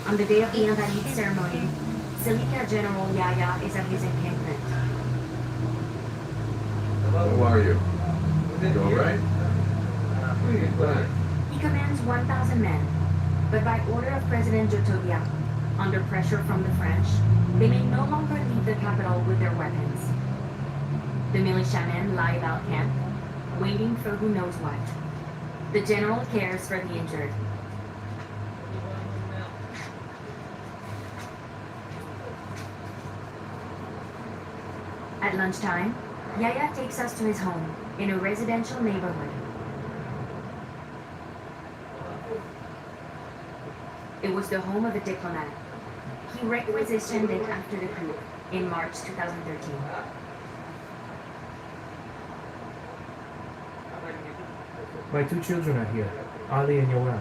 On the day of the Invalide ceremony, Cilicia General Yaya is at his encampment. How are you? You all right? Please, back. He commands 1,000 men, but by order of President Jotobia, under pressure from the French, they may no longer leave the capital with their weapons. The militiamen lie about camp, waiting for who knows what. The general cares for the injured. At lunchtime, Yaya takes us to his home in a residential neighborhood. It was the home of a diplomat. He requisitioned it after the coup in March 2013. My two children are here, Ali and Yoel.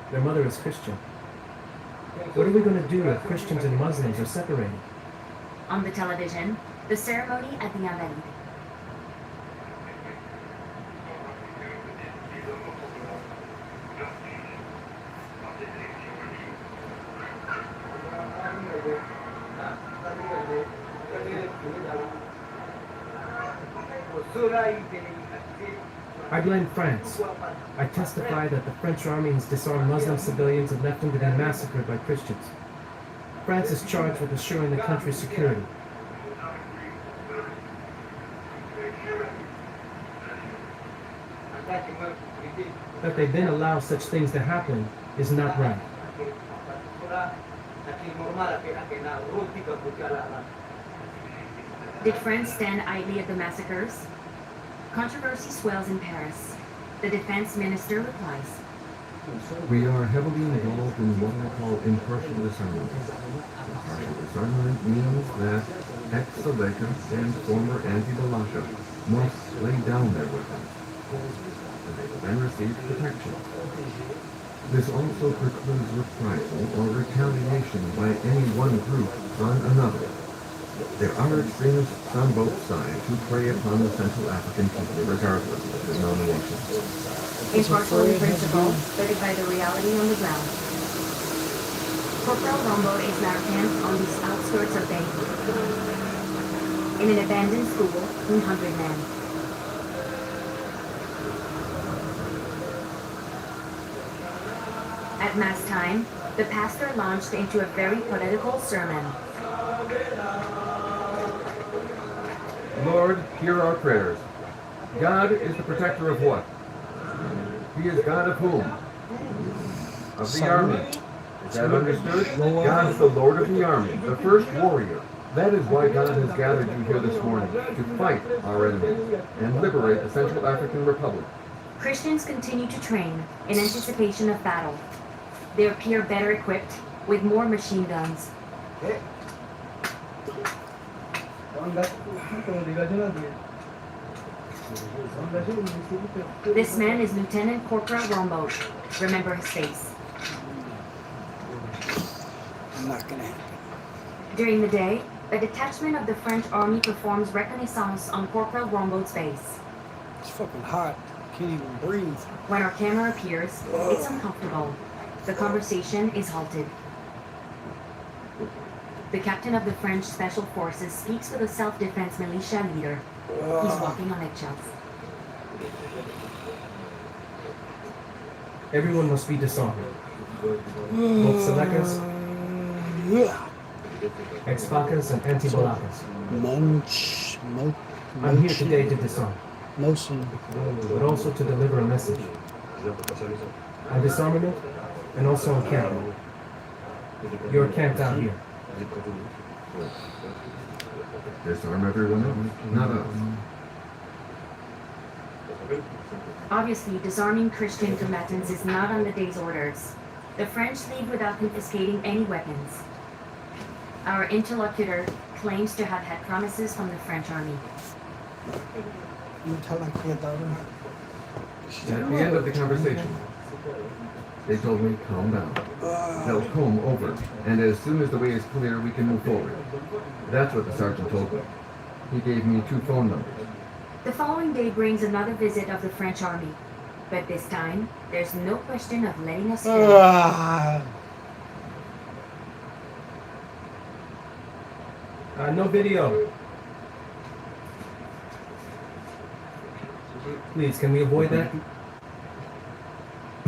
Their mother is Christian. What are we going to do if Christians and Muslims are separated? On the television, the ceremony at the Invalide. I blame France. I testify that the French army has disarmed Muslim civilians and left them to be massacred by Christians. France is charged with assuring the country's security. That they then allow such things to happen is not right. Did France stand idly at the massacres? Controversy swells in Paris. The defense minister replies. We are heavily involved in what I call impartial disarmament. Impartial disarmament means that ex-Saleka and former anti-Balaka must lay down their weapons, and they will then receive protection. This also precludes reprisal or retaliation by any one group on another. There are extremists on both sides who prey upon the Central African people regardless of denomination. Impartial in principle, but by the reality on the ground. Corporal Rombo is now camped on the outskirts of Bangui, in an abandoned school, 100 men. At Mass time, the pastor launched into a very political sermon. Lord, hear our prayers. God is the protector of what? He is God of whom? Of the army. Is that understood? God is the Lord of the army, the first warrior. That is why God has gathered you here this morning, to fight our enemies and liberate the Central African Republic. Christians continue to train in anticipation of battle. They appear better equipped with more machine guns. This man is Lieutenant Corporal Rombo. Remember his face. Not gonna happen. During the day, a detachment of the French army performs reconnaissance on Corporal Rombo's base. It's fucking hot. Can't even breathe. When our camera appears, it's uncomfortable. The conversation is halted. The captain of the French Special Forces speaks with a self-defense militia leader. He's walking on eggshells. Everyone must be disarmed. Both Selekas, ex-Fakas, and anti-Balakas. I'm here today to disarm, Motion. but also to deliver a message. On disarmament, and also on camping. You're camped out here. Disarm everyone else, not us. Obviously, disarming Christian combatants is not on the day's orders. The French leave without confiscating any weapons. Our interlocutor claims to have had promises from the French army. You tell her to get that one. At the end of the conversation, they told me, calm down. They'll comb over, and as soon as the way is clear, we can move forward. That's what the sergeant told me. He gave me 2 phone numbers. The following day brings another visit of the French army. But this time, there's no question of letting us go. No video. Please, can we avoid that?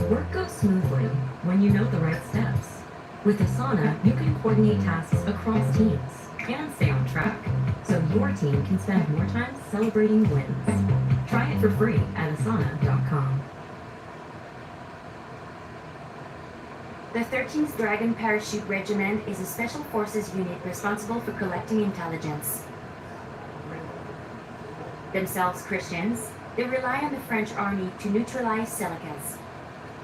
Work goes smoothly when you know the right steps. With Asana, you can coordinate tasks across teams and stay on track, so your team can spend more time celebrating wins. Try it for free at asana.com. The 13th Dragon Parachute Regiment is a special forces unit responsible for collecting intelligence. Themselves Christians, they rely on the French army to neutralize Selekas.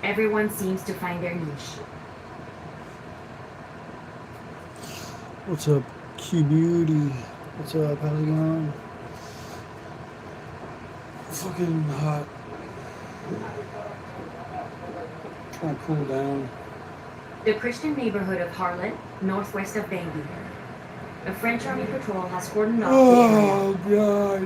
Everyone seems to find their niche. What's up, Q Beauty? What's up? How's it going? Fucking hot. Trying to cool down. The Christian neighborhood of Harlot, northwest of Bangui. A French army patrol has cordoned off the area.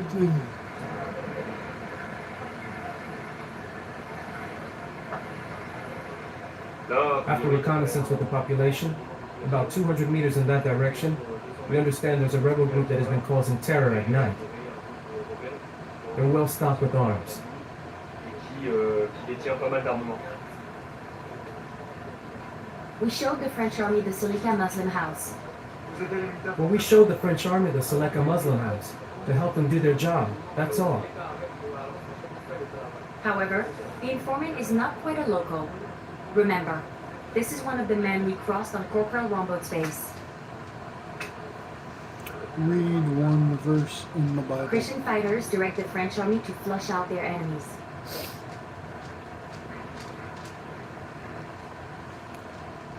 Oh god. After reconnaissance with the population, about 200 meters in that direction, we understand there's a rebel group that has been causing terror at night. They're well stocked with arms. Qui détient pas mal d'armement. We showed the French army the Salika Muslim house. Well, we showed the French army the Seleka Muslim house to help them do their job. That's all. However, the informant is not quite a local. Remember, this is one of the men we crossed on Corporal Rombaud's base. Read one verse in the Bible. Christian fighters direct the French army to flush out their enemies.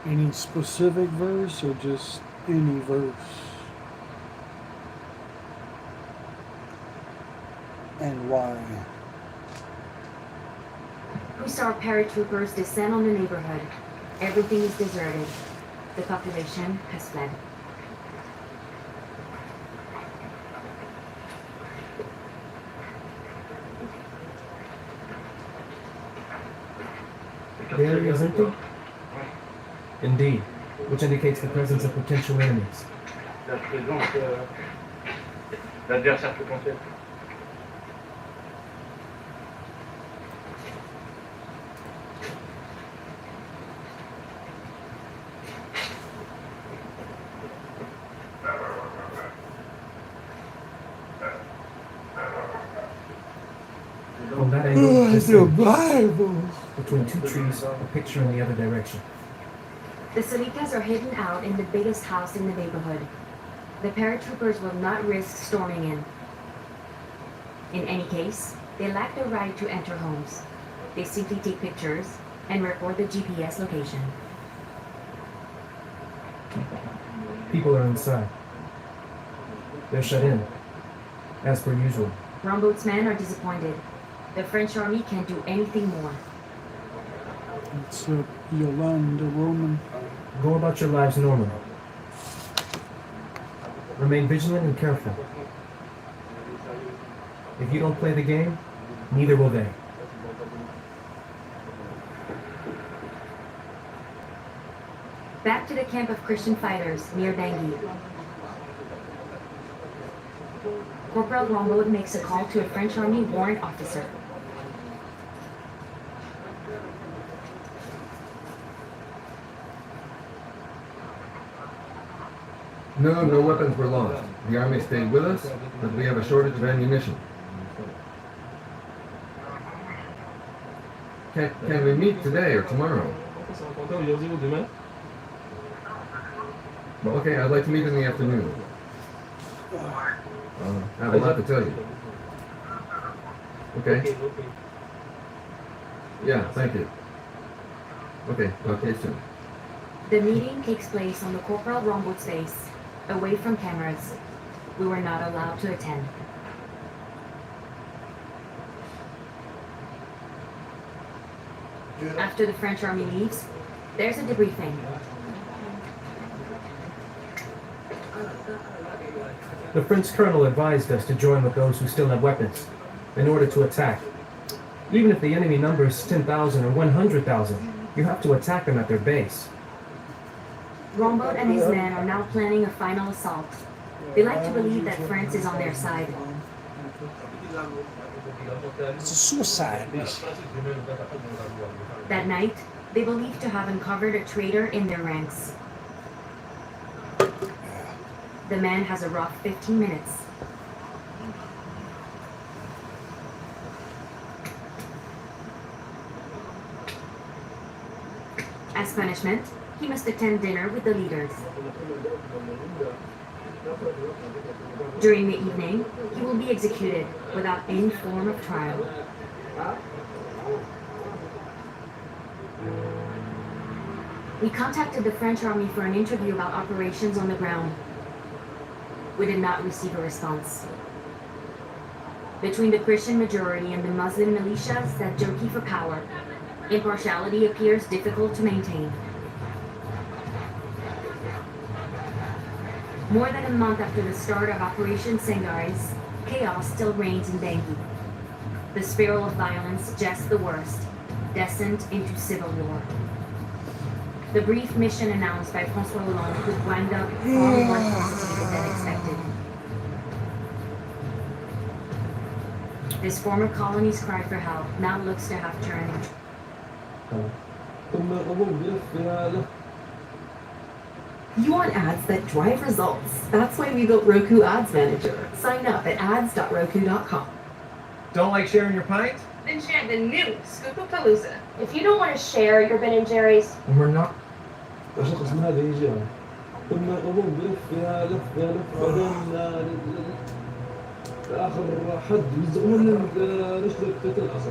Any specific verse or just any verse? And why? We saw paratroopers descend on the neighborhood. Everything is deserted. The population has fled. The area is empty? Indeed, which indicates the presence of potential enemies. La présence d'adversaires potentiels. From that angle, just The Bible. between two trees, a picture in the other direction. The Salikas are hidden out in the biggest house in the neighborhood. The paratroopers will not risk storming in. In any case, they lack the right to enter homes. They simply take pictures and record the GPS location. People are inside. They're shut in, as per usual. Rombaud's men are disappointed. The French army can't do anything more. It's Yolanda Roman. Go about your lives normally. Remain vigilant and careful. If you don't play the game, neither will they. Back to the camp of Christian fighters near Bangui. Corporal Rombaud makes a call to a French army warrant officer. No weapons were lost. The army stayed with us, but we have a shortage of ammunition. Can we meet today or tomorrow? Well, okay, I'd like to meet in the afternoon. I have a lot to tell you. Okay? Yeah, thank you. Okay, talk to you soon. The meeting takes place on the Corporal Rombaud's base, away from cameras. We were not allowed to attend. After the French army leaves, there's a debriefing. The French colonel advised us to join with those who still have weapons, in order to attack. Even if the enemy numbers 10,000 or 100,000, you have to attack them at their base. Rombaud and his men are now planning a final assault. They like to believe that France is on their side. It's a suicide mission. That night, they believe to have uncovered a traitor in their ranks. The man has a rough 15 minutes. As punishment, he must attend dinner with the leaders. During the evening, he will be executed without any form of trial. We contacted the French army for an interview about operations on the ground. We did not receive a response. Between the Christian majority and the Muslim militias that jockey for power, impartiality appears difficult to maintain. More than a month after the start of Operation Sengais, chaos still reigns in Bangui. The spiral of violence suggests the worst, descent into civil war. The brief mission announced by François Hollande could wind up far more complicated than expected. This former colony's cry for help now looks to have turned into You want ads that drive results. That's why we built Roku Ads Manager. Sign up at ads.roku.com. Don't like sharing your pint? Then share the new Scoopapalooza. If you don't want to share your Ben & Jerry's, We're not. الشخص من هذا يجي ثم أظن بلف فيها لف بعدين آخر حد يلزق من رجلك تتنقص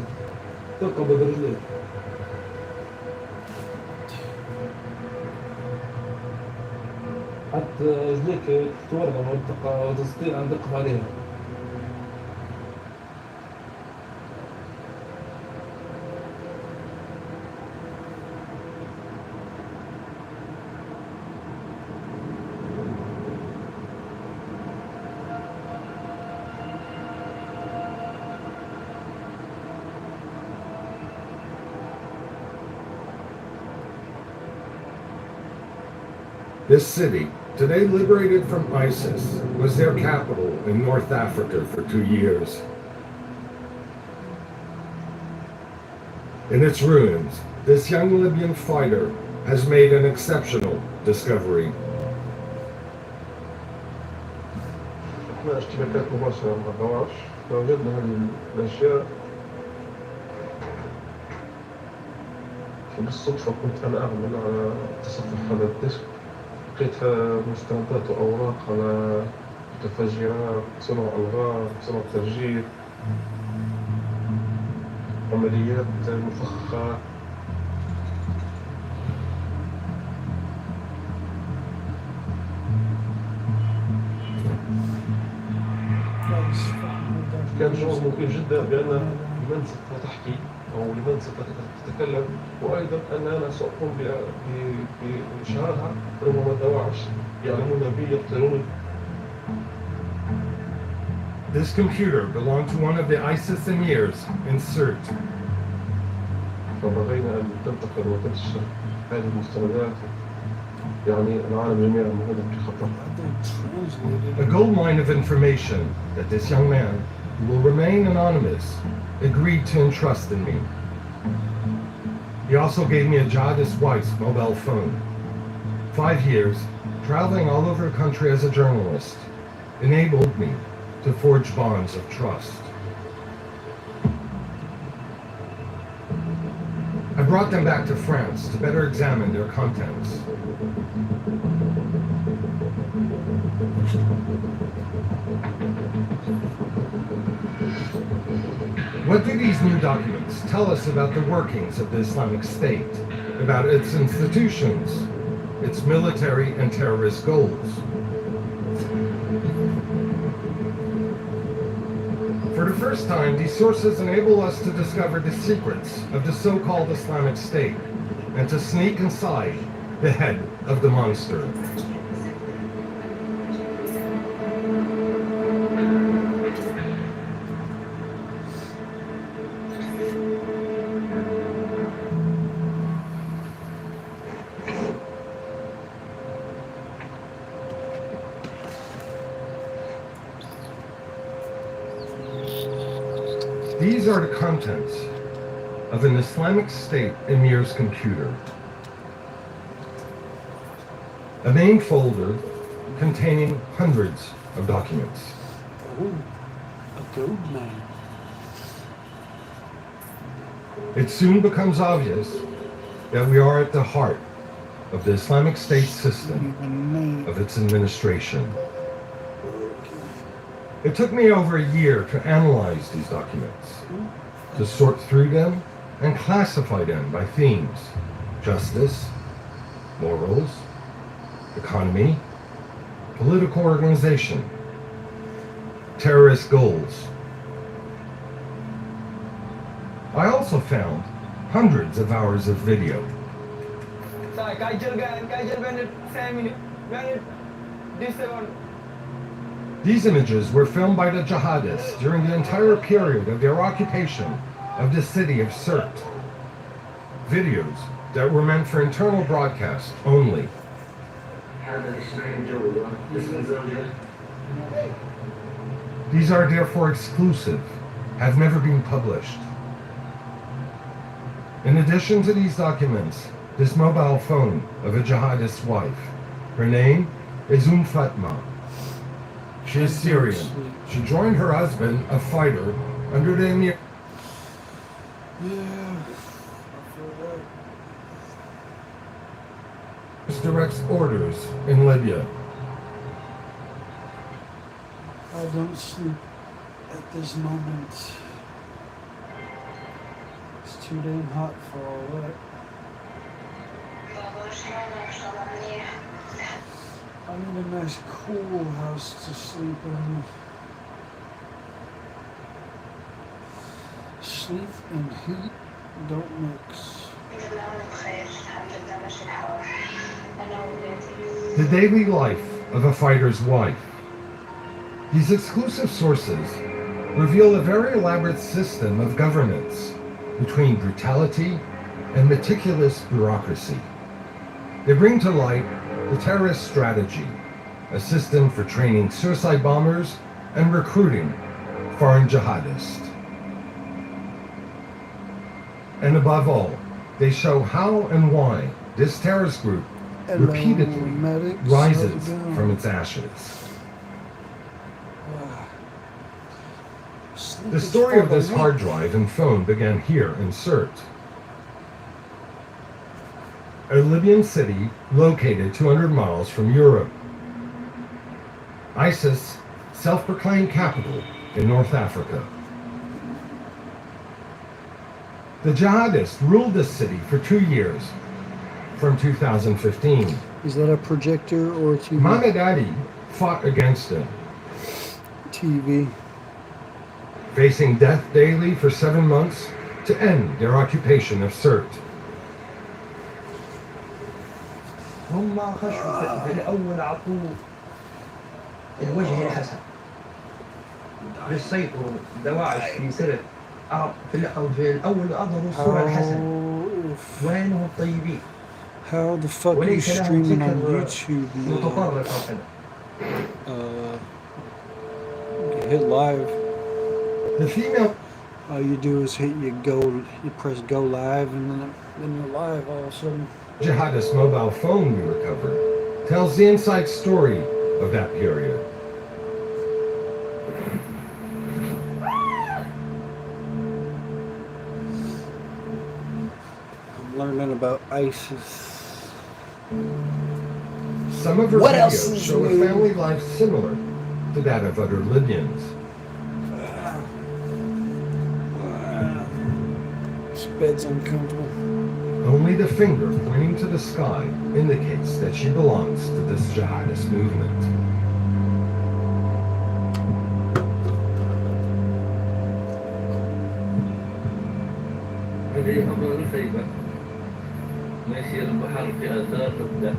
تنقبض رجليك حتى رجليك تورم وتستطيع أن تقف عليها. This city, today liberated from ISIS, was their capital in North Africa for 2 years. In its ruins, this young Libyan fighter has made an exceptional discovery. احنا اشتباكات مباشرة مع الدواعش فوجدنا هذه الأشياء بالصدفة كنت أنا أعمل على تصفح هذا الديسك لقيت مستندات وأوراق على متفجرات صنع ألغام صنع تفجير عمليات مفخخة كان شعور ممكن جدا بأن لمن ستحكي أو لمن ستتكلم وأيضا أن أنا سأقوم بإشهارها ربما الدواعش يعلمون بي يقتلون. This computer belonged to one of the ISIS emirs in Sirte. فبغينا أن تنتقل وتنتشر هذه المستندات يعني العالم جميعا هذا في خطر. A gold mine of information that this young man, who will remain anonymous, agreed to entrust in me. He also gave me a jihadist wife's mobile phone. 5 years, traveling all over the country as a journalist, enabled me to forge bonds of trust. I brought them back to France to better examine their contents. What do these new documents tell us about the workings of the Islamic State, about its institutions, its military and terrorist goals? For the first time, these sources enable us to discover the secrets of the so-called Islamic State and to sneak inside the head of the monster. These are the contents of an Islamic State emir's computer. A main folder containing hundreds of documents. Oh, a gold mine. It soon becomes obvious that we are at the heart of the Islamic State system of its administration. It took me over a year to analyze these documents, to sort through them and classify them by themes: justice, morals, economy, political organization, terrorist goals. I also found hundreds of hours of video. These images were filmed by the jihadists during the entire period of their occupation of the city of Sirte. Videos that were meant for internal broadcast only. These are therefore exclusive, have never been published. In addition to these documents, this mobile phone of a jihadist's wife. Her name is Fatma. She is Syrian. She joined her husband, a fighter, under the emir. Yeah, I feel that. Directs orders in Libya. I don't sleep at this moment. It's too damn hot for all that. I need a nice cool house to sleep in. Sleep and heat don't mix. The daily life of a fighter's wife. These exclusive sources reveal a very elaborate system of governance between brutality and meticulous bureaucracy. They bring to light the terrorist strategy, a system for training suicide bombers and recruiting foreign jihadists. And above all, they show how and why this terrorist group repeatedly rises from its ashes. The story of this hard drive and phone began here in Sirte, a Libyan city located 200 miles from Europe. ISIS' self-proclaimed capital in North Africa. The jihadists ruled this city for 2 years, from 2015. Is that a projector or a TV? Mohammed Ali fought against them, TV. facing death daily for 7 months to end their occupation of Sirte. هم خشوا في الأول عطوه الوجه الحسن للسيطرة دواعش في سرت في الأول أظهروا الصورة الحسنة وينهم الطيبين How the fuck you وليس لهم streaming on ذكر YouTube? متطرف أو كذا. Hit live. The female All you do is you press go live, and then you're live all of a sudden. jihadist mobile phone we recovered tells the inside story of that period. I'm learning about ISIS. Some of her What else videos is show a new? family life similar to that of other Libyans. This bed's uncomfortable. Only the finger pointing to the sky indicates that she belongs to this jihadist movement. هذه أمر الخيبة ماشي البحر في آثار تبدأ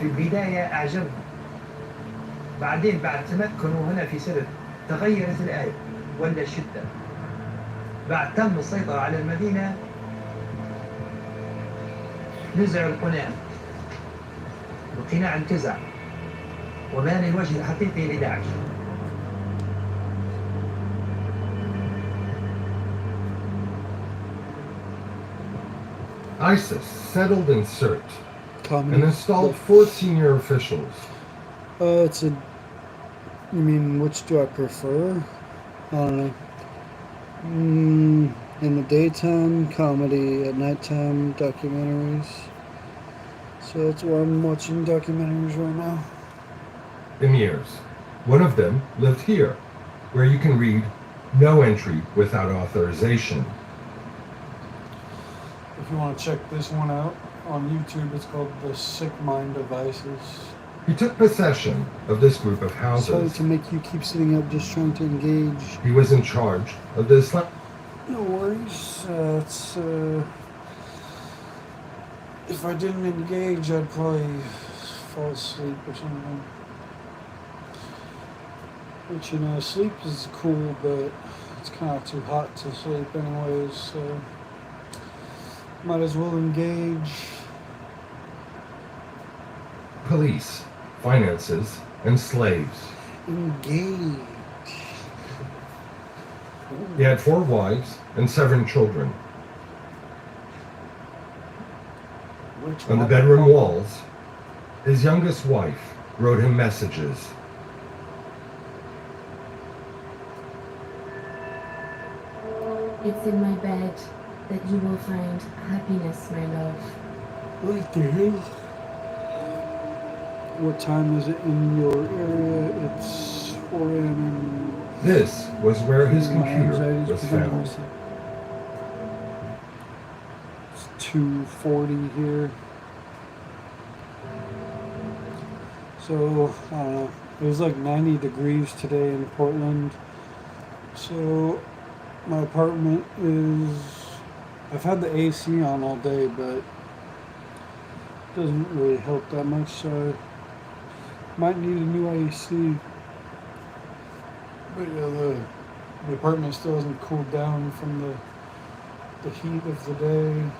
في البداية أعجبني، بعدين بعد تمكنوا هنا في سرت تغيرت الآية ولا الشدة. بعد تم السيطرة على المدينة نزعوا القناع، القناع انتزع وبان الوجه الحقيقي لداعش. ISIS settled in Sirte Comedy. and installed 4 senior officials. It's a. You mean which do I prefer? I don't know. In the daytime, comedy. At nighttime, documentaries. So that's why I'm watching documentaries right now. Emirs. One of them lived here, where you can read no entry without authorization. If you want to check this one out on YouTube, it's called The Sick Mind of ISIS. He took possession of this group of Sorry houses. to make you keep sitting up just trying to engage. He was in charge of the Islam. No worries. If I didn't engage, I'd probably fall asleep or something. Which, you know, sleep is cool, but it's kind of too hot to sleep anyways, so might as well engage. Police, finances, and slaves. Engage. He had 4 wives and 7 children. Which On the one? bedroom walls, his youngest wife wrote him messages. It's in my bed that you will find happiness, my love. What the hell? What time is it in your area? It's 4 a.m. This was where his My computer anxiety's was preventing found. myself. It's 2:40 here. So, I don't know. It was like 90 degrees today in Portland. So, my apartment is... I've had the AC on all day, but it doesn't really help that much, so I might need a new AC. But yeah, the apartment still hasn't cooled down from the heat of the day.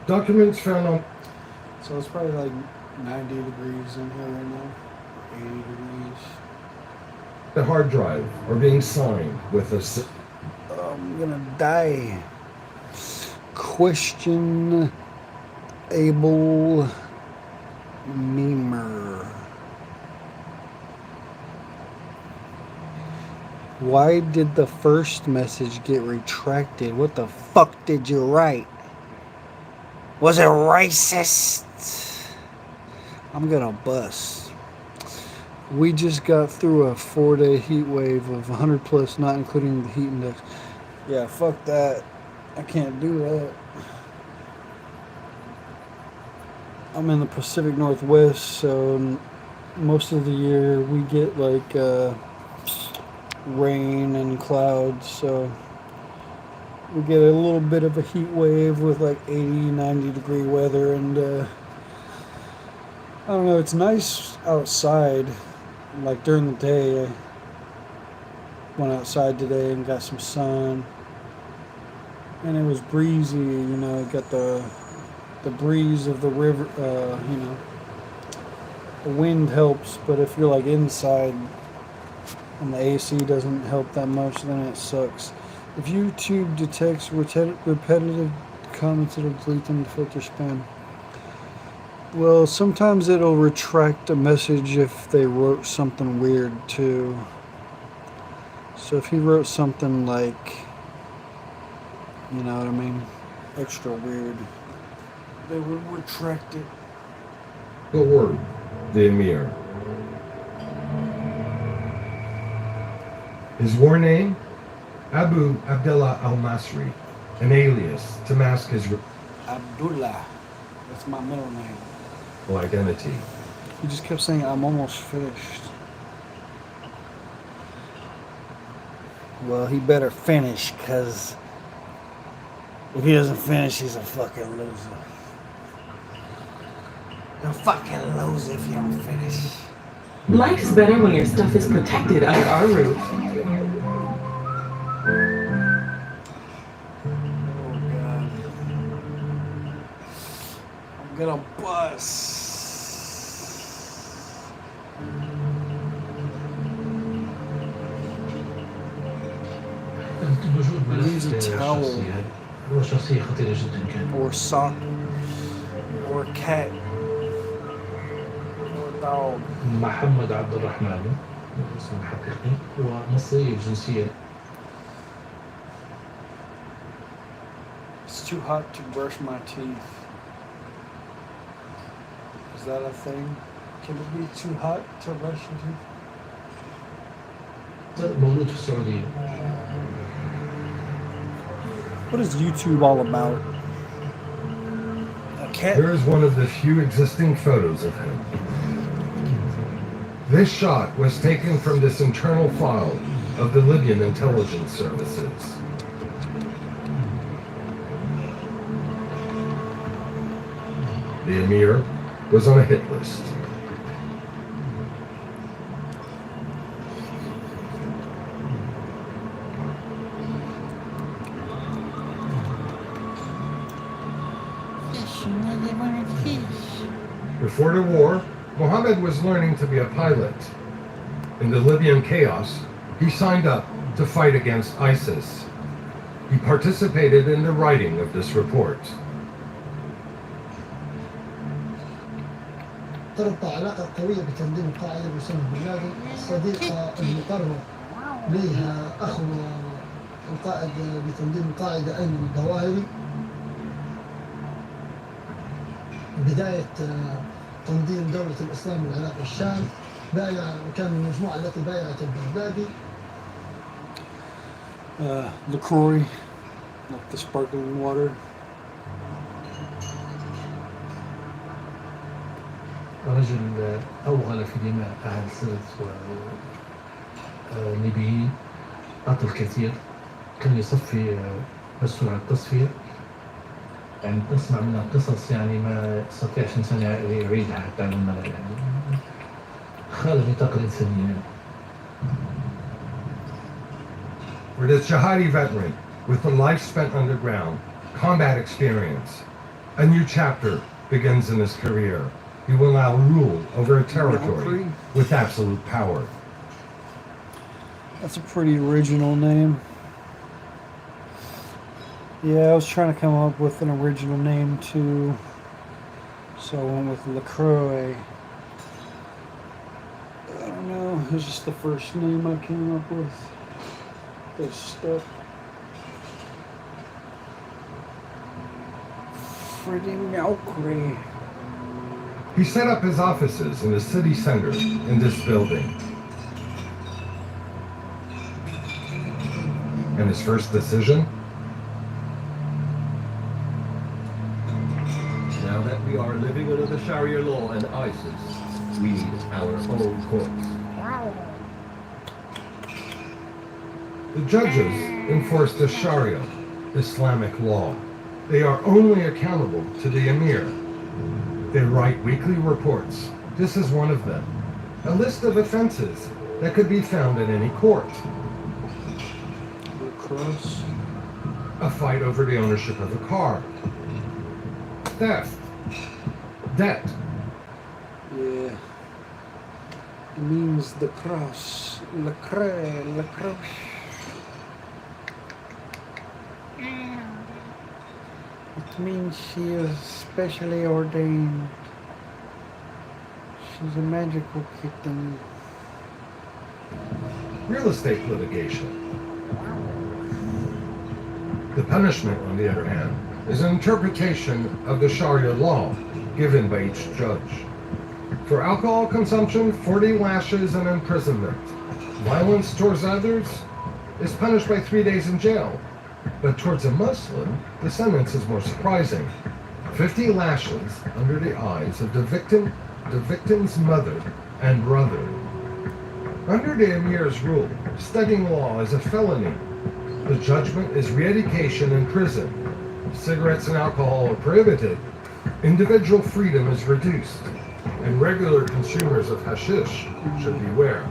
Documents found on So it's probably like 90 degrees in here right now. 80 degrees. the hard drive are being signed with a I'm gonna die. Question Able Memer. Why did the first message get retracted? What the fuck did you write? Was it racist? I'm gonna bust. We just got through a 4-day heat wave of 100 plus, not including the heat index. Yeah, fuck that. I can't do that. I'm in the Pacific Northwest, so most of the year we get like rain and clouds, so we get a little bit of a heat wave with like 80, 90 degree weather, and I don't know, it's nice outside. Like during the day, I went outside today and got some sun, and it was breezy, you know, got the breeze of the river, you know, the wind helps, but if you're like inside and the AC doesn't help that much, then it sucks. If YouTube detects repetitive comments, it'll delete them to filter spam. Well, sometimes it'll retract a message if they wrote something weird too. So if he wrote something like, you know what I mean, extra weird, they would retract it. the word, the Emir. His war name? Abu Abdullah al-Masri, an alias to mask his Abdullah. That's my middle name. identity. He just kept saying, I'm almost finished. Well, he better finish, because if he doesn't finish, he's a fucking loser. You're fucking loser if you don't finish. Life's better when your stuff is protected under our roof. Oh god. I'm gonna bust. Use a towel هو شخصية خطيرة جدا كان. or sock or cat or dog. محمد عبد الرحمن اسمه الحقيقي ومصري الجنسية. It's too hot to brush my teeth. Is that a thing? Can it be too hot to brush your teeth? مولود في السعودية. What is YouTube all about? A cat? Here is one of the few existing photos of him. This shot was taken from this internal file of the Libyan intelligence services. The emir was on a hit list. Before the war, Mohammed was learning to be a pilot. In the Libyan chaos, he signed up to fight against ISIS. He participated in the writing of this report. تربط علاقة قوية بتنظيم القاعدة بأسامة بن لادن الصديقة المقربة لها أخو القائد بتنظيم القاعدة أيمن الظواهري. بداية تنظيم دولة الإسلام والعراق والشام بايع وكان من المجموعة التي بايعت البغدادي. LaCroix, like the sparkling water. رجل أوغل في دماء أهل سرد والليبيين، قتل كثير، كان يصفي مسؤول عن التصفية. يعني تسمع من القصص يعني ما يستطيعش إنسان يعيدها حتى على الملأ يعني خارج نطاق الإنسانية. For this jihadi veteran with a life spent underground, combat experience, a new chapter begins in his career. He will now rule over a territory with absolute power. That's a pretty original name. Yeah, I was trying to come up with an original name too. So I went with LaCroix. I don't know, it was just the first name I came up with. They stuck. Freddie Mercury. He set up his offices in the city center in this building. And his first decision? Now that we are living under the Sharia law and ISIS, we need our own courts. The judges enforce the Sharia, Islamic law. They are only accountable to the emir. They write weekly reports. This is one of them. A list of offenses that could be found in any court. Cross. A fight over the ownership of a car. Theft. Debt. Yeah. It means the cross. La cross. It means she is specially ordained. She's a magical kitten. Real estate litigation. The punishment, on the other hand, is an interpretation of the Sharia law given by each judge. For alcohol consumption, 40 lashes and imprisonment. Violence towards others is punished by 3 days in jail. But towards a Muslim, the sentence is more surprising. 50 lashes under the eyes of the victim's mother and brother. Under the emir's rule, studying law is a felony. The judgment is re-education in prison. Cigarettes and alcohol are prohibited, Individual freedom is reduced, and regular consumers of hashish should beware.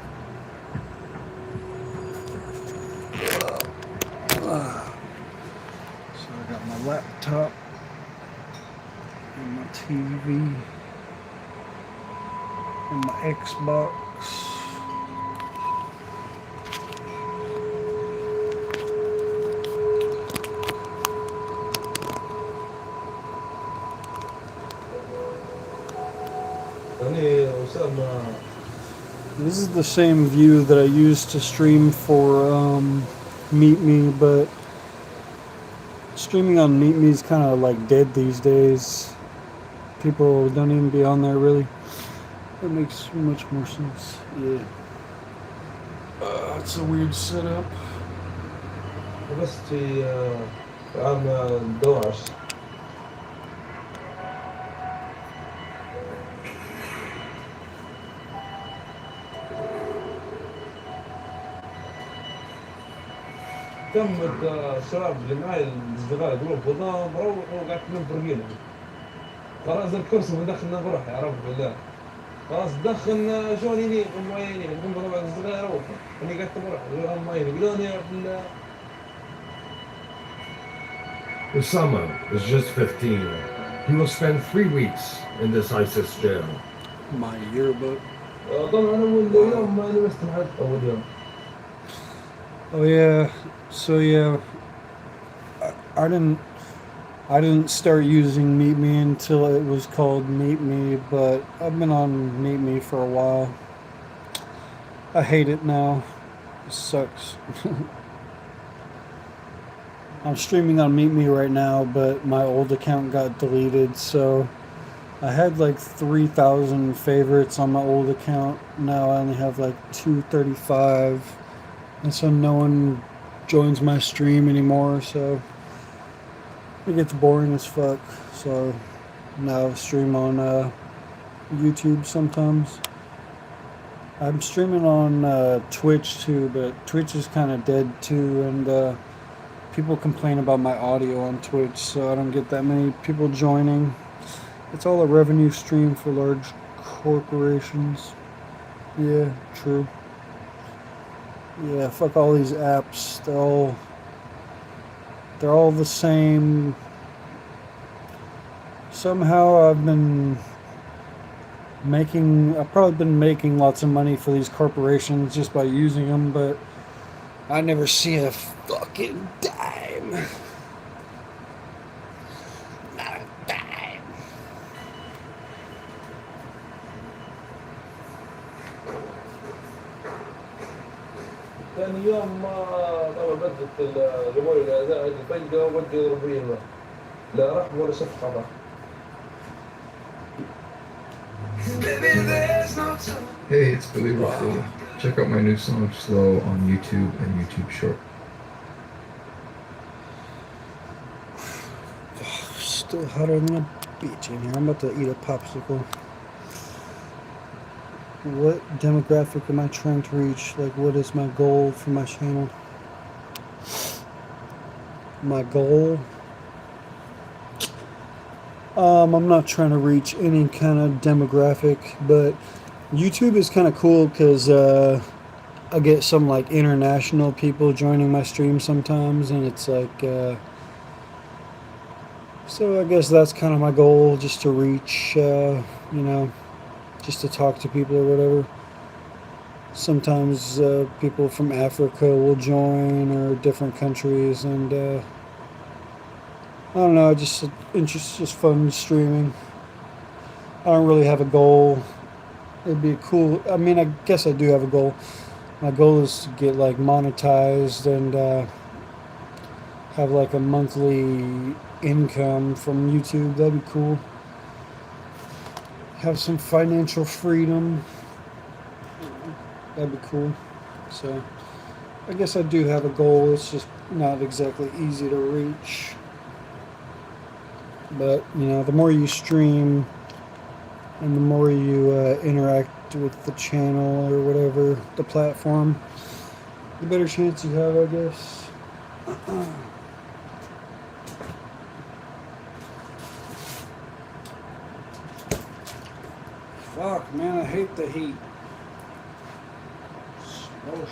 So I got my laptop and my TV and my Xbox. This is the same view that I used to stream for Meet Me, but streaming on Meet Me is kind of like dead these days. People don't even be on there really. That makes much more sense. Yeah. It's a weird setup. بس في عام الدوعش. كم الشباب اللي معي الأصدقاء يقولون فضاء مروح وقاعد تنام برقينا. خلاص الكرسي مدخلنا بروحي عرف بالله. خلاص دخلنا شلون يني ما يني نقوم طبعا الأصدقاء يروحوا. أنا قاعد بروح ما يني يقولون يا بالله. Osama is just 15. He will spend 3 weeks in this ISIS jail. My yearbook. طبعا أول يوم ما لبست حد أول يوم. Oh yeah, so yeah, I didn't start using Meet Me until it was called Meet Me, but I've been on Meet Me for a while. I hate it now. It sucks. I'm streaming on Meet Me right now, but my old account got deleted, so I had like 3,000 favorites on my old account. Now I only have like 235. And so no one joins my stream anymore, so it gets boring as fuck. So now I stream on YouTube sometimes. I'm streaming on Twitch too, but Twitch is kind of dead too, and people complain about my audio on Twitch, so I don't get that many people joining. It's all a revenue stream for large corporations. Yeah, true. Yeah, fuck all these apps. They're all the same. Somehow I've probably been making lots of money for these corporations just by using them, but I never see a fucking dime. Not a dime. ثاني يوم أول بدت الرمول الأداء الفجة ودي يضربوني الماء لا رحم ولا شفقة بقى. Hey, it's Billy Ruffalo. Check out my new song Slow on YouTube and YouTube Short. Still hotter than a bitch in here. I'm about to eat a popsicle. What demographic am I trying to reach? Like, what is my goal for my channel? My goal? I'm not trying to reach any kind of demographic, but YouTube is kind of cool because I get some like international people joining my stream sometimes, and it's like, so I guess that's kind of my goal, just to reach, you know, just to talk to people or whatever. Sometimes people from Africa will join, or different countries, and I don't know, just fun streaming. I don't really have a goal. It'd be cool. I mean, I guess I do have a goal. My goal is to get like monetized and have like a monthly income from YouTube. That'd be cool. Have some financial freedom. That'd be cool. So I guess I do have a goal. It's just not exactly easy to reach. But, you know, the more you stream and the more you interact with the channel or whatever, the platform, the better chance you have, I guess. Fuck, man, I hate the heat. Smoke.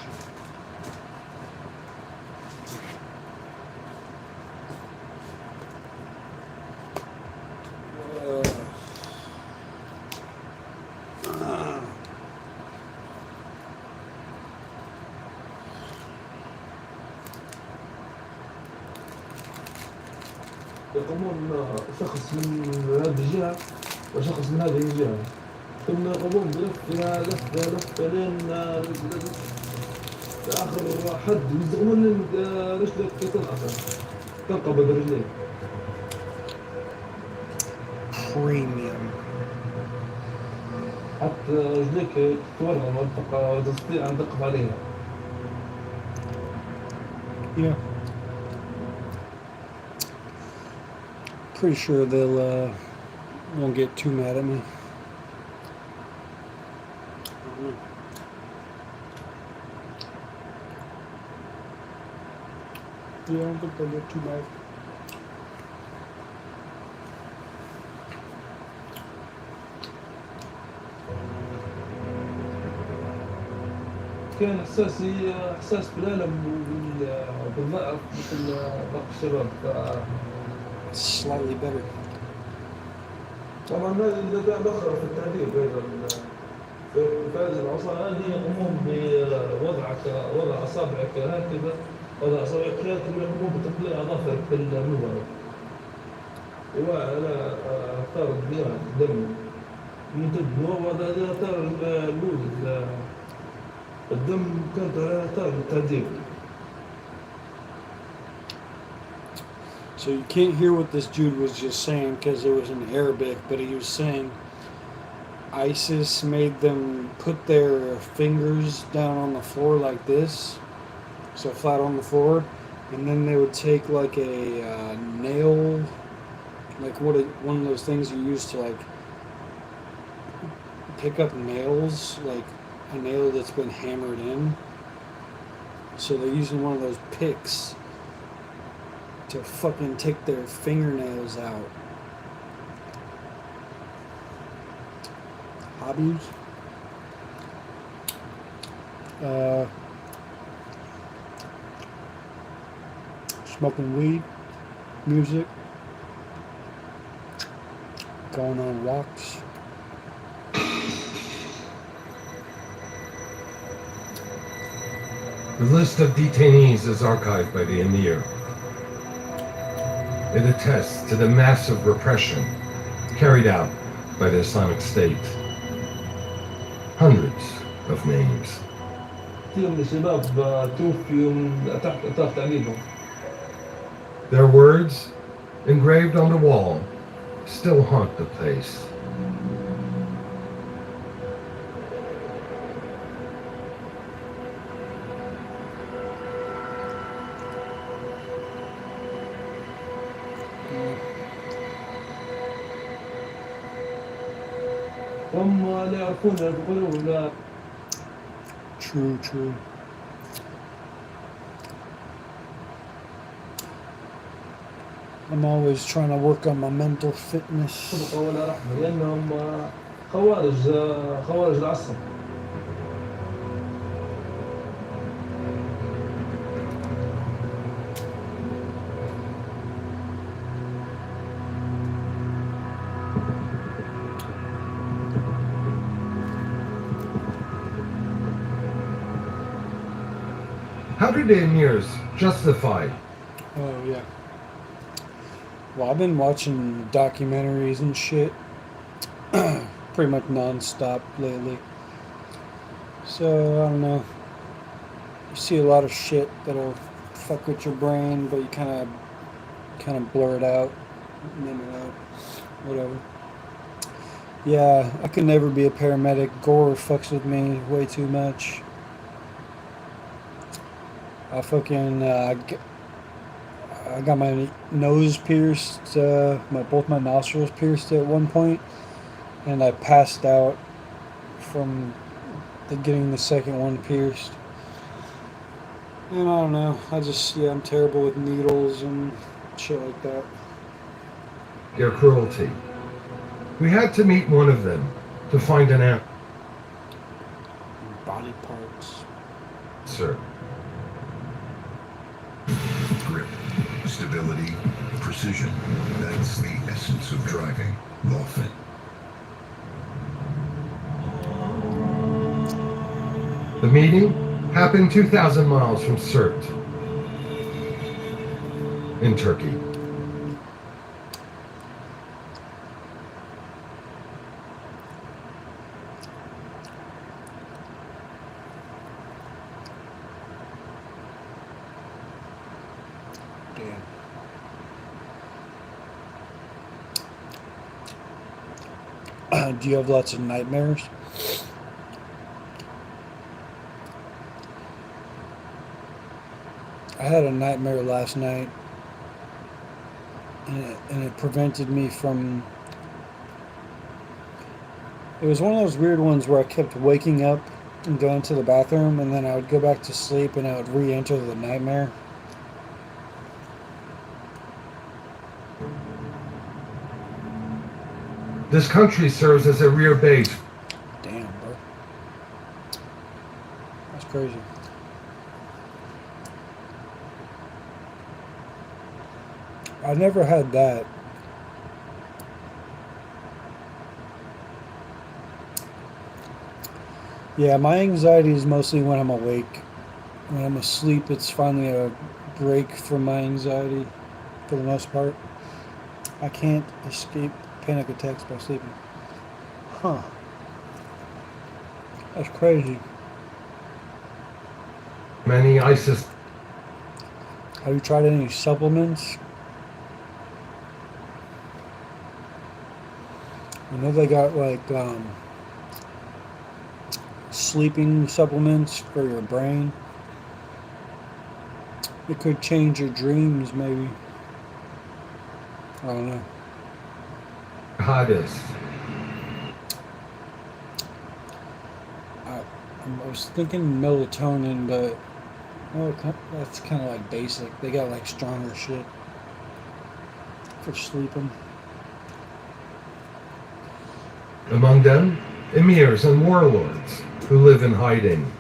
يقومون شخص من هذه الجهة وشخص من هذه الجهة، ثم يقومون بلفها لفة لين آخر حد يزغمون رجلك تنقص تنقبض رجليك. Premium. حتى رجليك تورم وتستطيع أن تقف عليها. Yeah. Pretty sure they'll won't get too mad at me. Yeah, I don't think they'll get too mad. كان إحساسي إحساس بالألم وبالضعف مثل باقي الشباب. Slightly better. طبعا هذه الأداة الأخرى في التعذيب أيضا في هذه العصا هذه يقومون بوضعك وضع أصابعك هكذا، وضع أصابعك هكذا يقومون بتقليع أظافرك بالمبرد وعلى آثار الدماء الدم يمتد، وهذا آثار اللود الدم كانت على آثار التعذيب. So you can't hear what this dude was just saying because it was in Arabic, but he was saying ISIS made them put their fingers down on the floor like this, so flat on the floor, and then they would take like a nail, like one of those things you use to like pick up nails, like a nail that's been hammered in. So they're using one of those picks to fucking take their fingernails out. Hobbies? Smoking weed, music, going on walks. The list of detainees is archived by the Emir. It attests to the massive repression carried out by the Islamic State. Hundreds of names. كثير من الشباب توفيوا من تحت تعذيبهم. Their words, engraved on the wall, still haunt the place. هم لا يعرفون يقولون لا. True. I'm always trying to work on my mental fitness. صدق ولا رحمة لأنهم خوارج العصر. How do the Emirs justify? Oh, yeah. Well, I've been watching documentaries and shit pretty much non-stop lately. So, I don't know. You see a lot of shit that'll fuck with your brain, but you kind of blur it out, numb it out, whatever. Yeah, I could never be a paramedic. Gore fucks with me way too much. I fucking I got my nose pierced, both my nostrils pierced at one point, and I passed out from getting the second one pierced. And I don't know, I'm terrible with needles and shit like that. Their cruelty. We had to meet one of them, to find an answer. Body parts. Sir. Grip, stability, precision. That's the essence of driving. Lawful. The meeting happened 2,000 miles from Sirte in Turkey. Do you have lots of nightmares? I had a nightmare last night, and it prevented me from. It was one of those weird ones where I kept waking up and going to the bathroom, and then I would go back to sleep, and I would re-enter the nightmare. This country serves as a rear base. Damn, bro. That's crazy. I never had that. Yeah, my anxiety is mostly when I'm awake. When I'm asleep, it's finally a break from my anxiety for the most part. I can't escape panic attacks by sleeping. Huh. That's crazy. Many ISIS. Have you tried any supplements? I know they got like sleeping supplements for your brain. It could change your dreams, maybe. I don't know. Jihadists. I was thinking melatonin, but that's kind of like basic. They got like stronger shit for sleeping. Among them, emirs and warlords who live in hiding.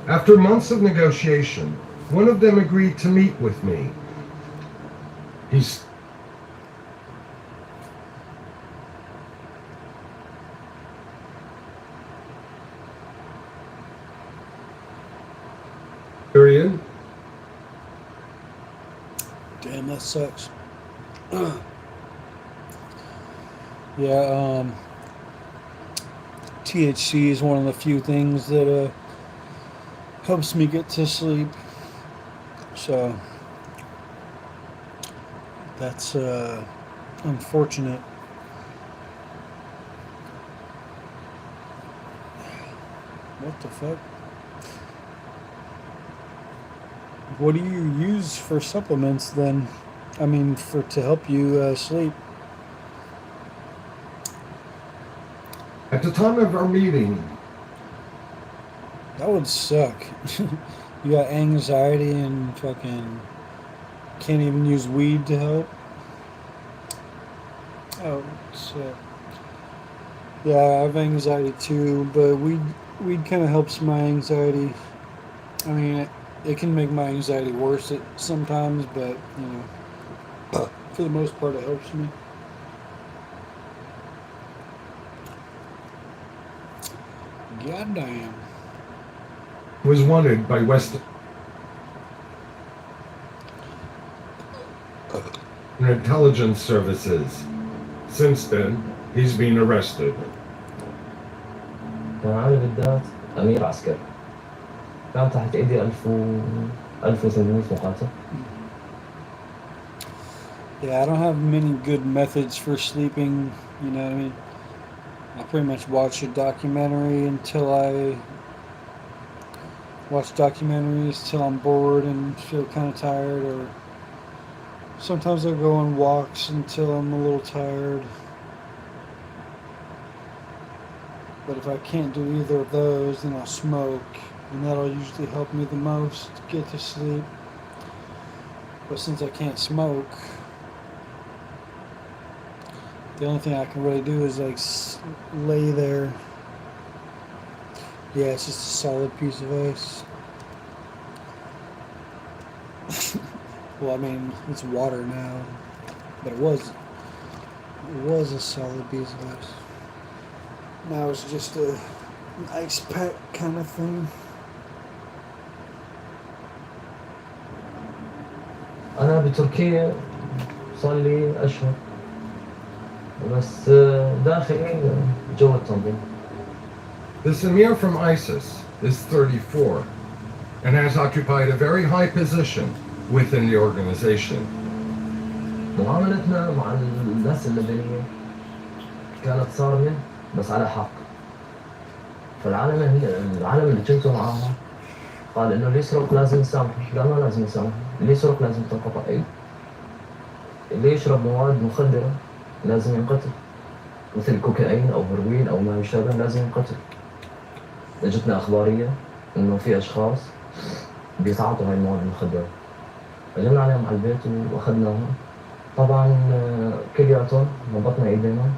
After months of negotiation, one of them agreed to meet with me. He's Syrian. Damn, that sucks. Yeah, THC is one of the few things that helps me get to sleep. So that's unfortunate. What the fuck? What do you use for supplements then? I mean, to help you sleep? At the time of our meeting, that would suck. You got anxiety and fucking can't even use weed to help. Oh, shit. Yeah, I have anxiety too, but weed kind of helps my anxiety. I mean, it can make my anxiety worse sometimes, but you know, for the most part, it helps me. Goddamn. was wanted by Western intelligence services. Since then, he's been arrested. كان عامل بالذات أمير عسكري. كان تحت إيدي 1800 مقاتل. Yeah, I don't have many good methods for sleeping, you know what I mean? I pretty much watch a documentary until I watch documentaries till I'm bored and feel kind of tired, or sometimes I'll go on walks until I'm a little tired. But if I can't do either of those, then I'll smoke, and that'll usually help me the most get to sleep. But since I can't smoke, The only thing I can really do is like lay there. Yeah, it's just a solid piece of ice. Well, I mean, it's water now, but it was a solid piece of ice. Now it's just an ice pack kind of thing. أنا بتركيا صار لي أشهر بس داخلي جو التنظيم. This emir from ISIS is 34 and has occupied a very high position within the organization. معاملتنا مع الناس اللبنانية كانت صارمة بس على حق. فالعالم اللي كنتوا معاهم قال إنه اللي يسرق لازم يسامحه، لا ما لازم يسامحه، اللي يسرق لازم تنقطع أيده. اللي يشرب مواد مخدرة لازم ينقتل، مثل كوكايين أو هيروين أو ما يشابه لازم ينقتل. اجتنا أخبارية إنه في أشخاص بيتعاطوا هاي المواد المخدرة. أجينا عليهم على البيت وأخذناهم. طبعا كلياتهم ربطنا إيدينا،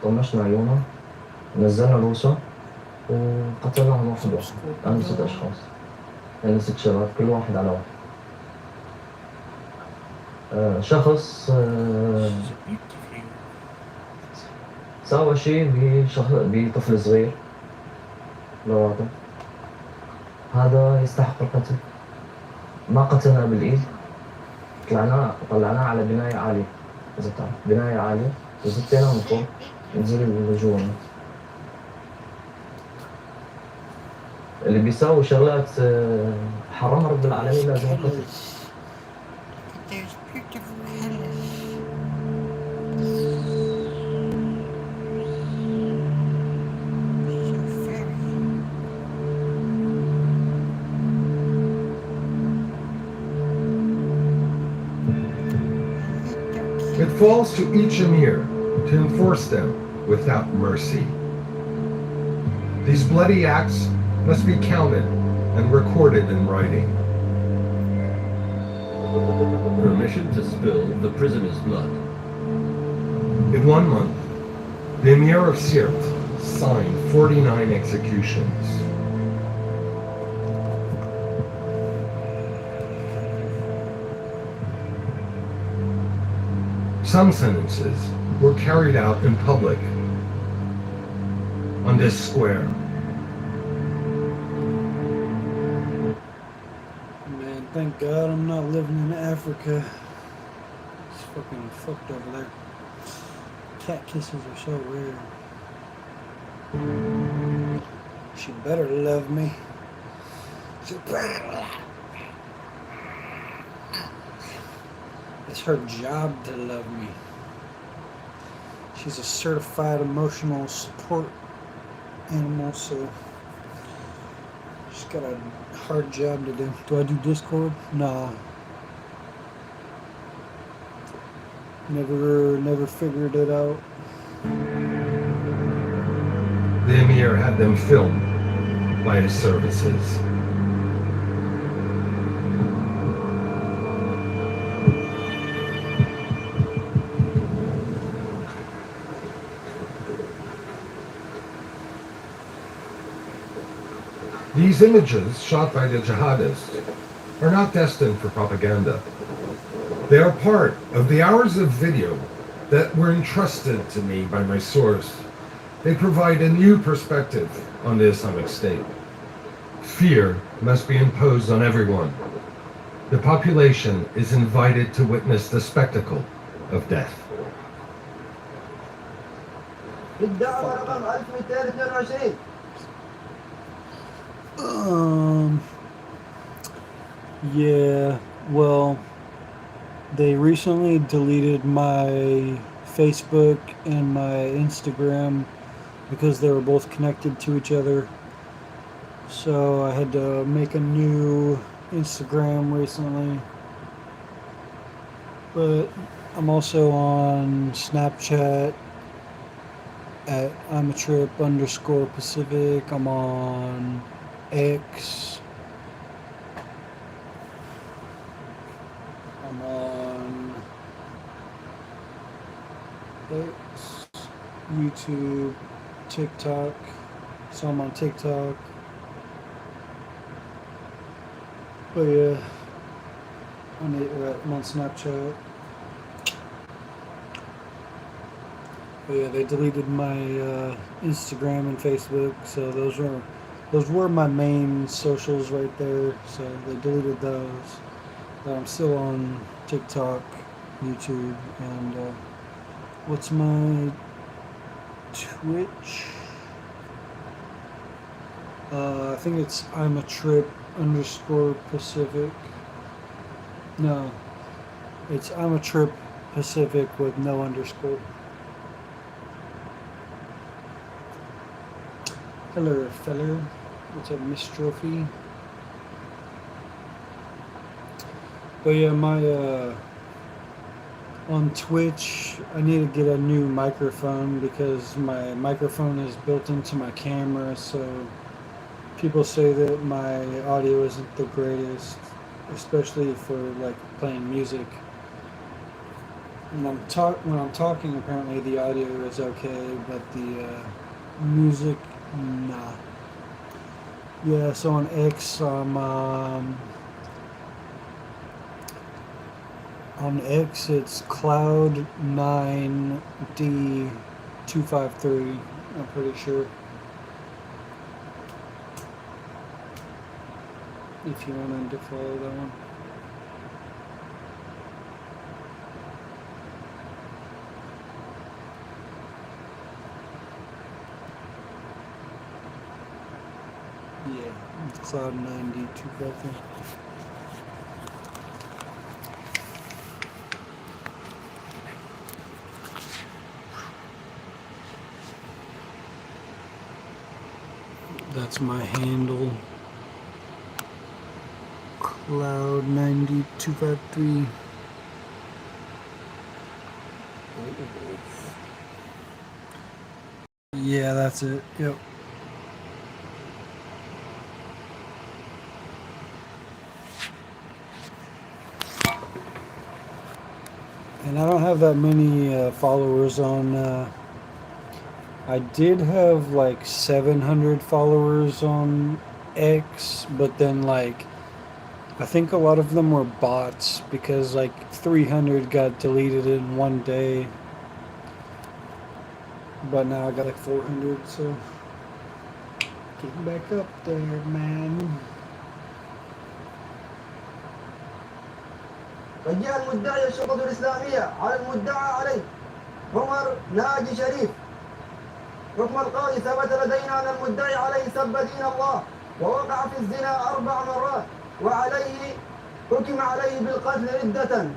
طمشنا عيونهم، نزلنا رؤوسهم وقتلناهم واحد واحد. أنا 6 أشخاص، يعني 6 شباب كل واحد على واحد. شخص سوى شيء بطفل صغير لواطن، هذا يستحق القتل. ما قتلنا بالإيد، طلعناه على بناية عالية، إذا بتعرف بناية عالية وزتيناه من فوق نزل لجوا. اللي بيساوي شغلات حرمها رب العالمين لازم ينقتل. It falls to each emir to enforce them without mercy. These bloody acts must be counted and recorded in writing. Permission to spill the prisoner's blood. In 1 month, the emir of Sirte signed 49 executions. Some sentences were carried out in public on this square. Man, thank God I'm not living in Africa. It's fucking fucked over there. Cat kisses are so rare. She better love me. She better love me. It's her job to love me. She's a certified emotional support animal, so she's got a hard job to do. Do I do Discord? Nah. Never figured it out. The emir had them filmed by his services. These images, shot by the jihadists, are not destined for propaganda. They are part of the hours of video that were entrusted to me by my source. They provide a new perspective on the Islamic State. Fear must be imposed on everyone. The population is invited to witness the spectacle of death. Yeah, well, they recently deleted my Facebook and my Instagram because they were both connected to each other. So I had to make a new Instagram recently. But I'm also on Snapchat at I'mATrip_Pacific. I'm on X. I'm on X, YouTube, TikTok. So I'm on TikTok. But yeah, I'm on Snapchat. But yeah, they deleted my Instagram and Facebook, so those were my main socials right there. So they deleted those. But I'm still on TikTok, YouTube, and what's my Twitch? I think it's I'm a trip _Pacific. No, it's I'm a trip Pacific with no underscore. Hello, feller. What's up, Miss Trophy? But yeah, my on Twitch, I need to get a new microphone because my microphone is built into my camera, so people say that my audio isn't the greatest, especially for like playing music. When I'm talking, apparently the audio is okay, but the music, nah. Yeah, so on X, on X it's Cloud9D253, I'm pretty sure. If you want to follow that one. Yeah, Cloud9D253. That's my handle. Cloud9D253. Yeah, that's it. Yep. And I don't have that many followers on. I did have like 700 followers on X, but then like I think a lot of them were bots because like 300 got deleted in one day. But now I got like 400, so getting back up there, man. وجه المدعي الشرطة الإسلامية على المدعى عليه عمر ناجي شريف. حكم القاضي ثبت لدينا أن المدعي عليه سب دين الله ووقع في الزنا 4 مرات وعليه حكم عليه بالقتل ردة.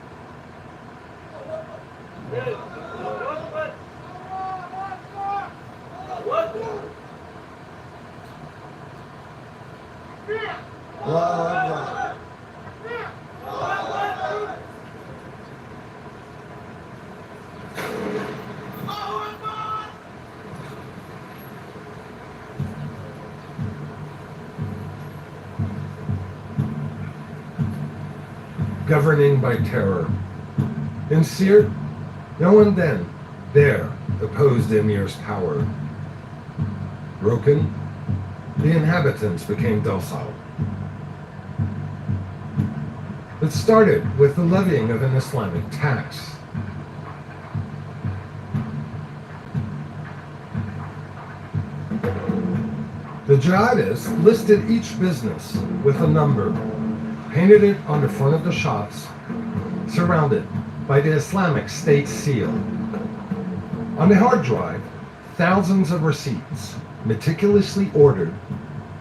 Governing by terror. In Sirte, no one then there opposed Emir's power. Broken, the inhabitants became docile. It started with the levying of an Islamic tax. The jihadists listed each business with a number, painted it on the front of the shops, surrounded by the Islamic State seal. On the hard drive, thousands of receipts, meticulously ordered,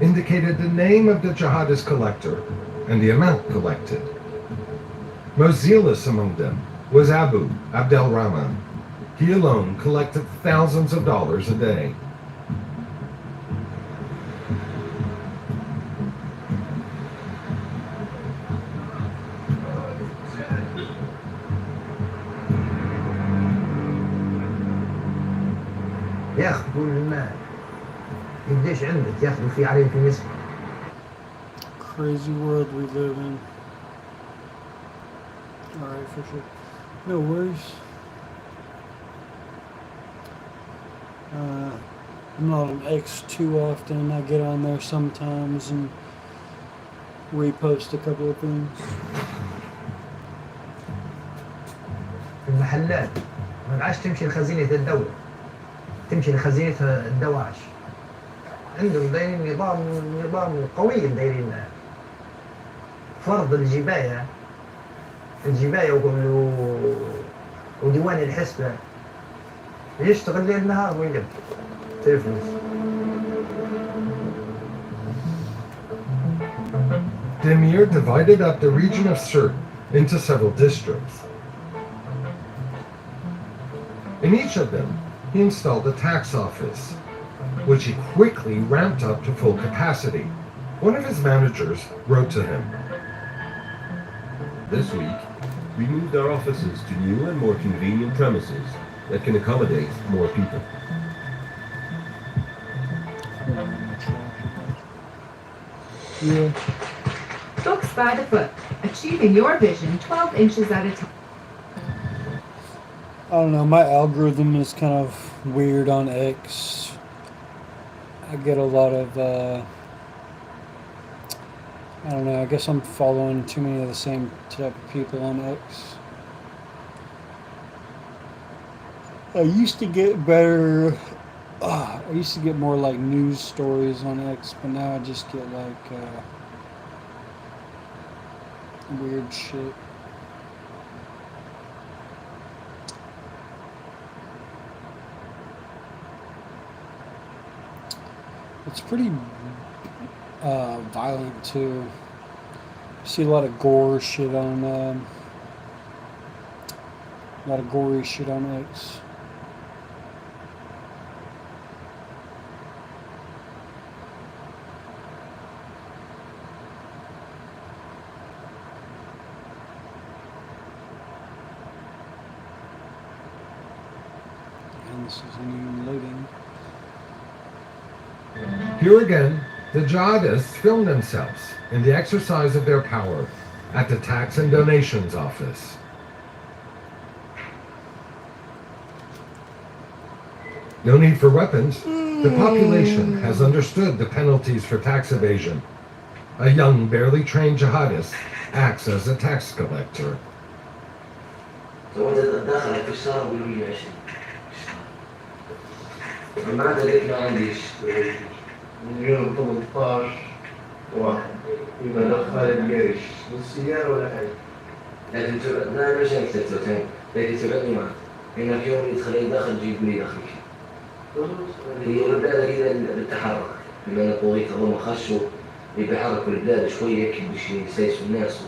indicated the name of the jihadist collector and the amount collected. Most zealous among them was Abu Abdelrahman. He alone collected thousands of dollars a day. ياخذوا المال قديش عندك ياخذوا فيه عليه في نسبة. Crazy world we live in. Alright, for sure. No worries. I'm not on X too often. I get on there sometimes and repost a couple of things. المحلات ما عادش تمشي لخزينة الدولة، تمشي لخزينة الدواعش. عندهم دايرين نظام قوي دايرين فرض الجباية وديوان الحسبة يشتغل ليل نهار ويلم فلوس. The emir divided up the region of Sirte into several districts. In each of them, he installed a tax office, which he quickly ramped up to full capacity. One of his managers wrote to him, This week, we moved our offices to new and more convenient premises that can accommodate more people. Yeah. Books by the foot, achieving your vision 12 inches at a time. I don't know, my algorithm is kind of weird on X. I get a lot of, I don't know, I guess I'm following too many of the same type of people on X. I used to get better, I used to get more like news stories on X, but now I just get like weird shit. It's pretty violent too. You see a lot of gore shit on a lot of gory shit on X. And this isn't even loading. Here again, the jihadists filmed themselves in the exercise of their power at the Tax and Donations Office. No need for weapons. The population has understood the penalties for tax evasion. A young, barely trained jihadist acts as a tax collector. من يوم 18 واحد يبقى دخل الجيش والسيارة ولا حاجة. لكن لا مش هيك لكن تبعدني معك. هنا في يوم يدخل داخل جيب لي داخل. هي البلاد كده بالتحرك. بما أن طويت هم خشوا يبحركوا البلاد شوية هيك باش يسايسوا الناس.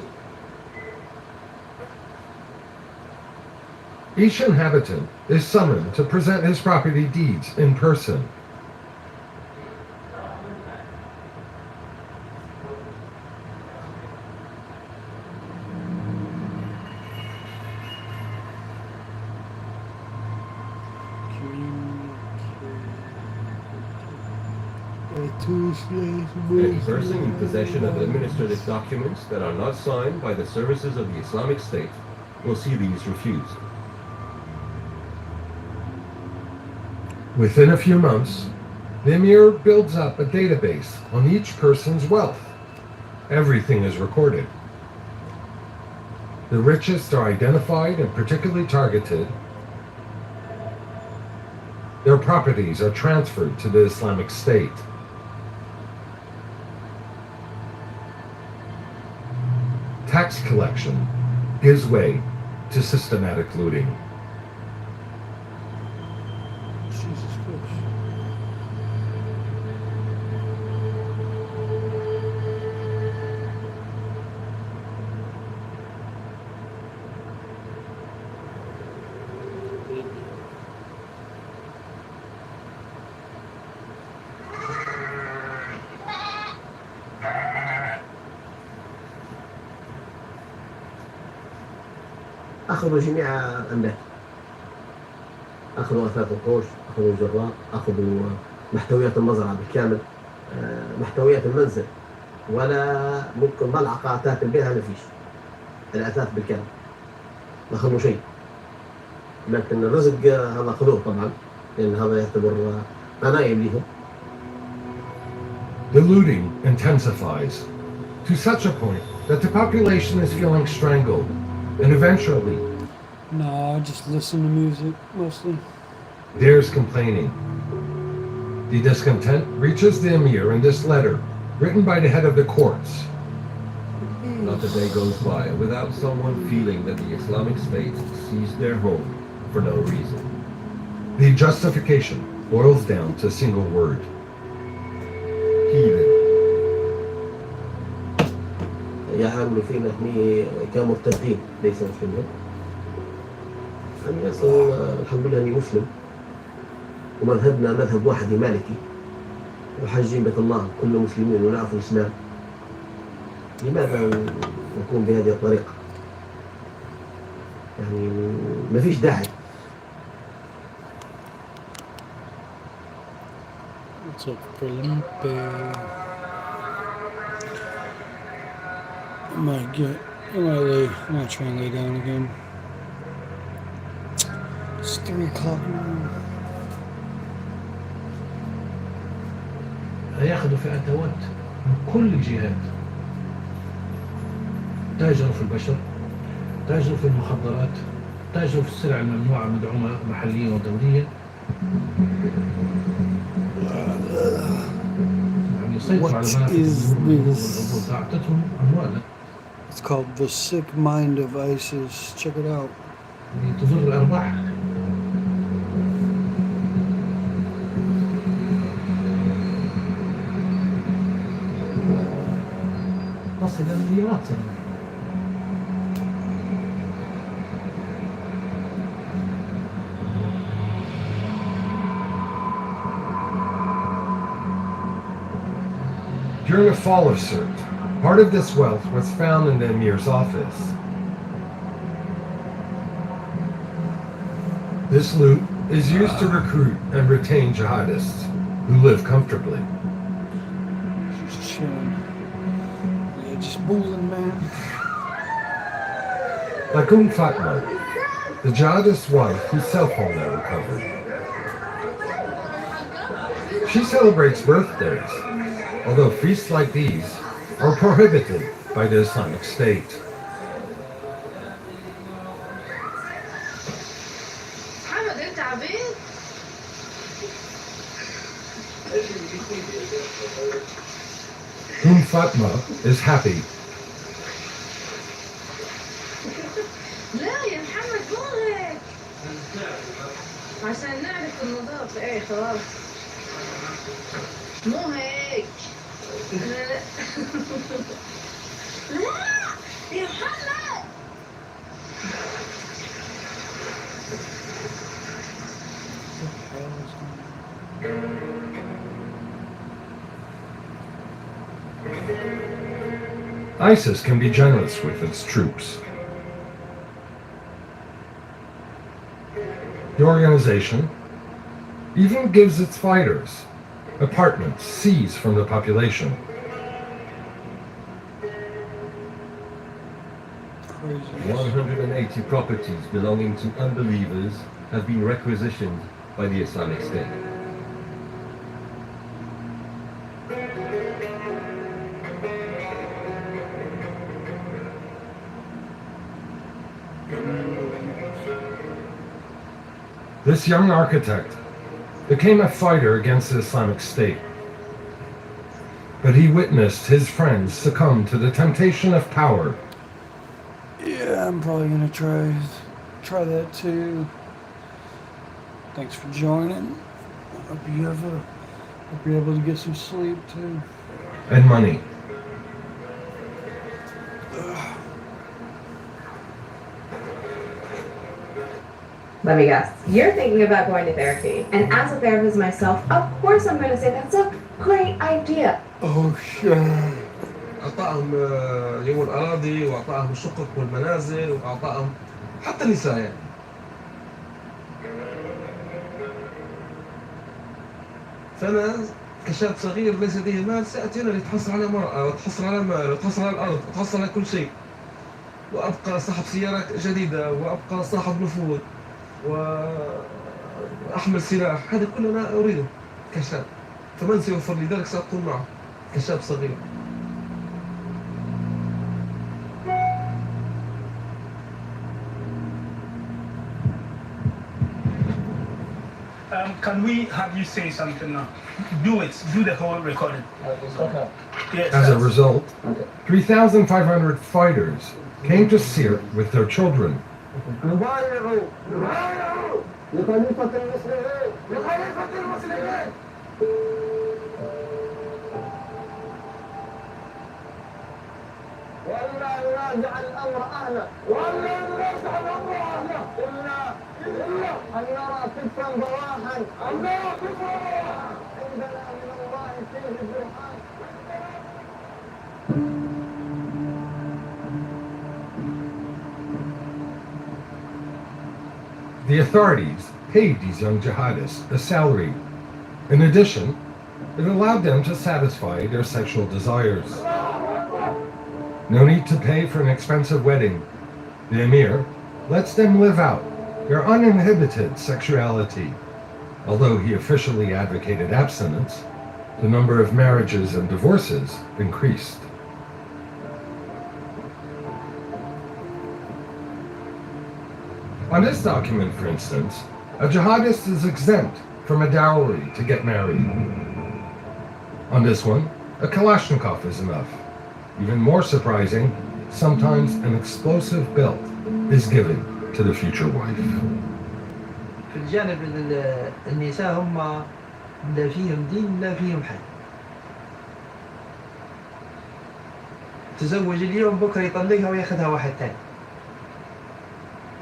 Each inhabitant is summoned to present his property deeds in person. Any person in possession of administrative documents that are not signed by the services of the Islamic State will see these refused. Within a few months, the emir builds up a database on each person's wealth. Everything is recorded. The richest are identified and particularly targeted. Their properties are transferred to the Islamic State. Tax collection gives way to systematic looting. أخذوا جميع أملاك، أخذوا أثاث القوش، أخذوا الجراء، أخذوا محتويات المزرعة بالكامل، محتويات المنزل، ولا ممكن ملعقة أثاث البيت ما فيش، الأثاث بالكامل ما أخذوا شيء، لكن الرزق هذا أخذوه طبعا، لأن هذا يعتبر غنائم لهم. The looting intensifies to such a point that the population is feeling strangled, and eventually No, I just listen to music mostly. there's complaining. The discontent reaches the emir in this letter, written by the head of the courts. Not a day goes by without someone feeling that the Islamic State seized their home for no reason. The justification boils down to a single word: heathen. يعاملوا فينا هني كمرتدين ليس مسلمين. أنا أصلا الحمد لله إني مسلم، ومذهبنا مذهب واحد مالكي، وحاجين بيت الله كلنا مسلمين ونعرف الإسلام. لماذا نكون بهذه الطريقة؟ يعني ما فيش داعي. What's up, Felipe? I might try and lay down again. It's 3 o'clock now. ياخذوا في أدوات من كل الجهات، تاجروا في البشر، تاجروا في المخدرات، تاجروا في السلع الممنوعة مدعومة محليا ودوليا. يعني يسيطروا على مناطق أعطتهم أموالا. It's called The Sick Mind of ISIS. Check it out. تضر الأرباح. تصل إلى المليارات. During a fall of Sirte, part of this wealth was found in the emir's office. This loot is used to recruit and retain jihadists who live comfortably. Just chilling. Yeah, just bullying, man. Like Fatma, the jihadist's wife whose cell phone I recovered. She celebrates birthdays, although feasts like these are prohibited by the Islamic State. Fatma is happy. لا يا محمد مو هيك عشان نعرف النظافة. ايه خلاص مو هيك. لا لا يا محمد. ISIS can be generous with its troops. The organization even gives its fighters apartments seized from the population. 180 properties belonging to unbelievers have been requisitioned by the Islamic State. This young architect became a fighter against the Islamic State, but he witnessed his friends succumb to the temptation of power. Yeah, I'm probably gonna try that too. Thanks for joining. Hope you're able to get some sleep too. And money. Let me guess. You're thinking about going to therapy. And as a therapist myself, of course I'm going to say that's a great idea. Oh, shit. أعطاهم يوم الأراضي وأعطاهم الشقق والمنازل وأعطاهم حتى النساء يعني. فأنا كشاب صغير ليس لديه مال سأتي أنا لأتحصل على مرأة وأتحصل على مال وأتحصل على الأرض وأتحصل على كل شيء وأبقى صاحب سيارة جديدة وأبقى صاحب نفوذ أحمل سلاح، هذا كله أنا أريده كشاب، فمن سيوفر لي ذلك سأكون معه كشاب صغير. Can we have you say something now? Do it. Do the whole recording. Yes, As a result, 3,500 fighters came to Sirte with their children. نبايعوا لخليفة المسلمين لخليفة المسلمين. ولا يراجع الأمر أهله ولا يراجع الأمر أهله إلا أن نرى كفا ضواحا أن نرى كفا ضواحا عندنا من الله فيه برهان. The authorities paid these young jihadists a salary. In addition, it allowed them to satisfy their sexual desires. No need to pay for an expensive wedding. The emir lets them live out their uninhibited sexuality. Although he officially advocated abstinence, the number of marriages and divorces increased. On this document, for instance, a jihadist is exempt from a dowry to get married. On this one, a Kalashnikov is enough. Even more surprising, sometimes an explosive belt is given to the future wife. في الجانب النساء هم لا فيهم دين لا فيهم حي. تزوج اليوم بكره يطلقها وياخذها واحد ثاني.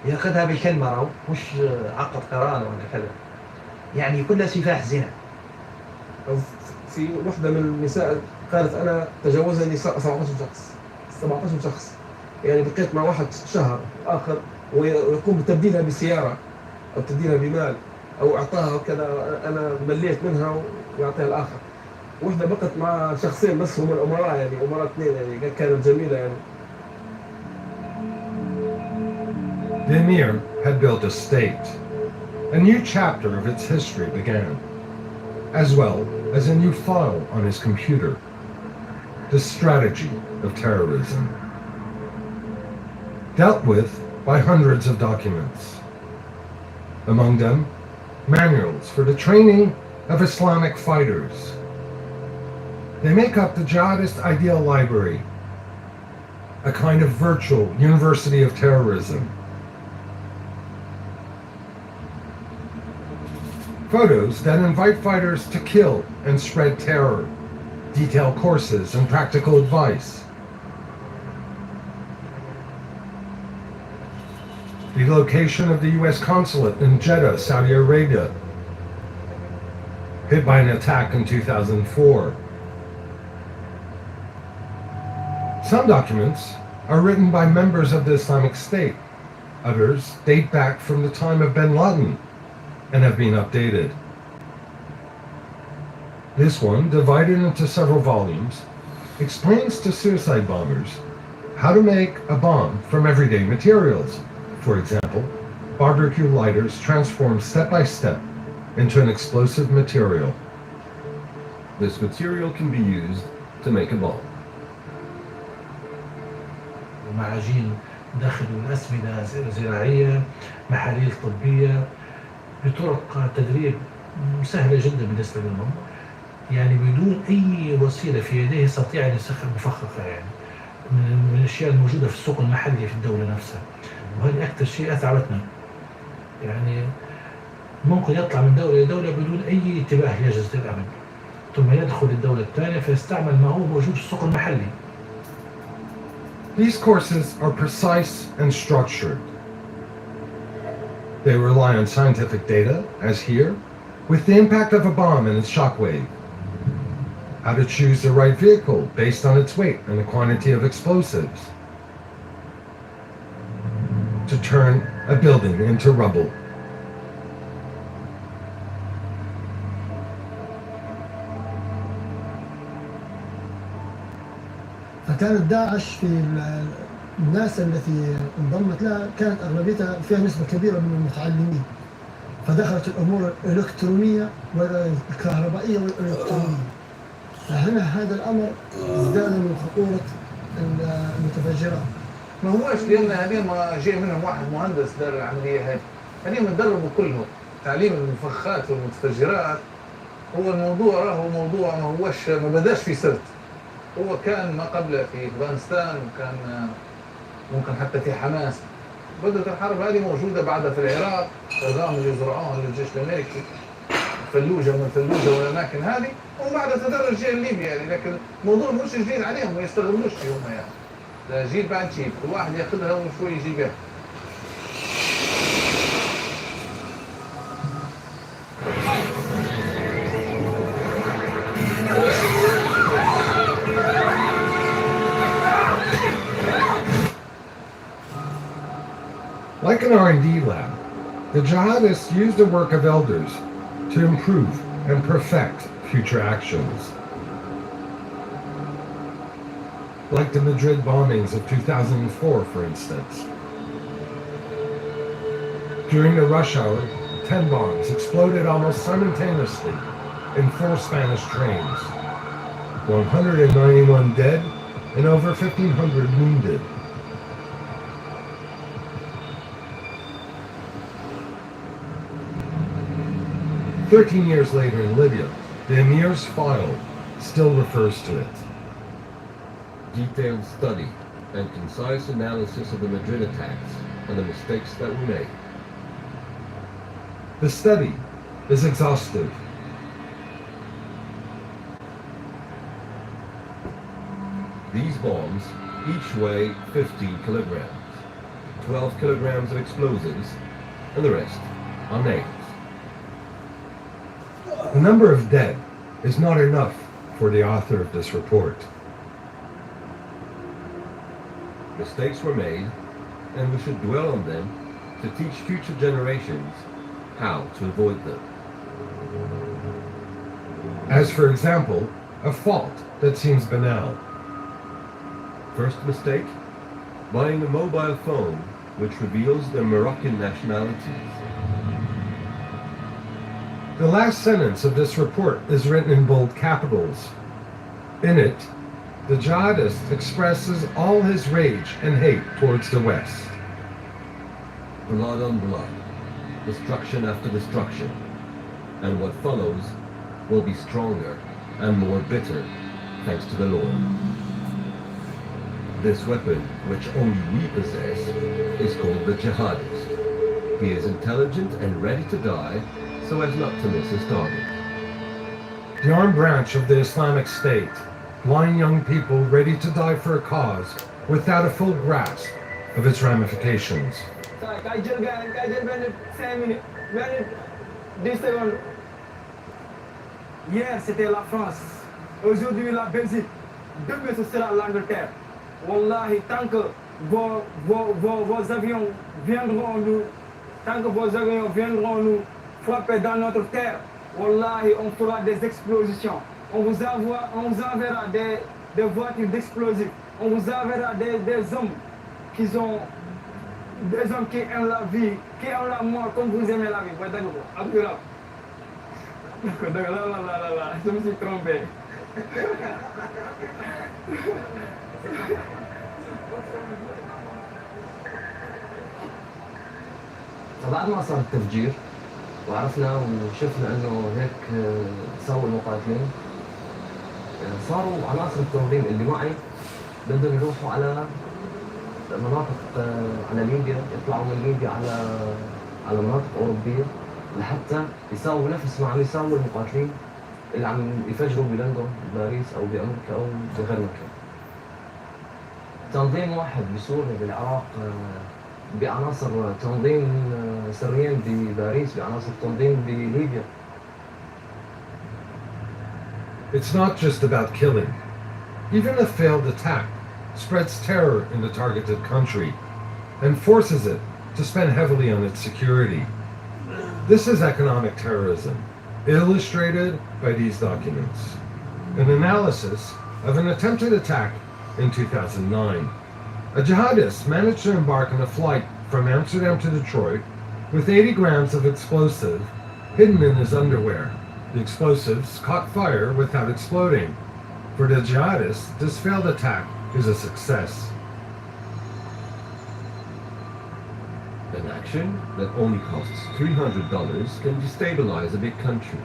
ياخذها بالكلمة رو مش عقد قران ولا كذا. يعني كلها سفاح زنا. في وحدة من النساء قالت أنا تجاوزني 17 شخص يعني بقيت مع واحد شهر آخر ويقوم بتبديلها بسيارة أو تبديلها بمال أو إعطاها وكذا، أنا مليت منها ويعطيها الآخر. وحدة بقت مع شخصين بس هم الأمراء، يعني أمراء اثنين، يعني كانت جميلة يعني. The emir had built a state. A new chapter of its history began, as well as a new file on his computer, the strategy of terrorism, dealt with by hundreds of documents. Among them, manuals for the training of Islamic fighters. They make up the Jihadist Ideal Library, a kind of virtual university of terrorism. Photos that invite fighters to kill and spread terror, detail courses and practical advice. The location of the U.S. consulate in Jeddah, Saudi Arabia, hit by an attack in 2004. Some documents are written by members of the Islamic State. Others date back from the time of bin Laden and have been updated. This one, divided into several volumes, explains to suicide bombers how to make a bomb from everyday materials. For example, barbecue lighters transformed step by step into an explosive material. This material can be used to make a bomb. معاجين داخل الأسمدة زراعية، محاليل طبية، بطرق تدريب سهلة جدا بالنسبة لهم، يعني بدون أي وسيلة في يديه يستطيع أن يسخر مفخخة، يعني من الأشياء الموجودة في السوق المحلي في الدولة نفسها. وهذه أكثر شيء أثعبتنا، يعني ممكن يطلع من دولة لدولة بدون أي انتباه لجزة الأمن، ثم يدخل الدولة الثانية فيستعمل ما هو موجود في السوق المحلي. These courses are precise and structured. They rely on scientific data, as here, with the impact of a bomb and its shockwave. How to choose the right vehicle based on its weight and the quantity of explosives. To turn a building into rubble. فكانت داعش في الناس التي انضمت لها كانت اغلبيتها فيها نسبه كبيره من المتعلمين، فدخلت الأمور الإلكترونية والكهربائية والإلكترونية. فهنا هذا الأمر ازداد من خطورة المتفجرات. ما هوش لأن هذه ما جاء منهم واحد مهندس دار العملية هذه، هذه متدربوا كلهم تعليم المفخات والمتفجرات. هو الموضوع راهو موضوع ما هوش ما بداش في سرت، هو كان ما قبل في أفغانستان وكان ممكن حتى في حماس. بدأت الحرب هذه موجودة بعدها في العراق، الغام اللي يزرعوها للجيش الأمريكي، فلوجة من فلوجة والأماكن هذه، وبعدها تدرج جيل ليبيا يعني. لكن الموضوع مش جديد عليهم، ما يستغلوش فيهم يعني. ده جيل بعد جيل، كل واحد ياخذها وشوي يجيبها. Like an R&D lab, the jihadists used the work of elders to improve and perfect future actions. Like the Madrid bombings of 2004, for instance. During the rush hour, 10 bombs exploded almost simultaneously in 4 Spanish trains. 191 dead and over 1,500 wounded. "13 years later in Libya, the Emir's file still refers to it. Detailed study and concise analysis of the Madrid attacks and the mistakes that were made. The study is exhaustive. These bombs each weigh 15 kilograms, 12 kilograms of explosives, and the rest are nails. The number of dead is not enough for the author of this report. Mistakes were made, and we should dwell on them to teach future generations how to avoid them. As for example, a fault that seems banal. First mistake, buying a mobile phone which reveals their Moroccan nationalities. The last sentence of this report is written in bold capitals. In it, the jihadist expresses all his rage and hate towards the West. Blood on blood, destruction after destruction, and what follows will be stronger and more bitter thanks to the Lord. This weapon, which only we possess, is called the jihadist. He is intelligent and ready to die so as not to miss his target. The armed branch of the Islamic State, blind young people ready to die for a cause without a full grasp of its ramifications. Hier, c'était la France. Aujourd'hui, la Belgique. Demain, ce sera l'Angleterre. Wallahi, tant que vos avions viendront nous frapper dans notre terre, Wallahi, on fera des explosions. On vous enverra des voitures d'explosifs. On vous enverra des hommes qui aiment la vie, qui aiment la mort comme vous aimez la vie. Abdullah. Je me suis trompé. فبعد ما صار التفجير وعرفنا وشفنا انه هيك سووا المقاتلين، صاروا عناصر التنظيم اللي معي بدهم يروحوا على مناطق على ليبيا، يطلعوا من ليبيا على مناطق اوروبيه لحتى يساووا نفس ما عم يساووا المقاتلين اللي عم يفجروا بلندن، بباريس او بامريكا او بغير مكان. تنظيم واحد بسوريا بالعراق بعناصر تنظيم سريين بباريس بعناصر تنظيم بليبيا. It's not just about killing. Even a failed attack spreads terror in the targeted country and forces it to spend heavily on its security. This is economic terrorism, illustrated by these documents. An analysis of an attempted attack in 2009. A jihadist managed to embark on a flight from Amsterdam to Detroit with 80 grams of explosive hidden in his underwear. The explosives caught fire without exploding. For the jihadists, this failed attack is a success. An action that only costs $300 can destabilize a big country.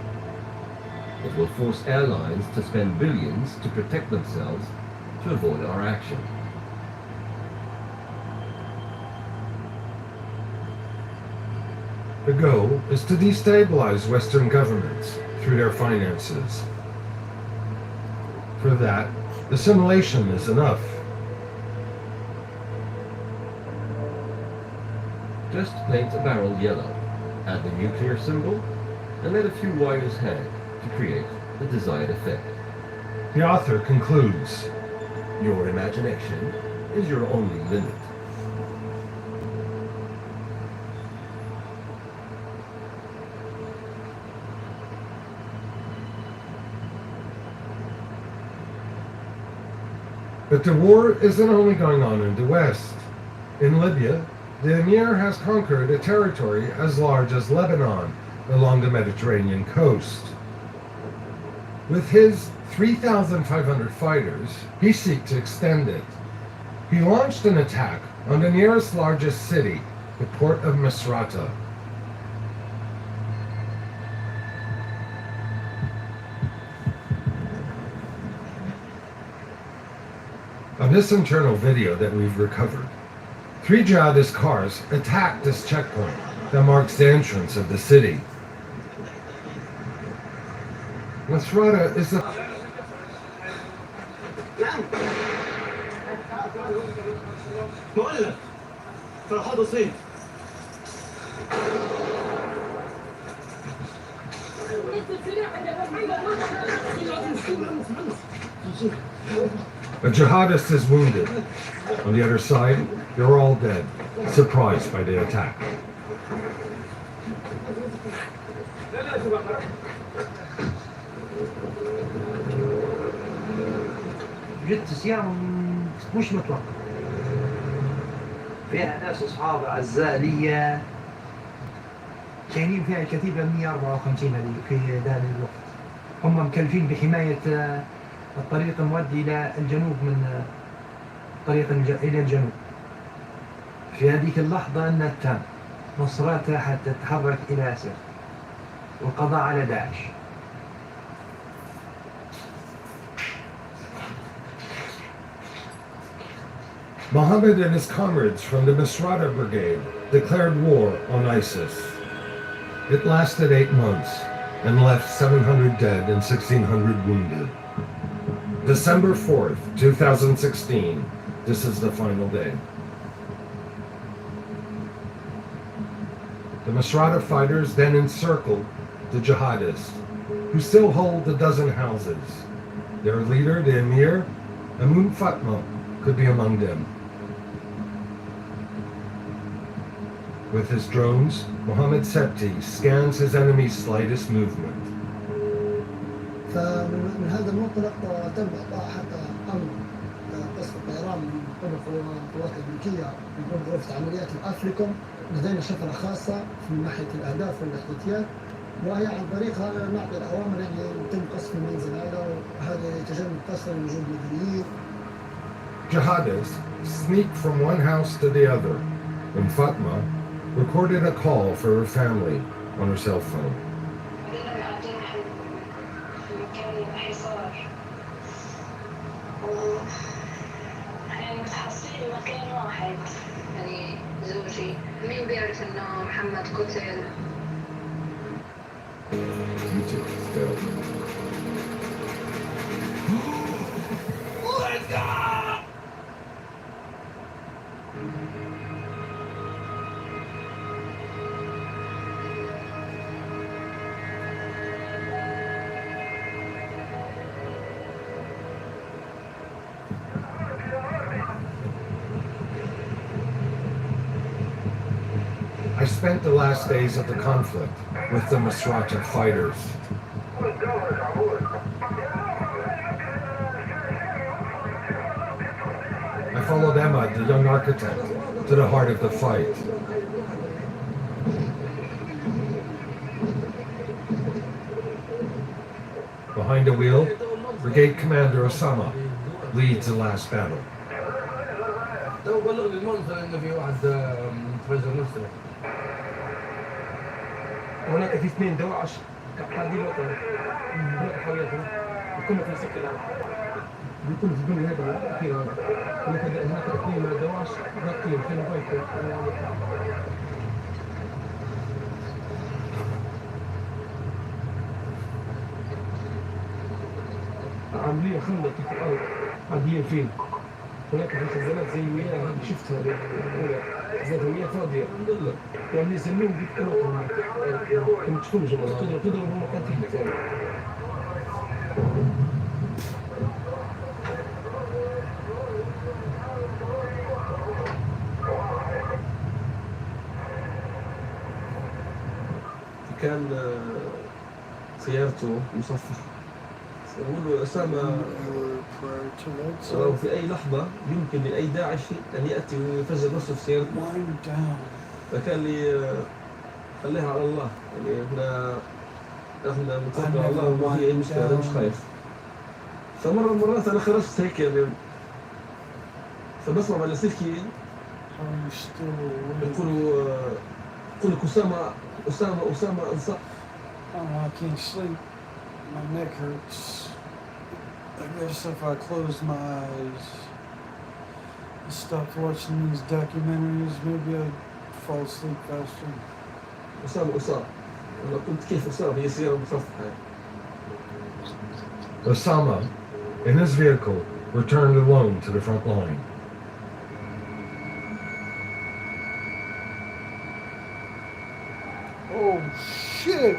It will force airlines to spend billions to protect themselves to avoid our action. The goal is to destabilize Western governments through their finances. For that, assimilation is enough. Just paint a barrel yellow, add the nuclear symbol, and let a few wires hang to create the desired effect. The author concludes, Your imagination is your only limit. But the war isn't only going on in the West. In Libya, the Emir has conquered a territory as large as Lebanon along the Mediterranean coast. With his 3,500 fighters, he seeks to extend it. He launched an attack on the nearest largest city, the port of Misrata. On this internal video that we've recovered, 3 jihadist cars attacked this checkpoint that marks the entrance of the city. Misrata is the مؤلف فرحات الصين A jihadist is wounded. On the other side, they're all dead, surprised by the attack. جت سيارة مش متوقع فيها ناس أصحاب أعزاء لي كاينين فيها الكتيبة 154 هذه في ذلك الوقت. هم مكلفين بحماية الطريق المؤدي إلى الجنوب من طريق إلى الجنوب. في هذيك اللحظة أن التام نصرتها حتى تتحرك إلى آسيا والقضاء على داعش. Mohammed and his comrades from the Misrata Brigade declared war on ISIS. It lasted 8 months and left 700 dead and 1,600 wounded. December 4th, 2016, this is the final day. The Misrata fighters then encircled the jihadists, who still hold a dozen houses. Their leader, the Emir, Amun Fatma, could be among them. With his drones, Mohammed Septi scans his enemy's slightest movement. فمن هذا المنطلق تم إعطاء حتى أمر قصف الطيران من قبل القوات الأمريكية من قبل غرفة عمليات الأفريكوم. لدينا شفرة خاصة من ناحية الأهداف والاحتياطيات، وهي عن طريقها نعطي الأوامر اللي يتم قصف المنزل هذا، وهذا يتجنب قصف وجود مدنيين. Jihadists sneaked from one house to the other, and Fatma recorded a call for her family on her cell phone. زوجي مين بيعرف انه محمد قتل؟ I spent the last days of the conflict with the Misrata fighters. I followed Emma, the young architect, to the heart of the fight. Behind the wheel, Brigade Commander Osama leads the last battle. تو بلغ لي المنزل انه في واحد متفجر نفسه. هناك في 2 دواعش قاعدين وطن هناك حواليهم وكنا في سكة الآن بيكون في البني هذا الأخير هذا هناك 2 دواعش ضاغطين في البيت عاملين خندق في الأرض قاعدين فيه هناك خزانات زي مياه هذه شفتها زاد المياه فاضية يعني يسموهم بالقناط هناك كما تشوفوا تضربوا مكان تحت يعني كان سيارته مصفحة يقول له أسامة في أي لحظة يمكن لأي داعشي أن يأتي ويفجر نفسه في سيارته فكان لي خليها على الله يعني احنا متوكل على الله وما في أي مشكلة أنا مش خايف فمرة من المرات أنا خرجت هيك يعني فبسمع على سلكي يقولوا أسامة انصح. Oh, I can't sleep. My neck hurts. I guess if I close my eyes and stopped watching these documentaries, maybe I'd fall asleep faster. أسامة أنا كنت كيف أسامة هي سيارة مصفحة. Osama, in his vehicle, returned alone to the front line. Oh shit!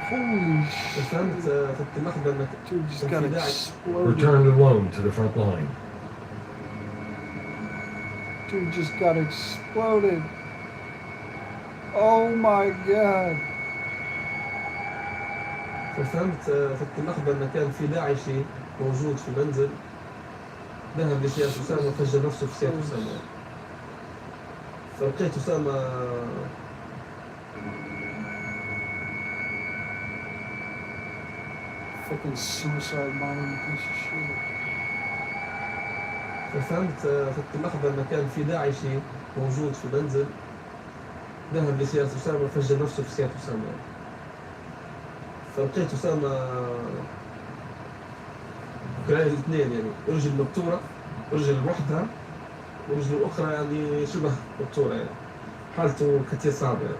Holy shit! Dude just got exploded. Returned alone to the front line. Dude just got exploded. Oh my god. ففهمت في اللحظة أن كان في داعشي موجود في المنزل ذهب لسيارة أسامة وفجر نفسه في سيارة أسامة فلقيت أسامة Fucking suicide bomber piece of shit. ففهمت في اللحظة أن كان في داعشي موجود في المنزل ذهب لسيارة أسامة وفجر نفسه في سيارة أسامة فلقيت أسامة كان الاثنين يعني رجل مبتورة رجل وحدها ورجل الأخرى يعني شبه مبتورة يعني حالته كثير صعبة يعني.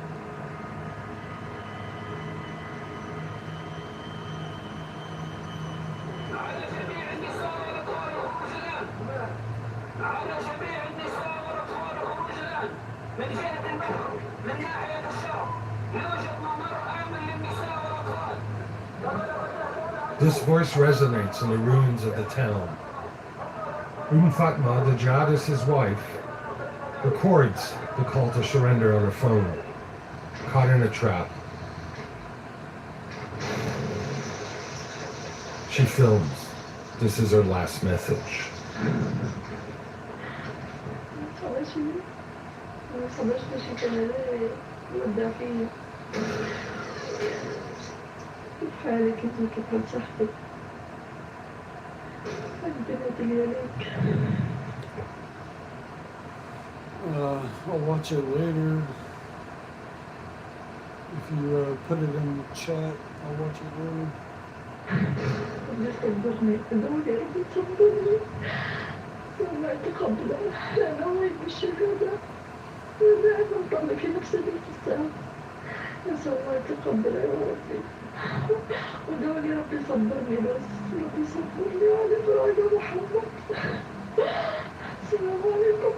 This voice resonates in the ruins of the town. Fatma, the jihadist's wife, records the call to surrender on her phone, caught in a trap. She films. This is her last message. حالك انت كيف صاحبك البنات عليك I'll watch it later. If you put it in the chat, I'll watch it later. ربي صبرني ادعوني ربي صبرني الله يتقبله انا وين بالشهاده انا مطلع في نفسي بالتسامح نسأل الله يتقبله يا ربي ودعوني ربي صبرني بس ربي صبرني على دعاء محمد السلام عليكم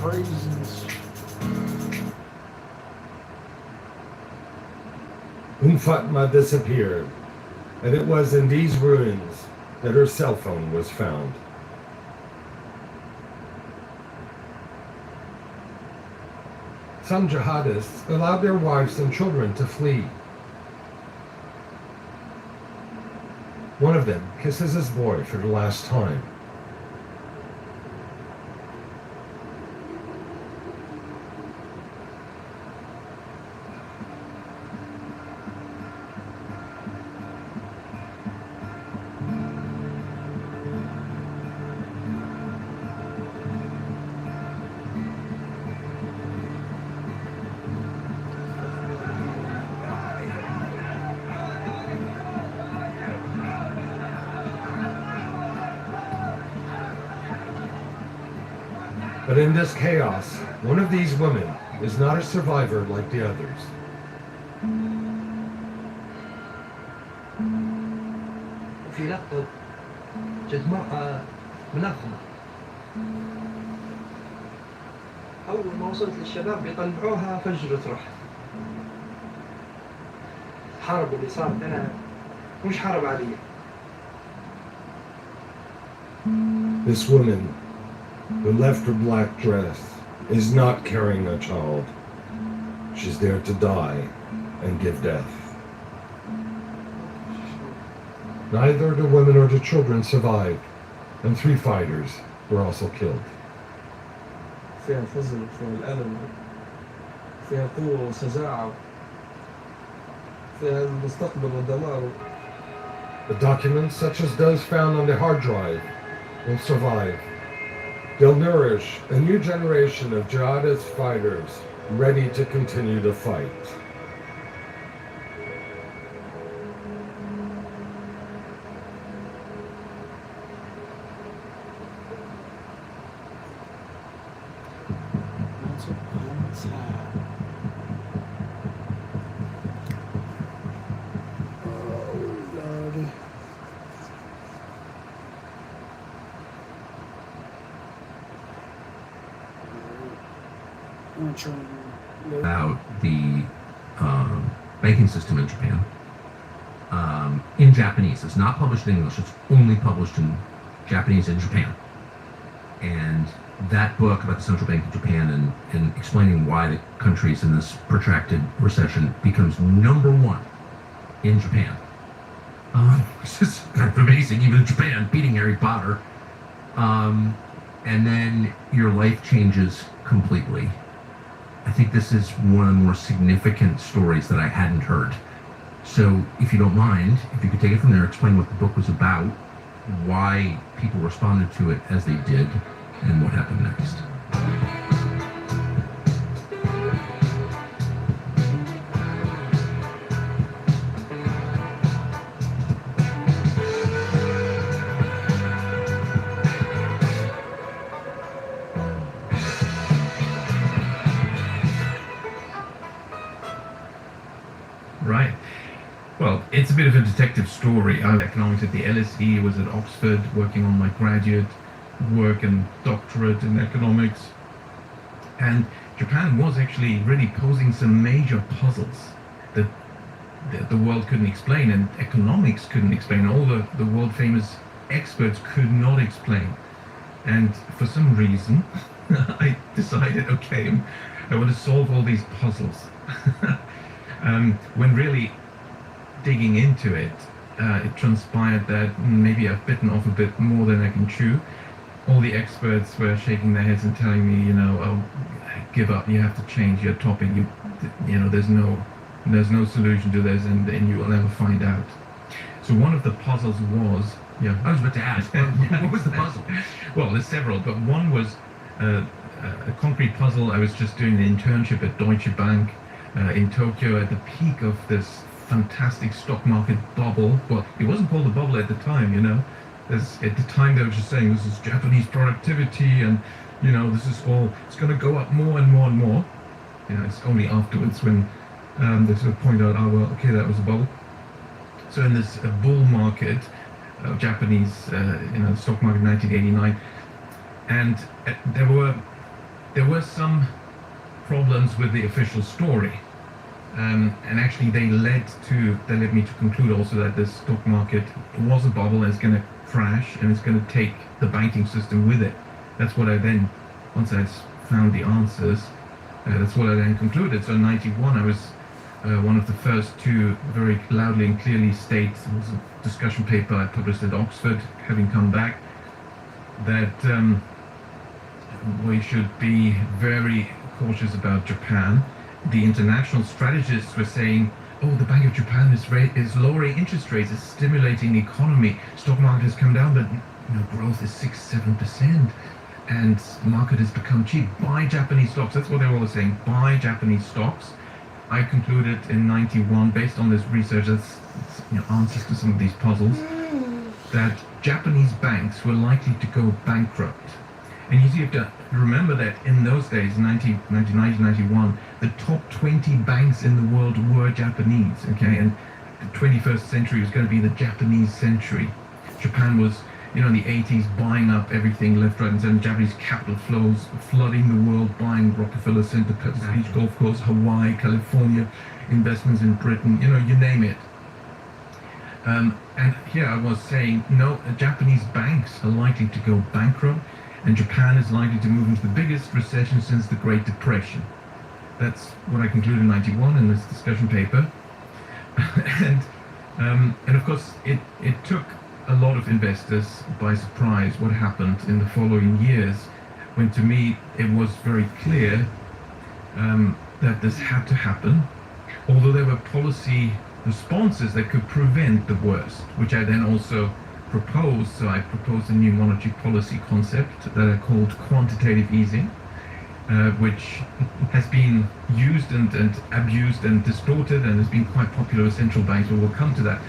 Craziness. Fatma disappeared, and it was in these ruins that her cell phone was found. Some jihadists allowed their wives and children to flee. One of them kisses his boy for the last time But in this chaos, one of these women is not a survivor like the others. في لقطة جت مرأة منظمة. أول ما وصلت للشباب بيطلعوها فجرت روحها. حرب اللي صار هنا مش حرب عادية. This woman who left her black dress is not carrying a child. She's there to die and give death. Neither the women or the children survived, and 3 fighters were also killed. فيها فزع، فيها الألم، فيها قوة وشجاعة، فيها المستقبل والدمار. The documents, such as those found on the hard drive, will survive. They'll nourish a new generation of jihadist fighters ready to continue the fight. About the banking system in Japan in Japanese. It's not published in English. It's only published in Japanese in Japan. And that book about the Central Bank of Japan and explaining why the country's in this protracted recession becomes #1 in Japan. It's just kind of amazing, even in Japan, beating Harry Potter. And then your life changes completely. I think this is one of the more significant stories that I hadn't heard. So if you don't mind, if you could take it from there, explain what the book was about, why people responded to it as they did, and what happened next. Right. Well, it's a bit of a detective story. I was economics at the LSE, was at Oxford working on my graduate work and doctorate in economics. And Japan was actually really posing some major puzzles that the world couldn't explain and economics couldn't explain. All the world famous experts could not explain. And for some reason, I decided, okay, I want to solve all these puzzles. When really digging into it, it transpired that maybe I've bitten off a bit more than I can chew. All the experts were shaking their heads and telling me, you know, oh, give up, you have to change your topic. You know, there's no solution to this, and you will never find out. So one of the puzzles was, yeah, I was about to ask, what was the puzzle? Well, there's several, but one was a concrete puzzle. I was just doing an internship at Deutsche Bank in Tokyo at the peak of this fantastic stock market bubble. Well, it wasn't called a bubble at the time, you know. At the time they were just saying this is Japanese productivity and, you know, this is all, it's going to go up more and more and more. You know, it's only afterwards when they sort of point out, oh, well, okay, that was a bubble. So in this bull market, Japanese, stock market 1989, and there were some problems with the official story. And actually they led me to conclude also that the stock market was a bubble and it's going to crash and it's going to take the banking system with it. That's what I then, once I found the answers, that's what I then concluded. So in 91 I was one of the first to very loudly and clearly state, it was a discussion paper I published at Oxford, having come back, that we should be very cautious about Japan. The international strategists were saying, oh, the Bank of Japan is lowering interest rates, it's stimulating the economy. Stock market has come down, but growth is 6-7%, and the market has become cheap. Buy Japanese stocks. That's what they were all saying. Buy Japanese stocks. I concluded in 91, based on this research, that's answers to some of these puzzles, that Japanese banks were likely to go bankrupt. And you have to remember that in those days, 1991, the top 20 banks in the world were Japanese, okay? And the 21st century was going to be the Japanese century. Japan was, in the 80s, buying up everything left, right, and center. Japanese capital flows flooding the world, buying Rockefeller Center, Pebble Beach Golf Course, Hawaii, California, investments in Britain, you name it. And here I was saying, no, Japanese banks are likely to go bankrupt, and Japan is likely to move into the biggest recession since the Great Depression. That's what I concluded in 91 in this discussion paper. and of course, it took a lot of investors by surprise what happened in the following years, when to me it was very clear that this had to happen, although there were policy responses that could prevent the worst, which I then also proposed. So I proposed a new monetary policy concept that I called quantitative easing, which has been used and abused and distorted and has been quite popular with central banks, but we'll come to that.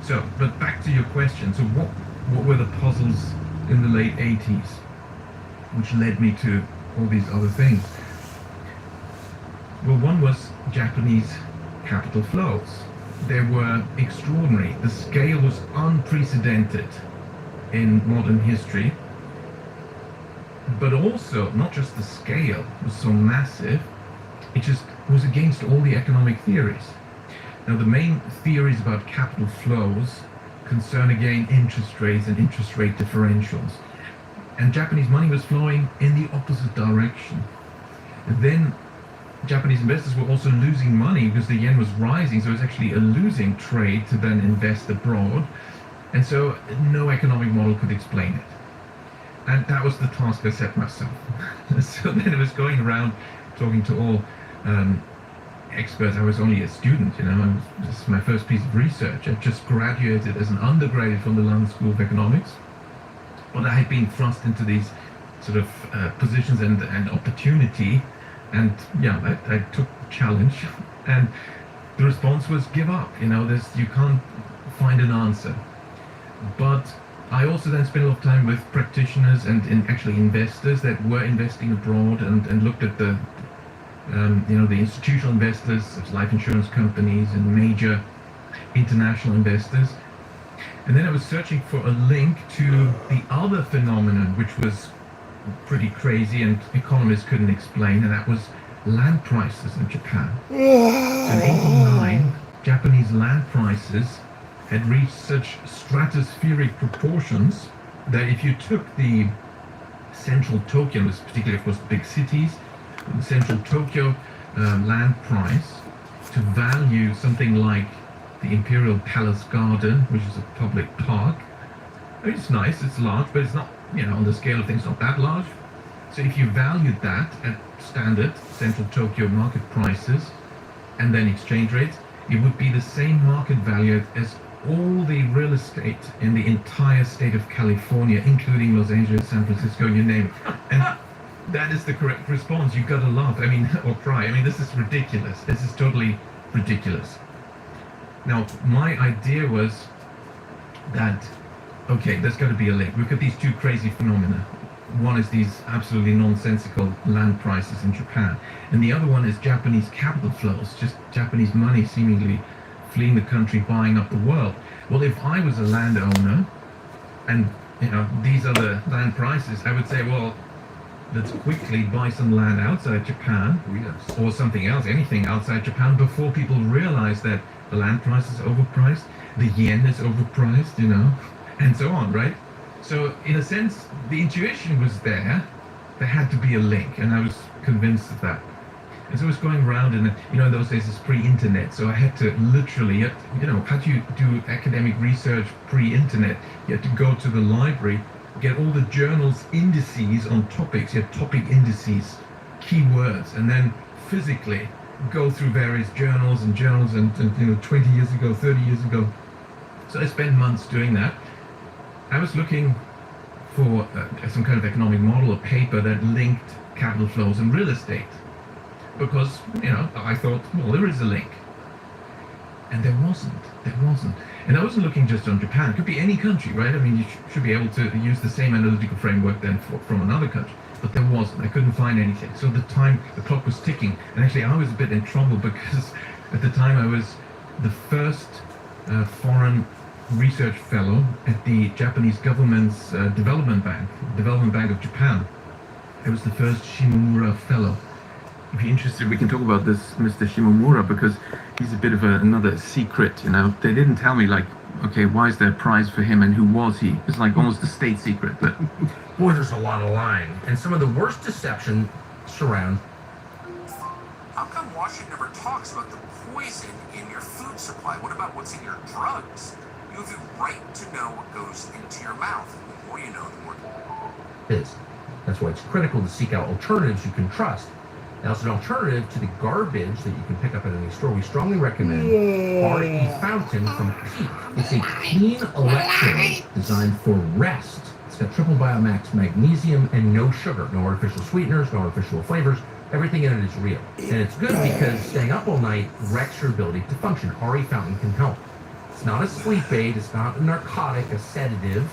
So, but back to your question. So what were the puzzles in the late 80s, which led me to all these other things? Well, one was Japanese capital flows. They were extraordinary. The scale was unprecedented in modern history. But also, not just the scale was so massive, it just was against all the economic theories. Now, the main theories about capital flows concern, again, interest rates and interest rate differentials. And Japanese money was flowing in the opposite direction. And then Japanese investors were also losing money because the yen was rising, so it was actually a losing trade to then invest abroad. And so no economic model could explain it. And that was the task I set myself. So then it was going around talking to all experts. I was only a student, this is my first piece of research. I just graduated as an undergraduate from the London School of Economics, but I had been thrust into these sort of positions and opportunity. And yeah, I took the challenge, and the response was give up. You can't find an answer. But I also then spent a lot of time with practitioners and actually investors that were investing abroad, and looked at the institutional investors, such as life insurance companies and major international investors. And then I was searching for a link to the other phenomenon, which was pretty crazy and economists couldn't explain, and that was land prices in Japan. So in 1989, Japanese land prices had reached such stratospheric proportions that if you took the central Tokyo, and particularly of course big cities, the central Tokyo land price to value something like the Imperial Palace Garden, which is a public park. It's nice, it's large, but it's not, on the scale of things, not that large. So if you valued that at standard central Tokyo market prices and then exchange rates, it would be the same market value as all the real estate in the entire state of California, including Los Angeles, San Francisco, you name it. And that is the correct response. You've got to laugh, or cry. This is ridiculous. This is totally ridiculous. Now, my idea was that, okay, there's got to be a link. We've got these two crazy phenomena. One is these absolutely nonsensical land prices in Japan, and the other one is Japanese capital flows, just Japanese money seemingly fleeing the country, buying up the world. Well, if I was a landowner and these are the land prices, I would say, well, let's quickly buy some land outside Japan, or something else, anything outside Japan, before people realize that the land price is overpriced, the yen is overpriced, and so on, right? So in a sense, the intuition was there. There had to be a link, and I was convinced of that. And so I was going around, and in those days it's pre-internet, so I had to literally, how do you do academic research pre-internet? You had to go to the library, get all the journals' indices on topics. You had topic indices, keywords, and then physically go through various journals and 20 years ago, 30 years ago. So I spent months doing that. I was looking for some kind of economic model, a paper that linked capital flows and real estate, because I thought, well, there is a link. And there wasn't. And I wasn't looking just on Japan. It could be any country, right? I mean, you should be able to use the same analytical framework then from another country. But there wasn't. I couldn't find anything. So the clock was ticking. And actually, I was a bit in trouble because at the time I was the first foreign research fellow at the Japanese government's development bank of Japan. I was the first Shimomura fellow. If you're interested, we can talk about this Mr. Shimomura, because he's a bit of another secret, you know. They didn't tell me, like, okay, why is there a prize for him and who was he? It's like almost a state secret, but... Boy, there's a lot of lying, and some of the worst deception surround... How come Washington never talks about the poison in your food supply? What about what's in your drugs? You have the right to know what goes into your mouth. The more you know, the more... is. That's why it's critical to seek out alternatives you can trust. Now, as an alternative to the garbage that you can pick up at any store, we strongly recommend RE Fountain from Peak. It's a clean electrolyte designed for rest. It's got triple biomax magnesium and no sugar, no artificial sweeteners, no artificial flavors. Everything in it is real. And it's good because staying up all night wrecks your ability to function. RE Fountain can help. It's not a sleep aid, it's not a narcotic, a sedative.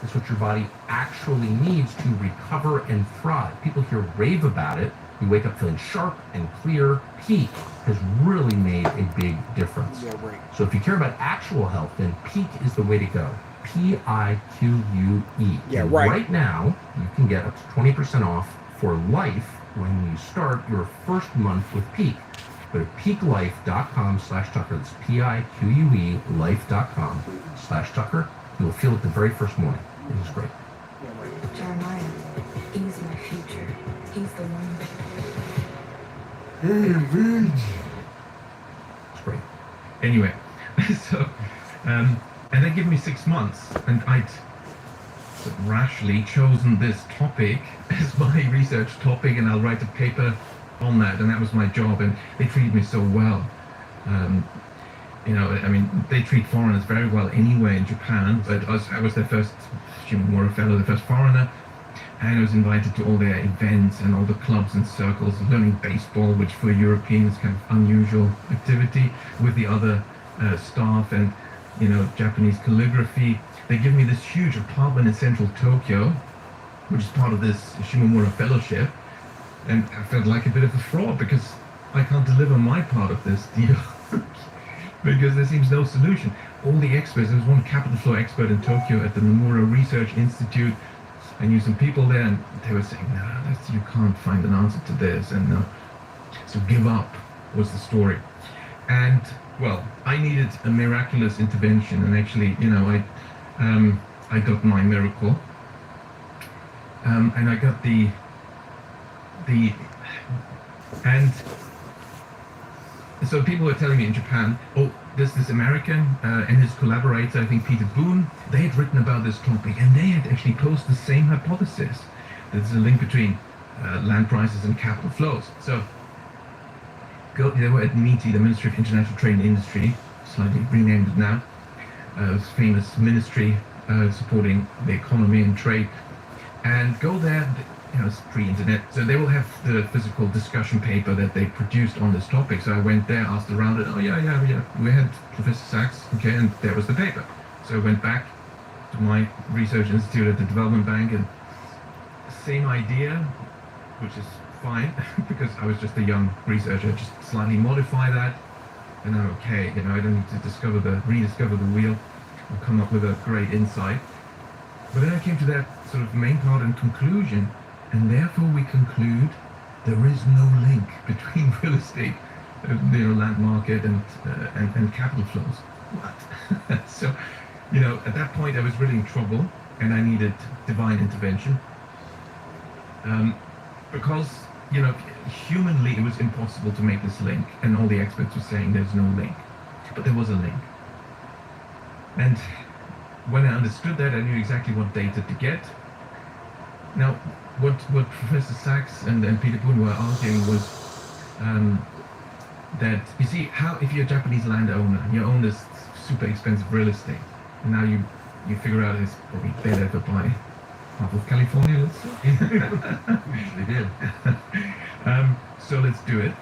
It's what your body actually needs to recover and thrive. People here rave about it. You wake up feeling sharp and clear. Peak has really made a big difference. Yeah, right. So if you care about actual health, then Peak is the way to go. PIQUE. Yeah, And right. Right now, you can get up to 20% off for life when you start your first month with Peak. Go to peaklife.com/Tucker. That's PIQUE life.com/Tucker. You'll feel it the very first morning. It is great. Jeremiah, he's my future. He's the one. It's great. Anyway, so, and they give me 6 months, and I'd rashly chosen this topic as my research topic, and I'll write a paper on that, and that was my job, and they treated me so well. You know, I mean, they treat foreigners very well anyway in Japan, but I was their first Shimomura fellow, the first foreigner, and I was invited to all their events and all the clubs and circles, learning baseball, which for Europeans is kind of unusual activity, with the other staff, and, you know, Japanese calligraphy. They give me this huge apartment in central Tokyo, which is part of this Shimomura fellowship, and I felt like a bit of a fraud because I can't deliver my part of this deal. Because there seems no solution. All the experts, there was one capital flow expert in Tokyo at the Nomura Research Institute. I knew some people there, and they were saying, no, you can't find an answer to this, and so give up was the story. And, well, I needed a miraculous intervention, and actually, you know, I got my miracle. And I got and so people were telling me in Japan, oh, there's this American and his collaborator, I think Peter Boone, they had written about this topic, and they had actually posed the same hypothesis. There's a link between land prices and capital flows. So they were at MITI, the Ministry of International Trade and Industry, slightly renamed now, this famous ministry supporting the economy and trade, and go there. You know, it's pre-internet, so they will have the physical discussion paper that they produced on this topic. So I went there, asked around it. Oh yeah, we had Professor Sachs, okay, and there was the paper. So I went back to my research institute at the development bank, and same idea, which is fine because I was just a young researcher. Just slightly modify that, and I'm okay. You know, I don't need to rediscover the wheel, or come up with a great insight. But then I came to that sort of main part and conclusion. And therefore we conclude there is no link between real estate, land market, and capital flows. What? So, you know, at that point I was really in trouble, and I needed divine intervention. Because, you know, humanly it was impossible to make this link, and all the experts were saying there's no link. But there was a link. And when I understood that, I knew exactly what data to get. Now, what Professor Sachs and Peter Boone were arguing was that, you see, if you're a Japanese landowner, you own this super expensive real estate, and now you figure out it's probably better to buy half of California, let's say. They did. So let's do it.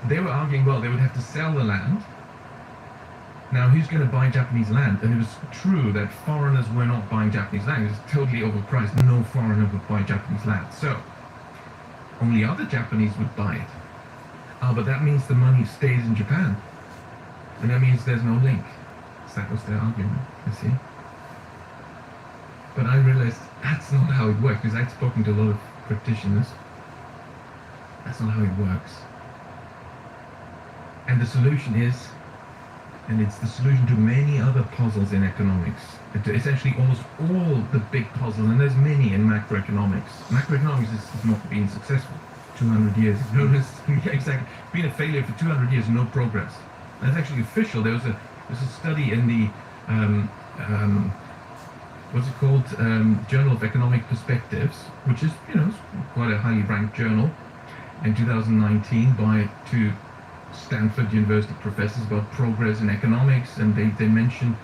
They were arguing, well, they would have to sell the land, Now, who's going to buy Japanese land? And it was true that foreigners were not buying Japanese land. It was totally overpriced. No foreigner would buy Japanese land. So, only other Japanese would buy it. But that means the money stays in Japan. And that means there's no link. So that was their argument, you see. But I realized that's not how it works, because I'd spoken to a lot of practitioners. That's not how it works. And the solution is, and it's the solution to many other puzzles in economics. Essentially almost all the big puzzles, and there's many in macroeconomics. Macroeconomics has not been successful. 200 years. Notice, yeah, exactly. It's been a failure for 200 years, no progress. That's actually official. There's a study in the, what's it called? Journal of Economic Perspectives, which is, quite a highly ranked journal, in 2019 by two Stanford University professors about progress in economics, and they mentioned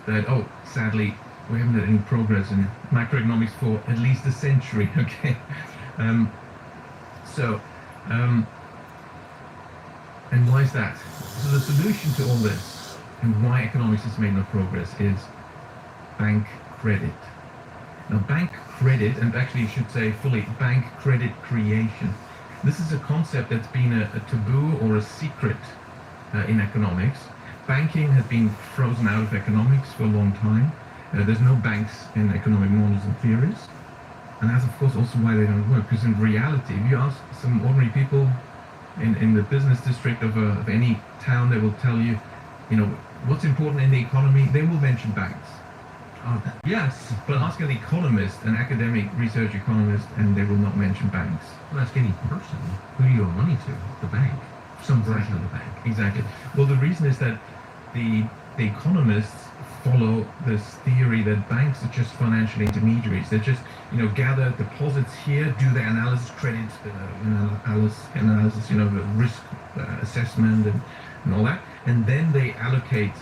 that, sadly, we haven't had any progress in macroeconomics for at least a century, okay? And why is that? So the solution to all this, and why economics has made no progress, is bank credit. Now, bank credit, and actually you should say fully, bank credit creation. This is a concept that's been a taboo or a secret in economics. Banking has been frozen out of economics for a long time. There's no banks in economic models and theories. And that's, of course, also why they don't work. Because in reality, if you ask some ordinary people in the business district of any town, they will tell you, what's important in the economy. They will mention banks. Yes, but ask an economist, an academic research economist, and they will not mention banks. Well, ask any person. Who do you owe money to? The bank. Some version of the bank. Exactly. Well, the reason is that the economists follow this theory that banks are just financial intermediaries. They just, gather deposits here, do their analysis, credit analysis, the risk assessment and all that, and then they allocate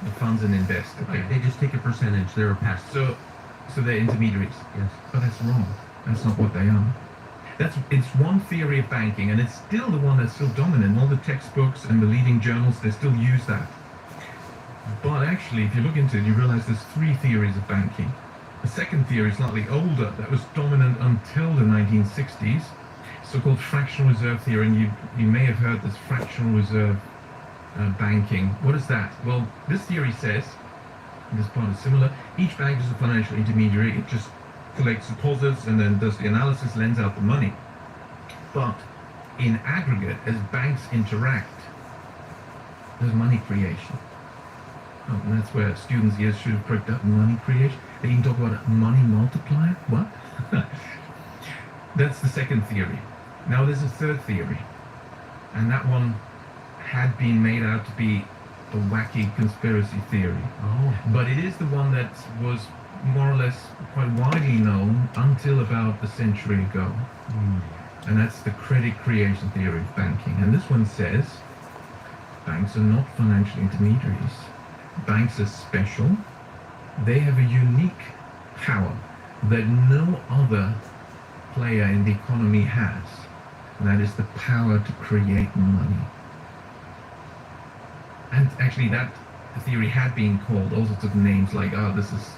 the funds and invest. Okay, they just take a percentage. They're a pass. So they're intermediaries. Yes, but that's wrong. That's not what they are. It's one theory of banking, and it's still the one that's still dominant. All the textbooks and the leading journals, they still use that. But actually, if you look into it, you realize there's three theories of banking. The second theory is slightly older. That was dominant until the 1960s, so-called fractional reserve theory. And you may have heard this fractional reserve banking. What is that? Well, this theory says, and this part is similar, each bank is a financial intermediary. It just collects deposits and then does the analysis, lends out the money. But in aggregate, as banks interact, there's money creation. And that's where students' ears should have pricked up. Money creation. They even talk about a money multiplier. What? That's the second theory. Now there's a third theory, and that one had been made out to be a wacky conspiracy theory. But it is the one that was more or less quite widely known until about a century ago. And that's the credit creation theory of banking. And this one says banks are not financial intermediaries. Banks are special. They have a unique power that no other player in the economy has. And that is the power to create money. And actually that theory had been called all sorts of names like, this is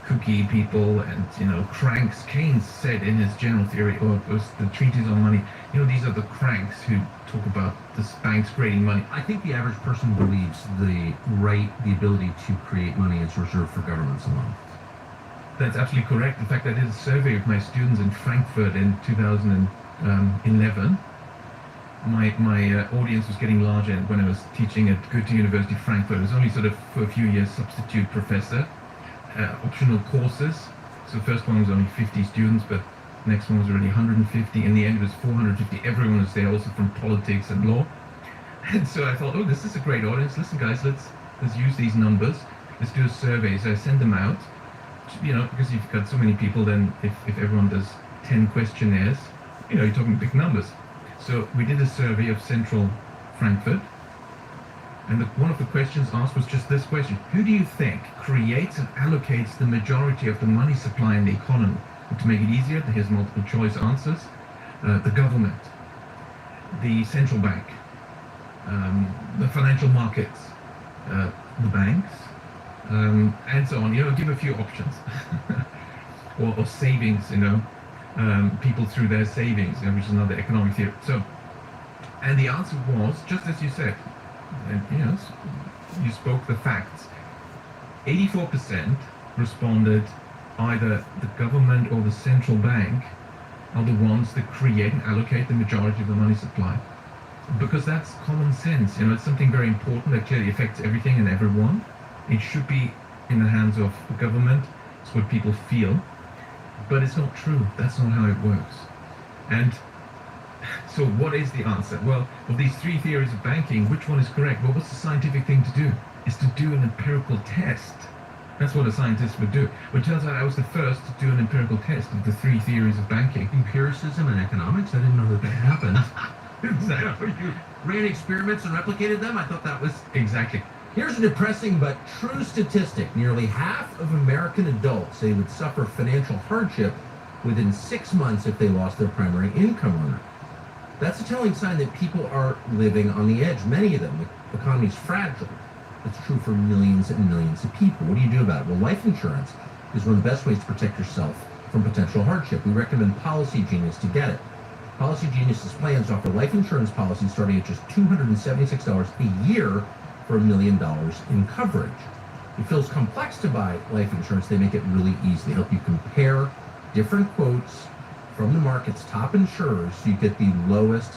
cookie people and, cranks. Keynes said in his general theory, or it was the treatise on money, these are the cranks who talk about this banks creating money. I think the average person believes the ability to create money is reserved for governments alone. That's absolutely correct. In fact, I did a survey of my students in Frankfurt in 2011. My audience was getting larger when I was teaching at Goethe University Frankfurt. I was only sort of for a few years substitute professor. Optional courses. So the first one was only 50 students, but the next one was already 150. In the end, it was 450. Everyone was there, also from politics and law. And so I thought, this is a great audience. Listen, guys, let's use these numbers. Let's do a survey. So I send them out. Because you've got so many people, then if everyone does 10 questionnaires, you're talking big numbers. So we did a survey of central Frankfurt. And one of the questions asked was just this question. Who do you think creates and allocates the majority of the money supply in the economy? And to make it easier, here's multiple choice answers. The government, the central bank, the financial markets, the banks, and so on. Give a few options, or savings. People through their savings, which is another economic theory. So, and the answer was just as you said. And, you spoke the facts. 84% responded either the government or the central bank are the ones that create and allocate the majority of the money supply. Because that's common sense. It's something very important that clearly affects everything and everyone. It should be in the hands of the government. It's what people feel. But it's not true. That's not how it works. And so what is the answer? Well, of these three theories of banking, which one is correct? Well, what's the scientific thing to do? Is to do an empirical test. That's what a scientist would do. But it turns out I was the first to do an empirical test of the three theories of banking. Empiricism and economics? I didn't know that happened. Exactly. You ran experiments and replicated them? I thought that was... Exactly. Here's a depressing but true statistic. Nearly half of American adults say would suffer financial hardship within 6 months if they lost their primary income earner. That's a telling sign that people are living on the edge. Many of them. The economy's fragile. It's true for millions and millions of people. What do you do about it? Well, life insurance is one of the best ways to protect yourself from potential hardship. We recommend Policy Genius to get it. Policy Genius's plans offer life insurance policies starting at just $276 a year for $1 million in coverage. It feels complex to buy life insurance. They make it really easy. They help you compare different quotes from the market's top insurers so you get the lowest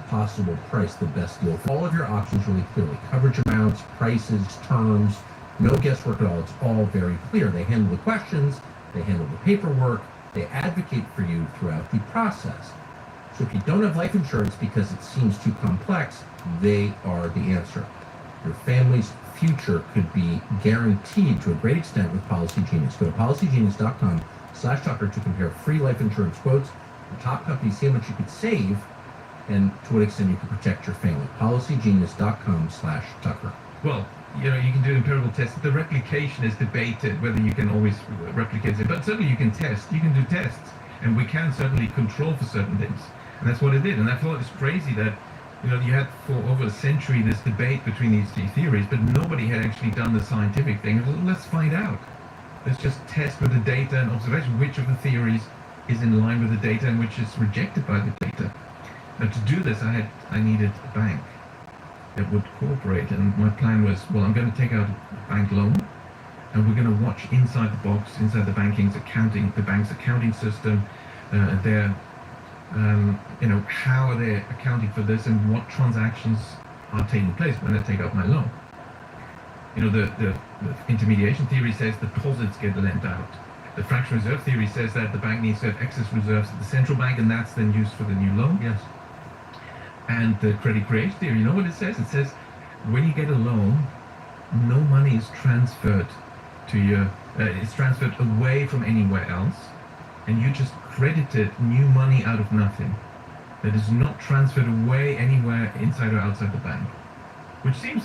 possible price, the best deal. All of your options really clearly. Coverage amounts, prices, terms, no guesswork at all. It's all very clear. They handle the questions, they handle the paperwork, they advocate for you throughout the process. So if you don't have life insurance because it seems too complex, they are the answer. Your family's future could be guaranteed to a great extent with Policy Genius. Go to policygenius.com/Tucker to compare free life insurance quotes. The top companies, see how much you could save and to what extent you can protect your family. Policygenius.com/Tucker. Well, you can do empirical tests. The replication is debated whether you can always replicate it, but certainly you can test. You can do tests, and we can certainly control for certain things. And that's what it did. And I thought it's crazy that you had for over a century this debate between these three theories, but nobody had actually done the scientific thing. Well, let's find out. Let's just test with the data and observation which of the theories is in line with the data and which is rejected by the data. Now, to do this, I needed a bank that would cooperate, and my plan was, well, I'm going to take out a bank loan, and we're going to watch inside the box, inside the bank's accounting system, how are they accounting for this and what transactions are taking place when I take out my loan. The intermediation theory says deposits get lent out. The fractional reserve theory says that the bank needs to have excess reserves at the central bank, and that's then used for the new loan. Yes. And the credit creation theory, you know what it says? It says when you get a loan, no money is transferred to you. It's transferred away from anywhere else, and you just credited new money out of nothing. That is not transferred away anywhere inside or outside the bank, which seems,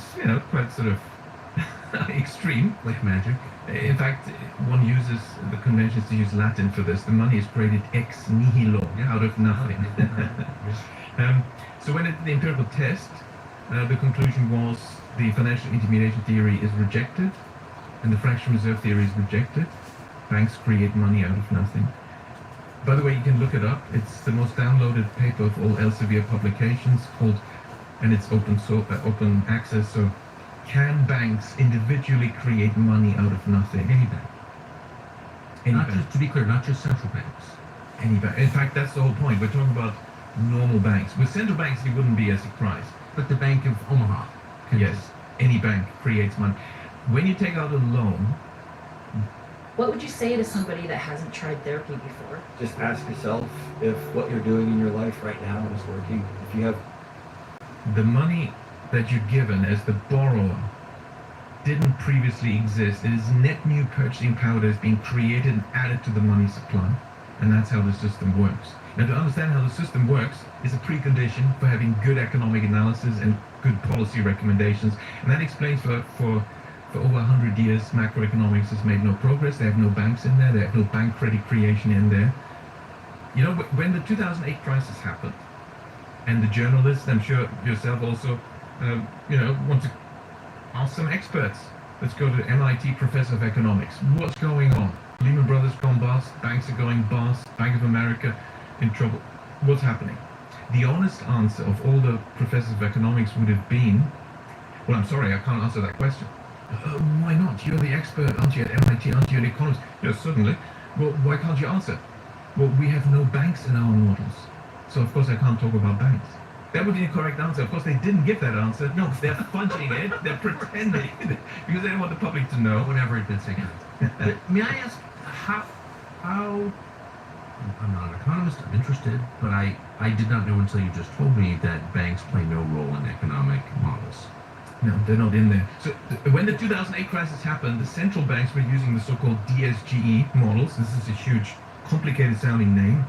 quite sort of extreme. Like magic. In fact, one uses the conventions to use Latin for this. The money is created ex nihilo, out of nothing. So when it did the empirical test, the conclusion was the financial intermediation theory is rejected, and the fractional reserve theory is rejected. Banks create money out of nothing. By the way, you can look it up. It's the most downloaded paper of all Elsevier publications and it's open access. So, can banks individually create money out of nothing? Any bank. Just to be clear, not just central banks. Any bank. In fact, that's the whole point. We're talking about normal banks. With central banks, it wouldn't be a surprise. But the Bank of Omaha. Yes, any bank creates money. When you take out a loan, what would you say to somebody that hasn't tried therapy before? Just ask yourself if what you're doing in your life right now is working. If you have the money that you're given as the borrower didn't previously exist. It is net new purchasing power that is being created and added to the money supply. And that's how the system works. Now, to understand how the system works is a precondition for having good economic analysis and good policy recommendations. And that explains for over 100 years, macroeconomics has made no progress. They have no banks in there. They have no bank credit creation in there. When the 2008 crisis happened, and the journalists, I'm sure yourself also, want to ask some experts. Let's go to MIT professor of economics. What's going on? Lehman Brothers gone bust, banks are going bust, Bank of America in trouble. What's happening? The honest answer of all the professors of economics would have been, well, I'm sorry, I can't answer that question. Why not? You're the expert, aren't you, at MIT? Aren't you an economist? Yes, certainly. Well, why can't you answer? Well, we have no banks in our models. So, of course, I can't talk about banks. That would be the correct answer. Of course, they didn't give that answer. No, they're fudging it. They're pretending because they don't want the public to know. Whatever it did say. May I ask how? I'm not an economist. I'm interested, but I did not know until you just told me that banks play no role in economic models. No, they're not in there. So when the 2008 crisis happened, the central banks were using the so-called DSGE models. This is a huge, complicated sounding name.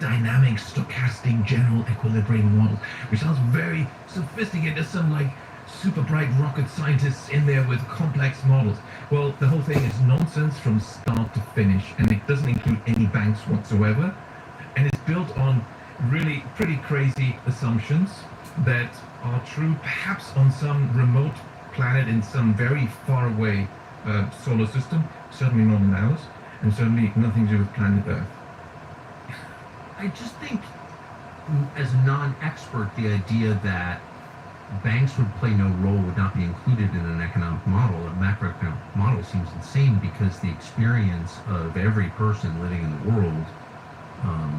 Dynamic stochastic general equilibrium model, which sounds very sophisticated. There's some like super bright rocket scientists in there with complex models. Well, the whole thing is nonsense from start to finish, and it doesn't include any banks whatsoever. And it's built on really pretty crazy assumptions that are true perhaps on some remote planet in some very far away solar system, certainly not in ours, and certainly nothing to do with planet Earth. I just think, as a non-expert, the idea that banks would play no role, would not be included in an economic model, a macroeconomic model, seems insane because the experience of every person living in the world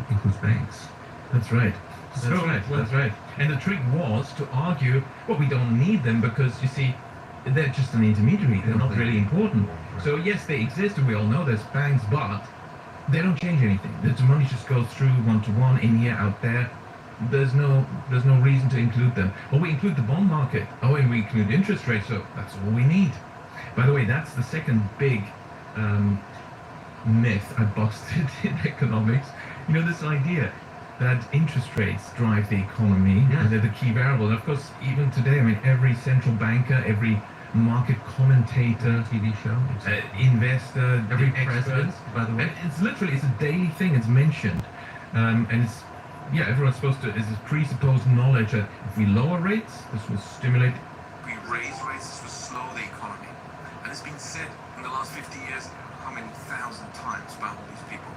includes banks. That's right. That's right. And the trick was to argue, well, we don't need them because, you see, they're just an intermediary. They're not really important. So, yes, they exist, and we all know there's banks, but they don't change anything. The money just goes through one-to-one, in here, out there. There's no reason to include them. Well, we include the bond market. Oh, and we include interest rates, so that's all we need. By the way, that's the second big myth I busted in economics. You know, this idea that interest rates drive the economy, and they're the key variable. And of course, even today, I mean, every central banker, every market commentator, TV show, investor, every expert, president, by the way. and it's a daily thing. It's mentioned, and it's everyone's supposed to. It's a presupposed knowledge that if we lower rates, this will stimulate. We raise rates, this will slow the economy, and it's been said in the last 50 years how many thousand times by all these people.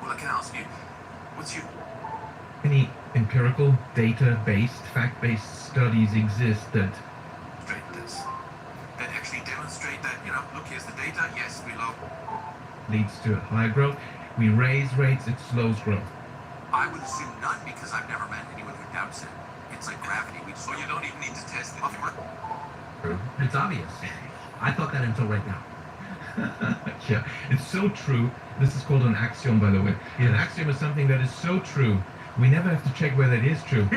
Well, I can ask you, what's your Any empirical, data-based, fact-based studies exist that actually demonstrate that, look, here's the data, yes, we low. leads to higher growth? We raise rates, it slows growth. I would assume none because I've never met anyone who doubts it. It's like gravity. You don't even need to test it. It's obvious. I thought that until right now. Yeah, it's so true. This is called an axiom, by the way. Yes. An axiom is something that is so true, we never have to check whether it is true.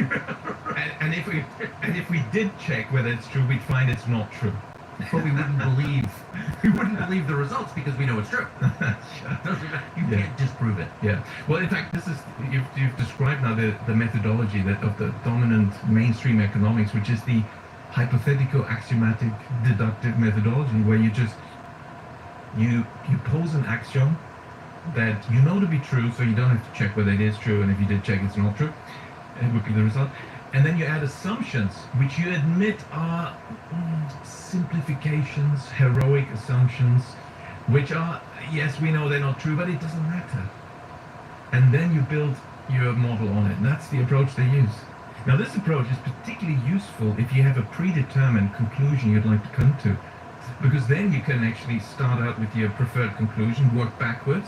and if we did check whether it's true, we'd find it's not true. But we wouldn't believe the results because we know it's true. You can't disprove it. Yeah. Well, in fact, this is you've described now the methodology of the dominant mainstream economics, which is the hypothetical axiomatic deductive methodology, where you pose an axiom that you know to be true, so you don't have to check whether it is true, and if you did check, it's not true. It would be the result. And then you add assumptions, which you admit are simplifications, heroic assumptions, which are, yes, we know they're not true, but it doesn't matter. And then you build your model on it. And that's the approach they use. Now, this approach is particularly useful if you have a predetermined conclusion you'd like to come to, because then you can actually start out with your preferred conclusion, work backwards,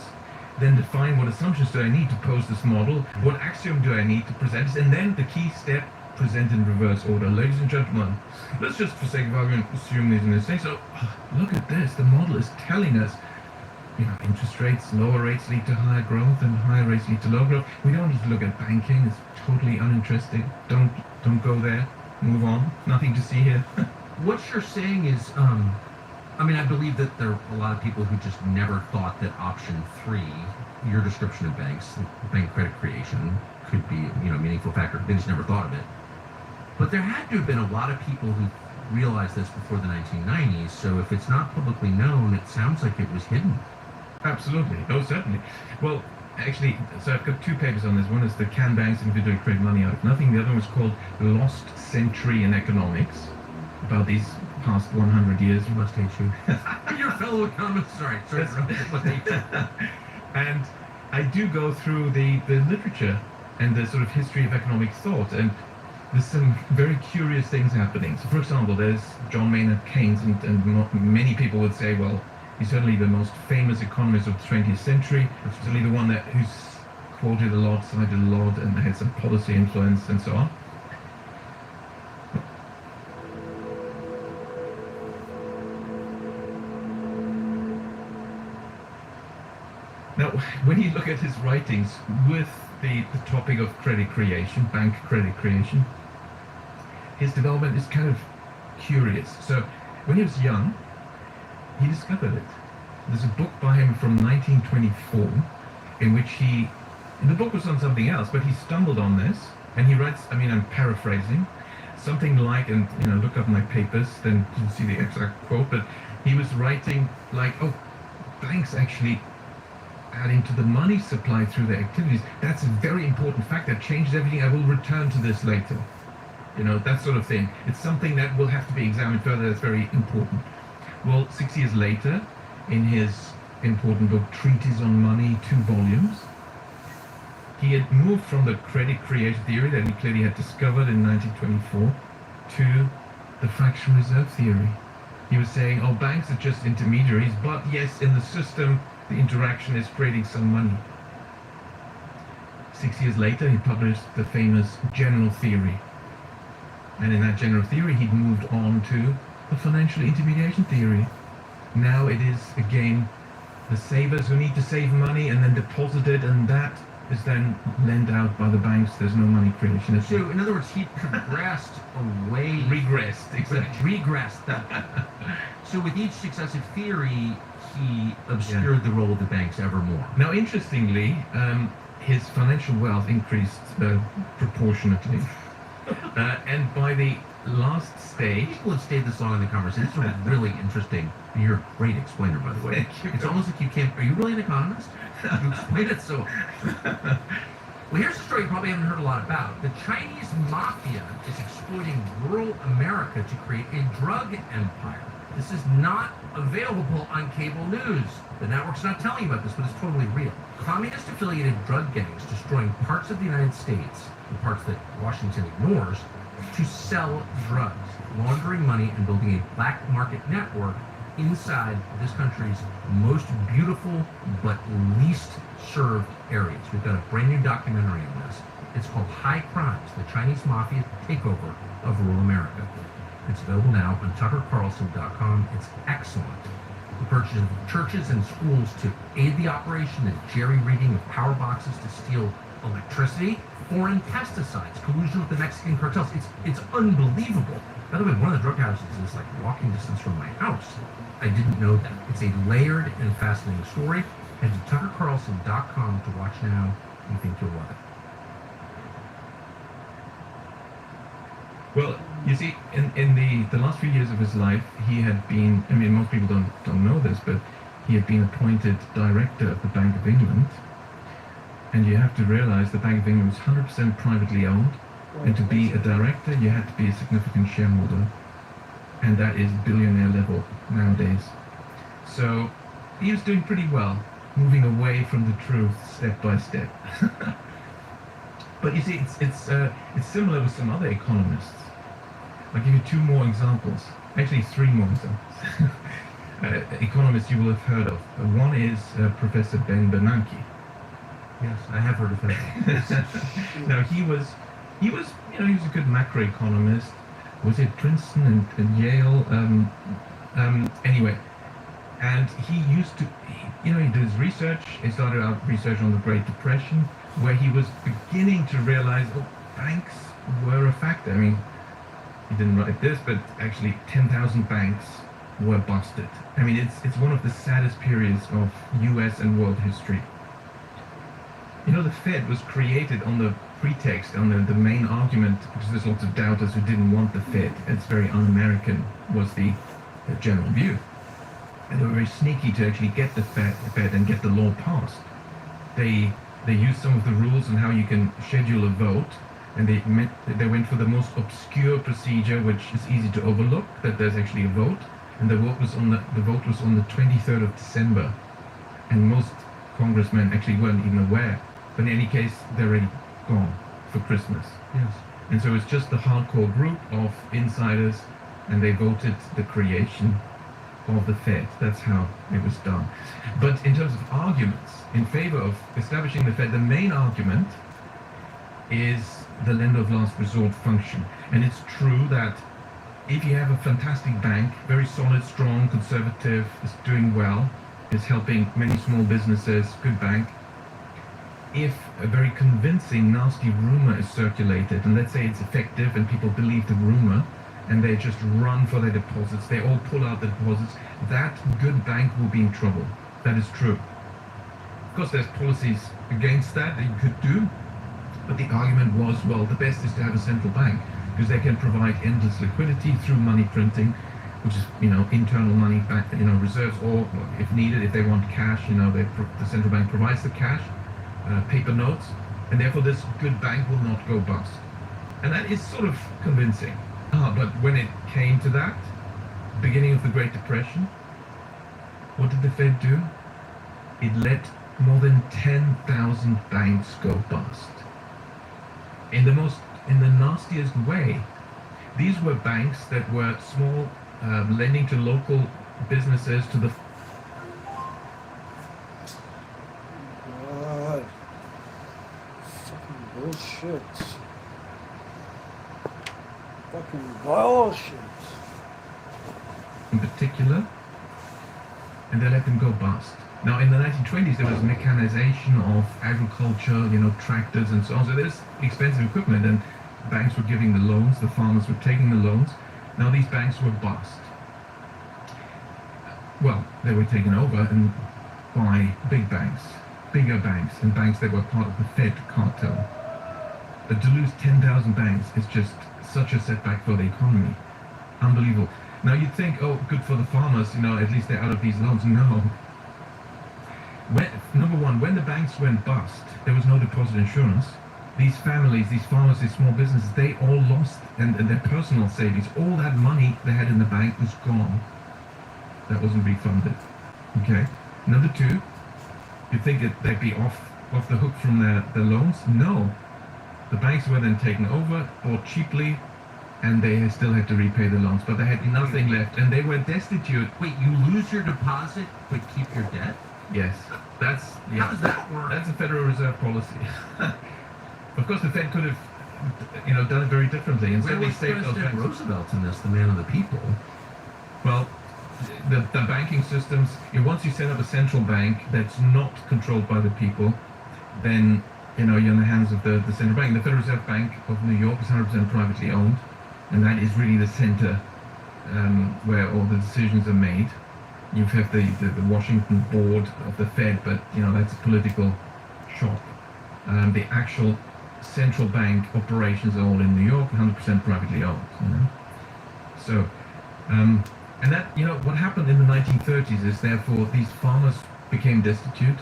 then define what assumptions do I need to pose this model, what axiom do I need to present this, and then the key step, present in reverse order. Ladies and gentlemen, let's just, for sake of argument, assume these in this thing. So, look at this. The model is telling us, interest rates, lower rates lead to higher growth, and higher rates lead to lower growth. We don't need to look at banking. It's totally uninteresting. Don't go there. Move on. Nothing to see here. What you're saying is, I believe that there are a lot of people who just never thought that option 3, your description of banks, bank credit creation, could be, a meaningful factor. They just never thought of it. But there had to have been a lot of people who realized this before the 1990s. So if it's not publicly known, it sounds like it was hidden. Absolutely. Oh, certainly. Well, actually, so I've got 2 papers on this. One is the Can Banks Individually Create Money Out of Nothing. The other one is called Lost Century in Economics. about these past 100 years. You must hate you. Your fellow economists. Sorry. Must hate you. And I do go through the literature and the sort of history of economic thought, and there's some very curious things happening. So, for example, there's John Maynard Keynes, and many people would say, well, he's certainly the most famous economist of the 20th century, certainly the one who's quoted a lot, cited a lot, and had some policy influence and so on. Now, when you look at his writings with the topic of credit creation, bank credit creation, his development is kind of curious. So, when he was young, he discovered it. There's a book by him from 1924 in which the book was on something else, but he stumbled on this, and he writes, I mean, I'm paraphrasing, something like, and look up my papers, then you'll see the exact quote, but he was writing like, oh, banks actually adding to the money supply through their activities. That's a very important fact that changes everything. I will return to this later. That sort of thing. It's something that will have to be examined further. That's very important. Well, 6 years later, in his important book, Treatise on Money, 2 volumes, he had moved from the credit creation theory that he clearly had discovered in 1924 to the fractional reserve theory. He was saying, oh, banks are just intermediaries, but yes, in the system, the interaction is creating some money. 6 years later, he published the famous general theory. And in that general theory, he'd moved on to the financial intermediation theory. Now it is, again, the savers who need to save money and then deposit it, and that is then lent out by the banks. There's no money creation. So, in other words, he progressed away. Regressed, exactly. Regressed. So, with each successive theory, he obscured the role of the banks ever more. Now, interestingly, his financial wealth increased proportionately. And by the last stage... People have stayed this long in the conversation. This is really interesting. You're a great explainer, by the way. It's almost like you can't... Are you really an economist? You explain it so... Well, here's a story you probably haven't heard a lot about. The Chinese mafia is exploiting rural America to create a drug empire. This is not available on cable news. The network's not telling you about this, but it's totally real. Communist-affiliated drug gangs destroying parts of the United States, the parts that Washington ignores, to sell drugs, laundering money, and building a black market network inside this country's most beautiful but least served areas. We've got a brand new documentary on this. It's called High Crimes, the Chinese Mafia Takeover of Rural America. It's available now on TuckerCarlson.com. It's excellent. The purchase of churches and schools to aid the operation, the jerry-rigging of power boxes to steal electricity, foreign pesticides, collusion with the Mexican cartels. It's unbelievable. By the way, one of the drug houses is like walking distance from my house. I didn't know that. It's a layered and fascinating story. Head to TuckerCarlson.com to watch now. You think you'll love it. Well, you see, in the last few years of his life, he had been, I mean, most people don't know this, but he had been appointed director of the Bank of England. And you have to realize the Bank of England was 100% privately owned. And to be a director, you had to be a significant shareholder. And that is billionaire level nowadays. So he was doing pretty well, moving away from the truth step by step. But you see, it's similar with some other economists. I'll give you 2 more examples. Actually, 3 more examples. Economists you will have heard of. One is Professor Ben Bernanke. Yes, I have heard of him. Now he was he was a good macroeconomist. Was it Princeton and Yale? Anyway, and he used to, he did his research. He started out research on the Great Depression, where he was beginning to realize, banks were a factor. I mean, he didn't write this, but actually 10,000 banks were busted. I mean, it's one of the saddest periods of U.S. and world history. The Fed was created on the pretext, on the main argument, because there's lots of doubters who didn't want the Fed. It's very un-American, was the general view. And they were very sneaky to actually get the Fed and get the law passed. They used some of the rules on how you can schedule a vote, and they went for the most obscure procedure, which is easy to overlook, that there's actually a vote, and the vote was on the 23rd of December, and most congressmen actually weren't even aware. But in any case, they're already gone for Christmas. Yes. And so it's just the hardcore group of insiders, and they voted the creation of the Fed. That's how it was done. But in terms of arguments in favor of establishing the Fed, the main argument is the lender of last resort function. And it's true that if you have a fantastic bank, very solid, strong, conservative, is doing well, is helping many small businesses, good bank, if a very convincing, nasty rumor is circulated, and let's say it's effective and people believe the rumor, and they just run for their deposits, they all pull out the deposits, that good bank will be in trouble. That is true. Of course, there's policies against that you could do, but the argument was, well, the best is to have a central bank, because they can provide endless liquidity through money printing, which is, internal money back, reserves, or if needed, if they want cash, the central bank provides the cash, paper notes, and therefore this good bank will not go bust. And that is sort of convincing. But when it came to that, beginning of the Great Depression, what did the Fed do? It let more than 10,000 banks go bust. In the nastiest way. These were banks that were small, lending to local businesses, to the God. Fucking bullshit. Fucking bullshit. in particular, and they let them go bust. Now, in the 1920s, there was mechanization of agriculture, tractors and so on. So there's expensive equipment, and banks were giving the loans, the farmers were taking the loans. Now these banks were bust. Well, they were taken over and by big banks, bigger banks, and banks that were part of the Fed cartel. But to lose 10,000 banks is just such a setback for the economy. Unbelievable. Now you'd think, oh, good for the farmers, at least they're out of these loans. No. Number one, when the banks went bust, there was no deposit insurance. These families, these farmers, these small businesses, they all lost and their personal savings. All that money they had in the bank was gone. That wasn't refunded. Okay. Number two, you'd think that they'd be off the hook from their loans. No. The banks were then taken over, bought cheaply, and they still had to repay the loans, but they had nothing left, and they were destitute. Wait, you lose your deposit but keep your debt? Yes, How does that work? That's a Federal Reserve policy. Of course, the Fed could have, done it very differently, and Where certainly was saved those President banks. Roosevelt in this, the man of the people? Well, the banking systems, once you set up a central bank that's not controlled by the people, then, you're in the hands of the central bank. The Federal Reserve Bank of New York is 100% privately owned, and that is really the center where all the decisions are made. You have the Washington board of the Fed, but that's a political shop. The actual central bank operations are all in New York, 100% privately owned. So, and that what happened in the 1930s is therefore these farmers became destitute.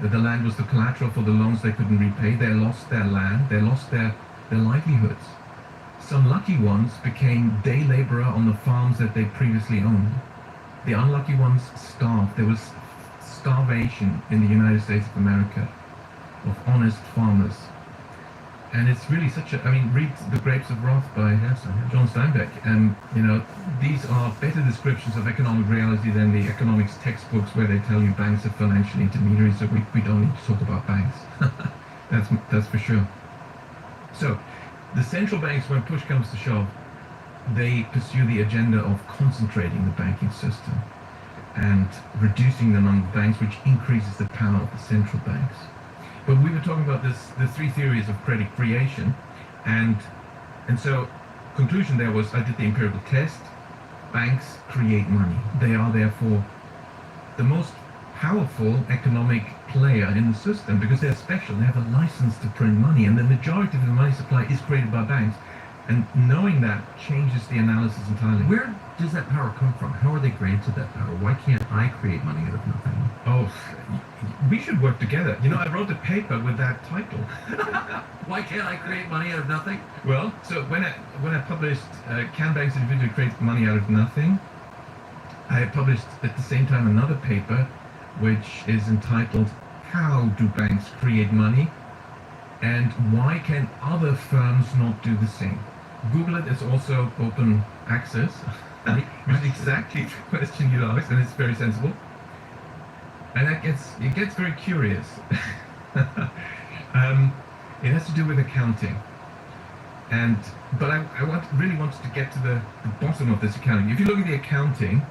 The land was the collateral for the loans they couldn't repay. They lost their land. They lost their livelihoods. Some lucky ones became day laborer on the farms that they previously owned. The unlucky ones starved. There was starvation in the United States of America of honest farmers. And it's really read The Grapes of Wrath by John Steinbeck. And, these are better descriptions of economic reality than the economics textbooks where they tell you banks are financial intermediaries, so we don't need to talk about banks. That's for sure. So, the central banks, when push comes to shove, they pursue the agenda of concentrating the banking system and reducing the number of banks, which increases the power of the central banks. But we were talking about the three theories of credit creation, and so conclusion there was, I did the empirical test. Banks create money. They are therefore the most powerful economic player in the system because they're special. They have a license to print money, and the majority of the money supply is created by banks. And knowing that changes the analysis entirely. Where does that power come from? How are they granted that power? Why can't I create money out of nothing? Oh, we should work together. You know, I wrote a paper with that title. Why can't I create money out of nothing? Well, so when I published Can Banks Individually Create Money Out of Nothing, I published at the same time another paper which is entitled How Do Banks Create Money and Why Can Other Firms Not Do the Same? Google it, it's also open access, which is exactly the question you asked, and it's very sensible. And it gets very curious. It has to do with accounting. But I really wanted to get to the bottom of this accounting. If you look at the accounting,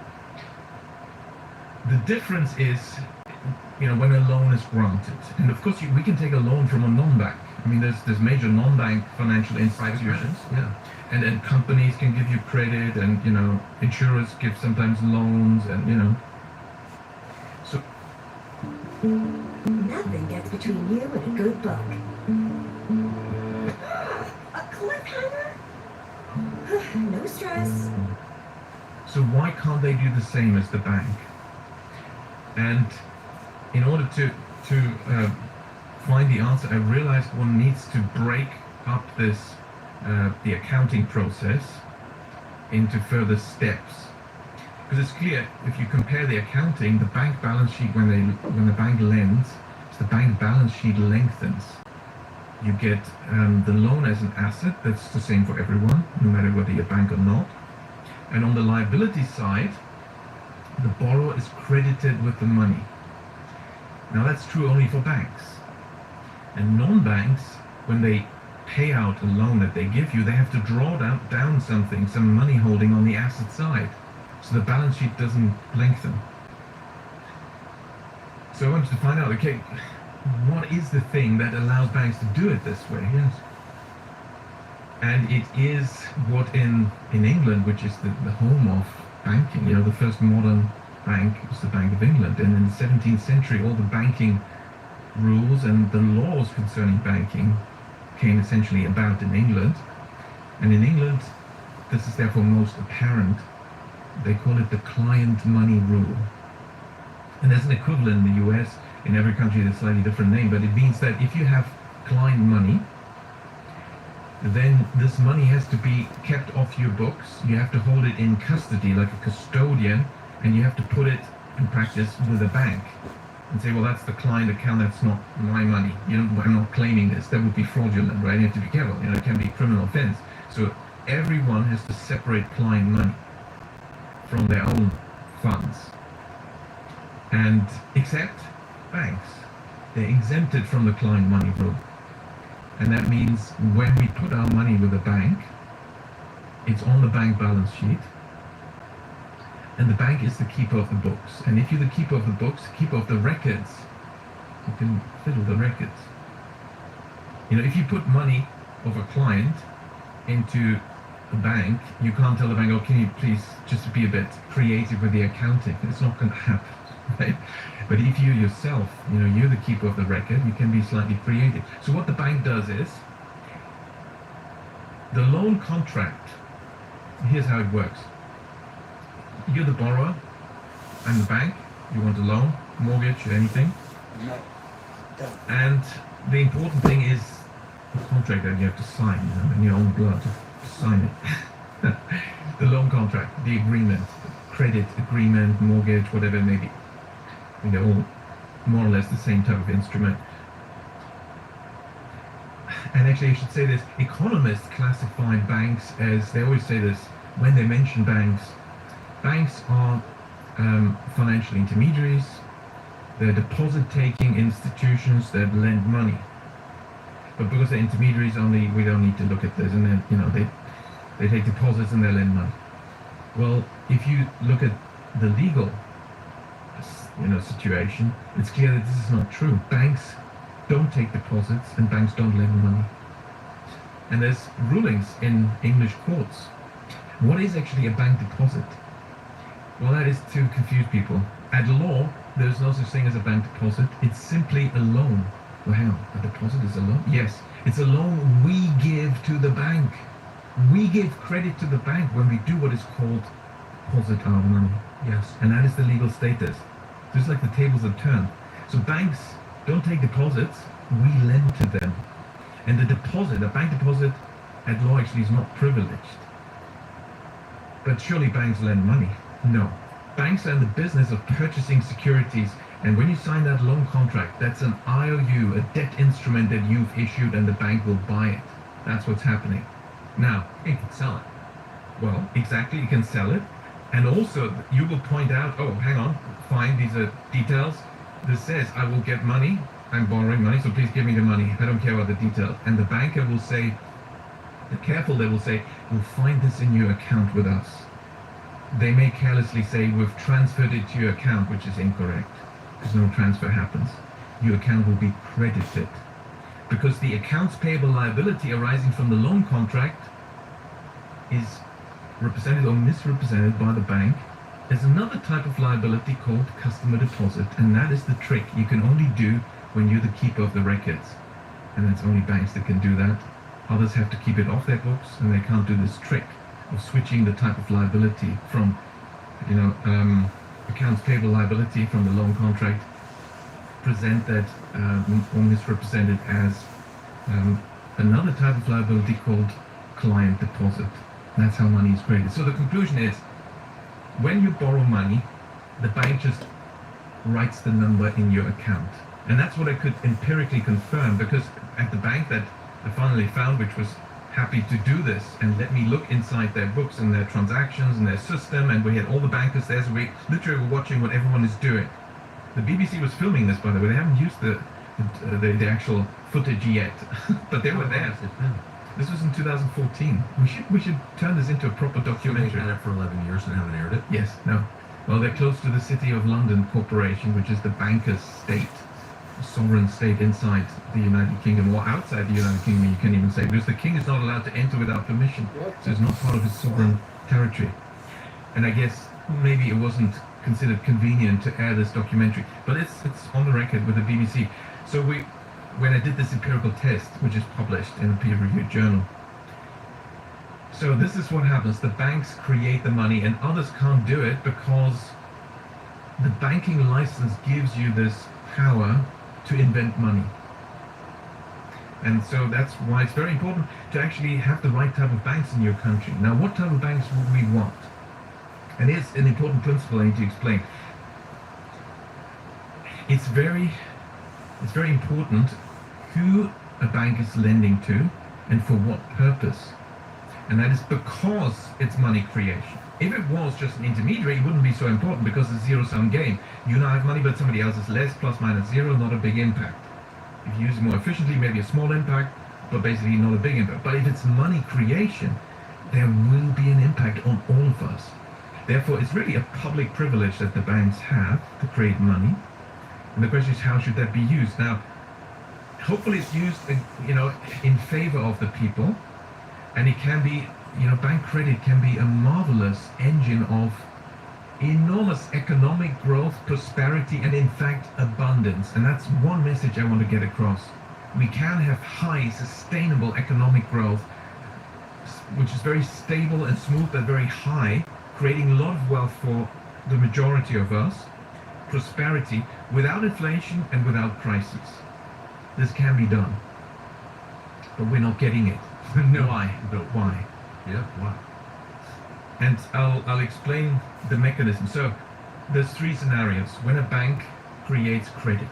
the difference is, when a loan is granted. And of course, we can take a loan from a non-bank. I mean, there's major non-bank financial institutions. Yeah. And then companies can give you credit, and, insurers give sometimes loans, and, So Nothing gets between you and a good book. A cliffhanger? No stress. So why can't they do the same as the bank? And in order to find the answer, I realized one needs to break up the accounting process into further steps. Because it's clear, if you compare the accounting, the bank balance sheet, when the bank lends, the bank balance sheet lengthens. You get the loan as an asset, that's the same for everyone, no matter whether you're a bank or not. And on the liability side, the borrower is credited with the money. Now that's true only for banks. And non-banks, when they pay out a loan that they give you, they have to draw down something, some money holding on the asset side. So the balance sheet doesn't lengthen. So I wanted to find out, okay, what is the thing that allows banks to do it this way? Yes. And it is what in England, which is the home of banking, the first modern bank was the Bank of England. And in the 17th century, all the banking rules and the laws concerning banking came essentially about in England. And in England, this is therefore most apparent. They call it the client money rule. And there's an equivalent in the US. In every country there's a slightly different name, but it means that if you have client money, then this money has to be kept off your books. You have to hold it in custody like a custodian, and you have to put it in practice with a bank and say, well, that's the client account, that's not my money. I'm not claiming this. That would be fraudulent, right? You have to be careful. It can be a criminal offense. So everyone has to separate client money from their own funds. And except banks. They're exempted from the client money rule. And that means when we put our money with a bank, it's on the bank balance sheet, and the bank is the keeper of the books. And if you're the keeper of the books, keeper of the records, you can fiddle the records. If you put money of a client into a bank, you can't tell the bank, oh, can you please just be a bit creative with the accounting? It's not going to happen, right? But if you yourself, you're the keeper of the record, you can be slightly creative. So what the bank does is, the loan contract, here's how it works. You're the borrower, I'm the bank, you want a loan, mortgage, or anything. And the important thing is the contract that you have to sign, in your own blood, to sign it. The loan contract, the agreement, credit agreement, mortgage, whatever it may be. They're all more or less the same type of instrument. And actually, I should say this, economists classify banks as, they always say this, when they mention banks, banks are financial intermediaries, they're deposit-taking institutions that lend money. But because they're intermediaries only, we don't need to look at this, and then, they take deposits and they lend money. Well, if you look at the legal situation, it's clear that this is not true. Banks don't take deposits and banks don't lend money. And there's rulings in English courts. What is actually a bank deposit? Well, that is to confuse people. At law, there's no such thing as a bank deposit. It's simply a loan. Well, hang on, a deposit is a loan? Yes, it's a loan we give to the bank. We give credit to the bank when we do what is called deposit our money. Yes. And that is the legal status. Just like the tables have turned. So banks don't take deposits, we lend to them. And the deposit, a bank deposit at law actually is not privileged. But surely banks lend money? No. Banks are in the business of purchasing securities, and when you sign that loan contract, that's an IOU, a debt instrument that you've issued, and the bank will buy it. That's what's happening. Now, You can sell it. well, exactly, you can sell it. And also, you will point out, oh, hang on, fine, these are details. This says, I will get money, I'm borrowing money, so please give me the money. I don't care about the details. And the banker will say, careful, they will say, you'll find this in your account with us. They may carelessly say, we've transferred it to your account, which is incorrect, because no transfer happens. Your account will be credited. Because the accounts payable liability arising from the loan contract is represented or misrepresented by the bank as another type of liability called customer deposit, and that is the trick you can only do when you're the keeper of the records, and it's only banks that can do that. Others have to keep it off their books, and they can't do this trick of switching the type of liability from, accounts payable liability from the loan contract, present that or misrepresent it as another type of liability called client deposit. That's how money is created. So the conclusion is, when you borrow money, the bank just writes the number in your account. And that's what I could empirically confirm, because at the bank that I finally found, which was happy to do this and let me look inside their books and their transactions and their system, and we had all the bankers there, so we literally were watching what everyone is doing. The BBC was filming this, by the way. They haven't used the actual footage yet, but they were there. This was in 2014. We should turn this into a proper documentary. They've had it for 11 years and haven't aired it? Yes, no. Well, they're close to the City of London Corporation, which is the banker's state, a sovereign state inside the United Kingdom, or outside the United Kingdom, you can even say, because the king is not allowed to enter without permission, so it's not part of his sovereign territory. And I guess maybe it wasn't considered convenient to air this documentary, but it's on the record with the BBC. So when I did this empirical test, which is published in a peer-reviewed journal, so this is what happens. The banks create the money, and others can't do it because the banking license gives you this power to invent money. And so that's why it's very important to actually have the right type of banks in your country. Now, what type of banks would we want? And here's an important principle I need to explain. It's very important who a bank is lending to and for what purpose. And that is because it's money creation. If it was just an intermediary, it wouldn't be so important because it's a zero-sum game. You now have money, but somebody else is less, plus minus zero, not a big impact. If you use it more efficiently, maybe a small impact, but basically not a big impact. But if it's money creation, there will be an impact on all of us. Therefore, it's really a public privilege that the banks have to create money. And the question is, how should that be used? Now, hopefully it's used, in favor of the people, and it can be, bank credit can be a marvelous engine of enormous economic growth, prosperity, and in fact, abundance. And that's one message I want to get across. We can have high, sustainable economic growth, which is very stable and smooth, but very high, creating a lot of wealth for the majority of us, prosperity, without inflation and without crisis. This can be done, but we're not getting it. No, why? No, why? Yeah, why? And I'll explain the mechanism. So there's three scenarios. When a bank creates credit,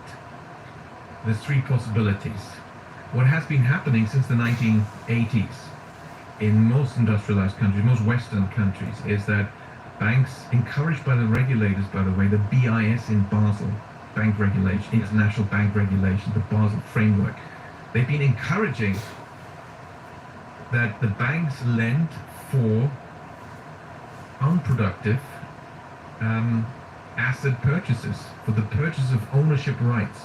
there's three possibilities. What has been happening since the 1980s in most industrialized countries, most Western countries, is that banks, encouraged by the regulators, by the way, the BIS in Basel, bank regulation, international bank regulation, the Basel framework, they've been encouraging that the banks lend for unproductive asset purchases, for the purchase of ownership rights,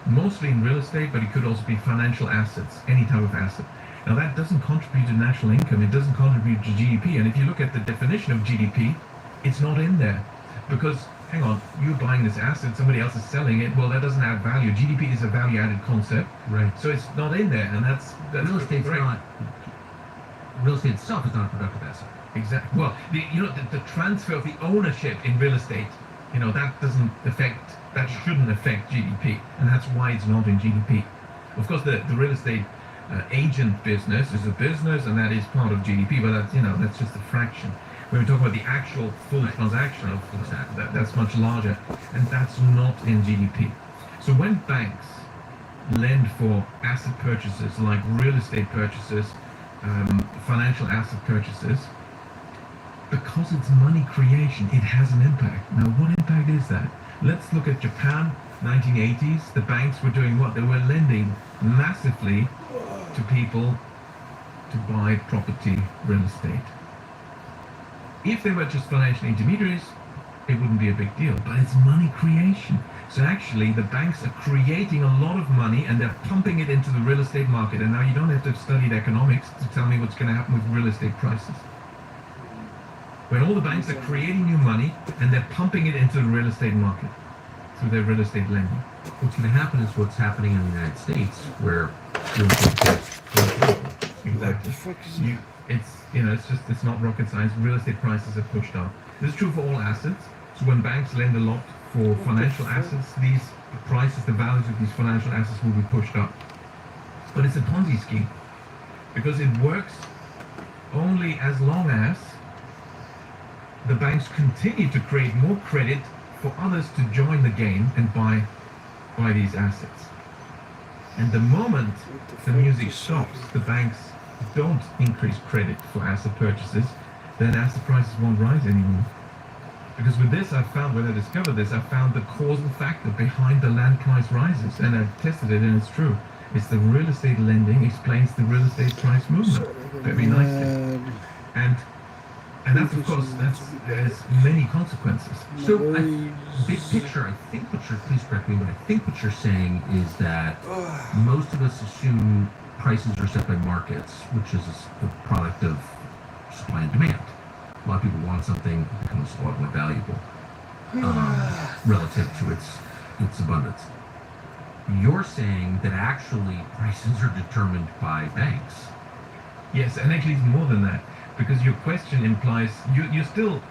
mostly in real estate, but it could also be financial assets, any type of asset. Now that doesn't contribute to national income, it doesn't contribute to GDP, and if you look at the definition of GDP, it's not in there, because, hang on, you're buying this asset, somebody else is selling it, well, that doesn't add value. GDP is a value-added concept, right? So it's not in there, and that's real estate's correct. not. real estate itself is not a productive asset. Exactly. Well, the transfer of the ownership in real estate, that shouldn't affect GDP, and that's why it's not in GDP. Of course, the real estate agent business is a business, and that is part of GDP, but that's just a fraction. When we talk about the actual full transaction of that's much larger, and that's not in GDP. So when banks lend for asset purchases like real estate purchases, financial asset purchases, because it's money creation, it has an impact. Now, what impact is that? Let's look at Japan, 1980s. The banks were doing what? They were lending massively to people to buy property, real estate. If they were just financial intermediaries, it wouldn't be a big deal, but it's money creation. So actually, the banks are creating a lot of money and they're pumping it into the real estate market. And now you don't have to have studied economics to tell me what's going to happen with real estate prices. When all the banks are creating new money and they're pumping it into the real estate market through their real estate lending. What's going to happen is what's happening in the United States, where exactly. It's not rocket science. Real estate prices are pushed up. This is true for all assets. So when banks lend a lot for financial assets, the values of these financial assets will be pushed up. But it's a Ponzi scheme because it works only as long as the banks continue to create more credit for others to join the game and buy these assets. And the moment the music stops, the banks don't increase credit for asset purchases, then asset prices won't rise anymore. Because with this, when I discovered this, I found the causal factor behind the land price rises, and I've tested it and it's true. It's the real estate lending explains the real estate price movement very nicely. And that's, of course, there's many consequences. So, big picture, please correct me, but I think what you're saying is that most of us assume prices are set by markets, which is a product of supply and demand. A lot of people want something, it becomes a lot more valuable relative to its abundance. You're saying that actually prices are determined by banks. Yes, and actually it's more than that. Because your question implies you're still,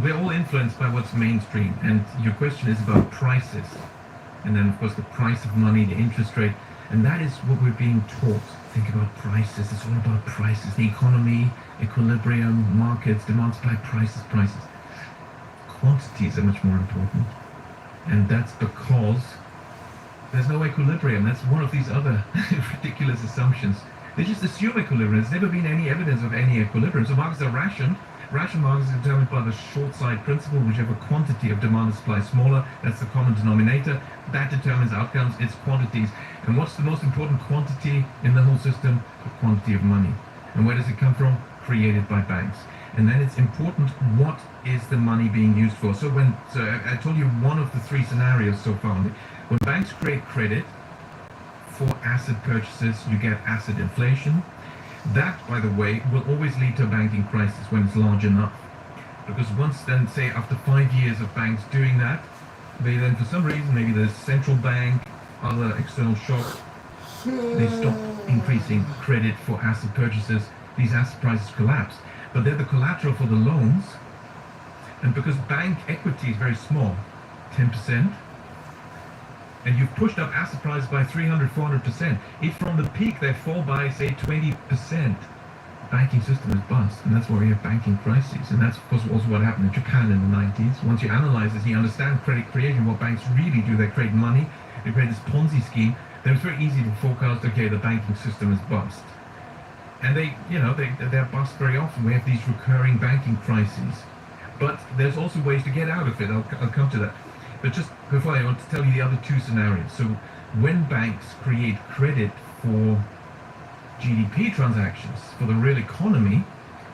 we're all influenced by what's mainstream, and your question is about prices, and then of course the price of money, the interest rate, and that is what we're being taught. Think about prices. It's all about prices. The economy, equilibrium, markets, demand, supply, prices. Quantities are much more important, and that's because there's no equilibrium. That's one of these other ridiculous assumptions. They just assume equilibrium. There's never been any evidence of any equilibrium. So markets are rational. Rational markets are determined by the short side principle, whichever quantity of demand and supply is smaller, that's the common denominator. That determines outcomes, it's quantities. And what's the most important quantity in the whole system? The quantity of money. And where does it come from? Created by banks. And then it's important, what is the money being used for? So I told you one of the three scenarios so far. When banks create credit for asset purchases, you get asset inflation. That, by the way, will always lead to a banking crisis when it's large enough. Because once then, say, after 5 years of banks doing that, they then, for some reason, maybe the central bank, other external shocks, they stop increasing credit for asset purchases, these asset prices collapse. But they're the collateral for the loans, and because bank equity is very small, 10%, and you've pushed up asset prices by 300, 400%. If from the peak they fall by, say, 20%, the banking system is bust, and that's why we have banking crises. And that's, of course, also what happened in Japan in the 90s. Once you analyze this, you understand credit creation, what banks really do. They create money, they create this Ponzi scheme. Then it's very easy to forecast, okay, the banking system is bust. And they're bust very often. We have these recurring banking crises. But there's also ways to get out of it. I'll come to that. But just before I want to tell you the other two scenarios. So when banks create credit for GDP transactions, for the real economy,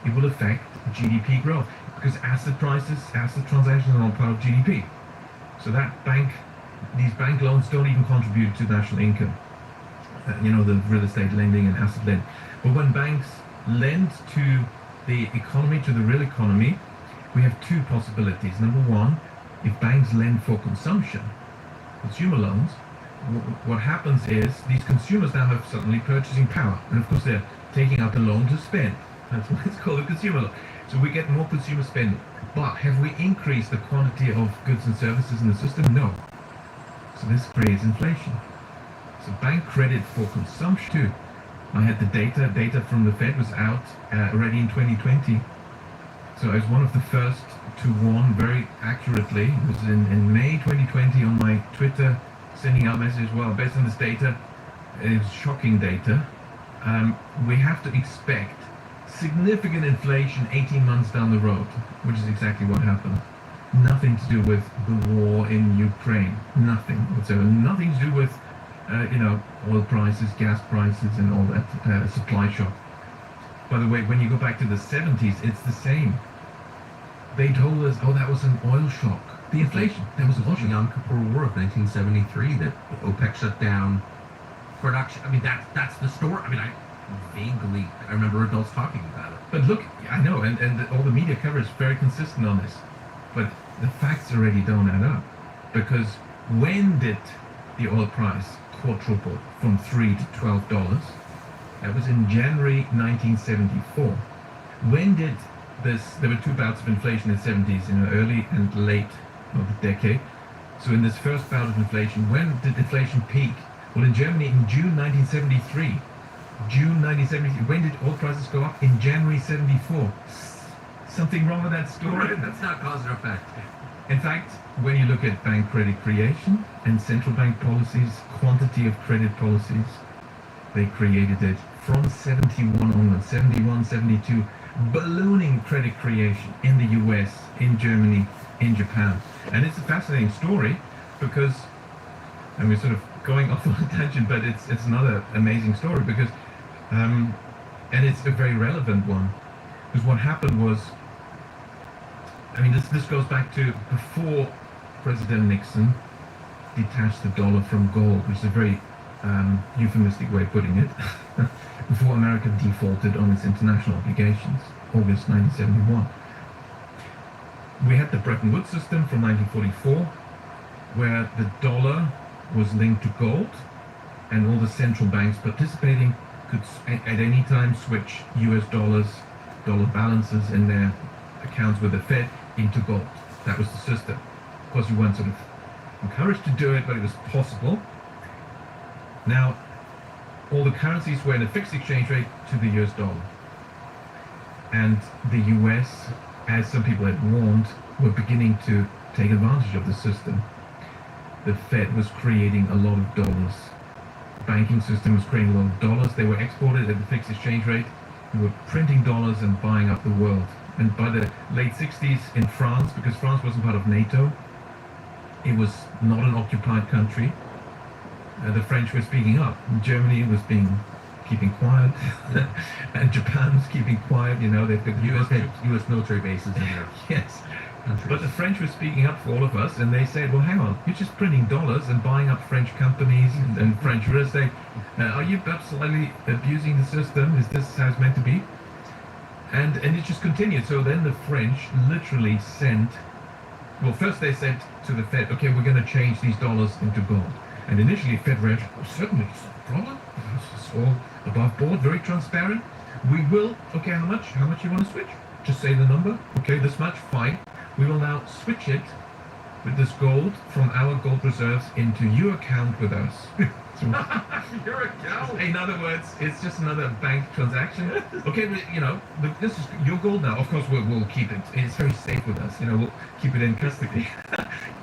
it will affect GDP growth because asset prices, asset transactions are not part of GDP. So these bank loans don't even contribute to national income. The real estate lending and asset lending. But when banks lend to the economy, to the real economy, we have two possibilities. Number one, if banks lend for consumption, consumer loans, what happens is these consumers now have suddenly purchasing power. And of course they're taking out the loan to spend. That's why it's called a consumer loan. So we get more consumer spending. But have we increased the quantity of goods and services in the system? No. So this creates inflation. So bank credit for consumption too. I had the data from the Fed was out already in 2020. So I was one of the first to warn very accurately. It was in May 2020 on my Twitter, sending out messages, well, based on this data, it's shocking data. We have to expect significant inflation 18 months down the road, which is exactly what happened. Nothing to do with the war in Ukraine. Nothing whatsoever. Nothing to do with, oil prices, gas prices, and all that supply shock. By the way, when you go back to the 70s, it's the same. They told us, oh, that was an oil shock. The inflation, that was an oil shock. The Yom Kippur War of 1973 that OPEC shut down production. I mean, that's the story. I mean, I remember adults talking about it. But look, I know, and all the media coverage is very consistent on this. But the facts already don't add up. Because when did the oil price quadruple from $3 to $12? That was in January 1974. When did there were two bouts of inflation in the 70s, early and late of the decade. So in this first bout of inflation, when did inflation peak? Well, in Germany in June 1973. June 1973. When did oil prices go up? In January 74. Something wrong with that story? That's not cause and effect. In fact, when you look at bank credit creation and central bank policies, quantity of credit policies, they created it from 71 onwards, 71, 72, ballooning credit creation in the US, in Germany, in Japan. And it's a fascinating story because, and we're sort of going off on a tangent, but it's another amazing story because, and it's a very relevant one. Because what happened was, I mean, this goes back to before President Nixon detached the dollar from gold, which is a very euphemistic way of putting it, before America defaulted on its international obligations, August 1971. We had the Bretton Woods system from 1944, where the dollar was linked to gold, and all the central banks participating could at any time switch US dollar balances in their accounts with the Fed into gold. That was the system. Of course, you weren't sort of encouraged to do it, but it was possible. Now, all the currencies were in a fixed exchange rate to the US dollar. And the US, as some people had warned, were beginning to take advantage of the system. The Fed was creating a lot of dollars. The banking system was creating a lot of dollars. They were exported at the fixed exchange rate. They were printing dollars and buying up the world. And by the late 60s in France, because France wasn't part of NATO, it was not an occupied country. The French were speaking up. Germany was keeping quiet, and Japan was keeping quiet. They've got U.S. military bases in there. Yes, but the French were speaking up for all of us, and they said, "Well, hang on, you're just printing dollars and buying up French companies and French real estate. Are you perhaps slightly abusing the system? Is this how it's meant to be?" And it just continued. So then the French literally sent. Well, first they said to the Fed, "Okay, we're going to change these dollars into gold." And initially, Fed reacted, certainly, it's not a problem. It's all above board, very transparent. We will, okay, how much you want to switch? Just say the number. Okay, this much, fine. We will now switch it with this gold from our gold reserves into your account with us. Your account? In other words, it's just another bank transaction. Okay, but, this is your gold now. Of course, we'll keep it. It's very safe with us. We'll keep it in custody.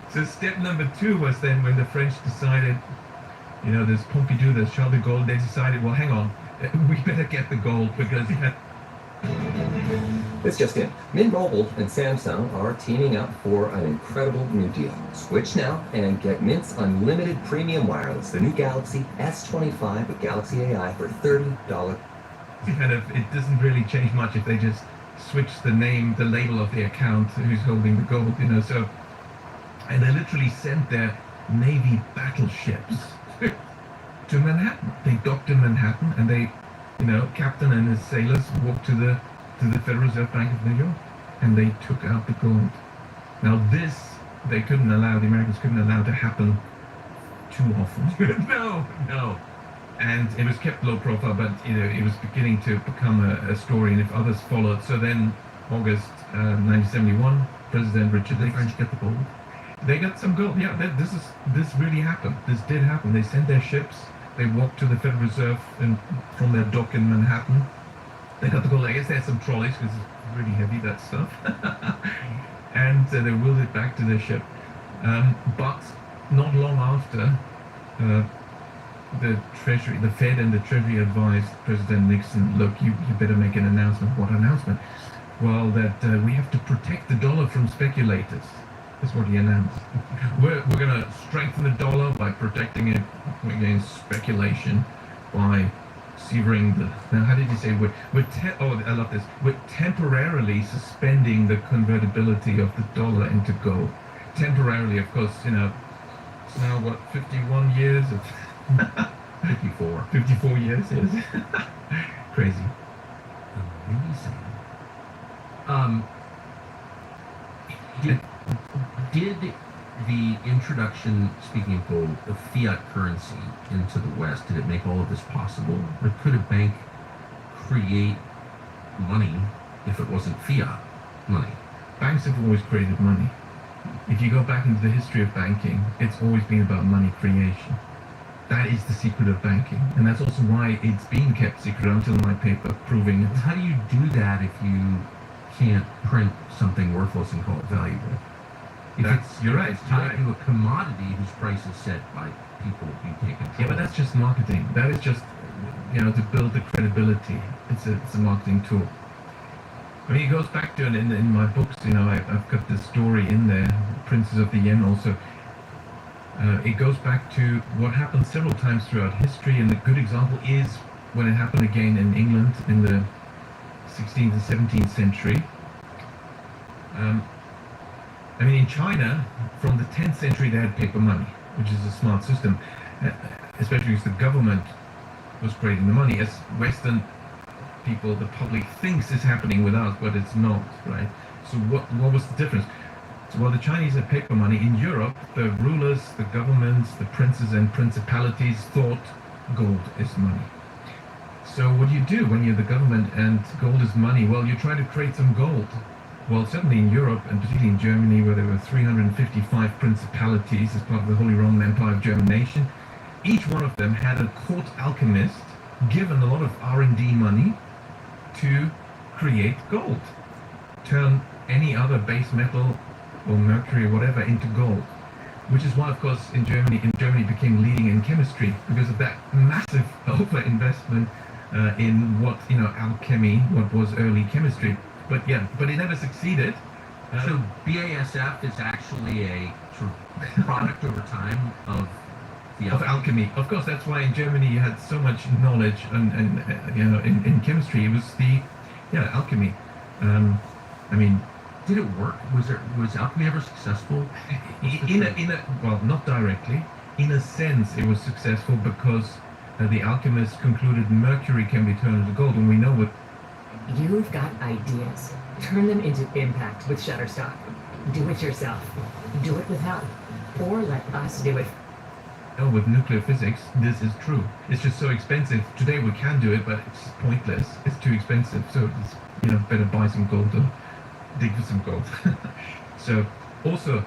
So step number 2 was then when the French decided, there's Pompidou, there's Charles de Gaulle, they decided, well, hang on, we better get the gold because This just in. Mint Mobile and Samsung are teaming up for an incredible new deal. Switch now and get Mint's unlimited premium wireless, the new Galaxy S25 with Galaxy AI for $30. It doesn't really change much if they just switch the name, the label of the account, who's holding the gold, so. And they literally sent their Navy battleships to Manhattan. They docked in Manhattan, and they, captain and his sailors walked to the Federal Reserve Bank of New York, and they took out the gold. Now this, the Americans couldn't allow to happen too often. No. and it was kept low profile, but it was beginning to become a story, and if others followed. So then, August 1971, President Richard Did the Nixon. French get the gold? They got some gold. Yeah, this really happened. This did happen. They sent their ships. They walked to the Federal Reserve and from their dock in Manhattan. They got the gold. I guess they had some trolleys because it's really heavy, that stuff. And they wheeled it back to their ship. But not long after, the Treasury, the Fed and the Treasury advised President Nixon, look, you better make an announcement. What announcement? Well, that we have to protect the dollar from speculators. That's what he announced. We're going to strengthen the dollar by protecting it against speculation, by severing the... Now, how did he say? I love this. We're temporarily suspending the convertibility of the dollar into gold. Temporarily, of course, it's now, 51 years of... 54. 54 years, yes. Crazy. Amazing. Did the introduction, speaking of gold, of fiat currency into the West, did it make all of this possible? Or could a bank create money if it wasn't fiat money? Banks have always created money. If you go back into the history of banking, it's always been about money creation. That is the secret of banking. And that's also why it's been kept secret until my paper proving it. How do you do that if you can't print something worthless and call it valuable? You're right. It's tied to a commodity whose price is set by people you can't control. Yeah, but that's just marketing. That is just, to build the credibility. It's a marketing tool. I mean, it goes back to, in my books, I've got this story in there, Princes of the Yen also. It goes back to what happened several times throughout history, and a good example is when it happened again in England in the 16th and 17th century. In China, from the 10th century, they had paper money, which is a smart system, especially because the government was creating the money. As Western people, the public thinks is happening with us, but it's not, right? So what was the difference? So while the Chinese had paper money, in Europe, the rulers, the governments, the princes and principalities thought gold is money. So what do you do when you're the government and gold is money? Well, you try to create some gold. Well, certainly in Europe, and particularly in Germany, where there were 355 principalities as part of the Holy Roman Empire of German nation, each one of them had a court alchemist given a lot of R&D money to create gold, turn any other base metal or mercury or whatever into gold, which is why, of course, Germany became leading in chemistry because of that massive overinvestment in what alchemy, what was early chemistry. But it never succeeded. So BASF is actually a sort of product over time of the alchemy. Of course, that's why in Germany you had so much knowledge and in chemistry. It was alchemy. Did it work? Was alchemy ever successful? Well, not directly. In a sense, it was successful because the alchemists concluded mercury can be turned into gold, and we know what. You've got ideas. Turn them into impact with Shutterstock. Do it yourself. Do it with help. Or let us do it. With nuclear physics, this is true. It's just so expensive. Today we can do it, but it's pointless. It's too expensive. So it's, better buy some gold or dig for some gold. So also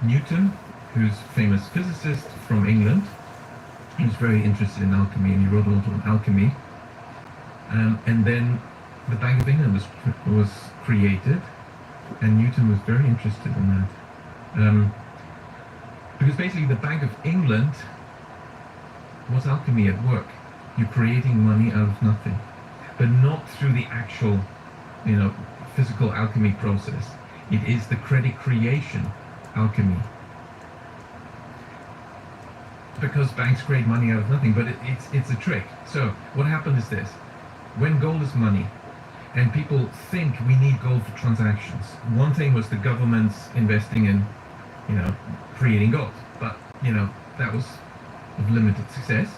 Newton, who's famous physicist from England, he was very interested in alchemy and he wrote a lot on alchemy. And then the Bank of England was created, and Newton was very interested in that. Because basically the Bank of England was alchemy at work. You're creating money out of nothing, but not through the actual, physical alchemy process. It is the credit creation alchemy. Because banks create money out of nothing, but it's a trick. So what happened is this. When gold is money, and people think we need gold for transactions. One thing was the government's investing in, creating gold, but that was of limited success.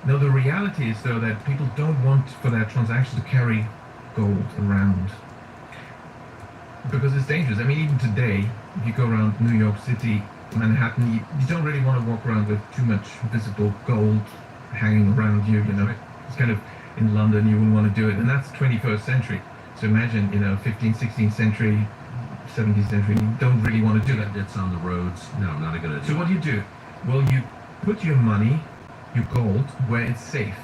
Now the reality is though that people don't want for their transactions to carry gold around because it's dangerous. Even today, if you go around New York City, Manhattan, you don't really want to walk around with too much visible gold hanging around you, you know. It's kind of, in London, you wouldn't want to do it. And that's 21st century. So imagine, 15th, 16th century, 17th century, you don't really want to do that. It's on the roads. No, not a good idea. So what do you do? Well, you put your money, your gold, where it's safe.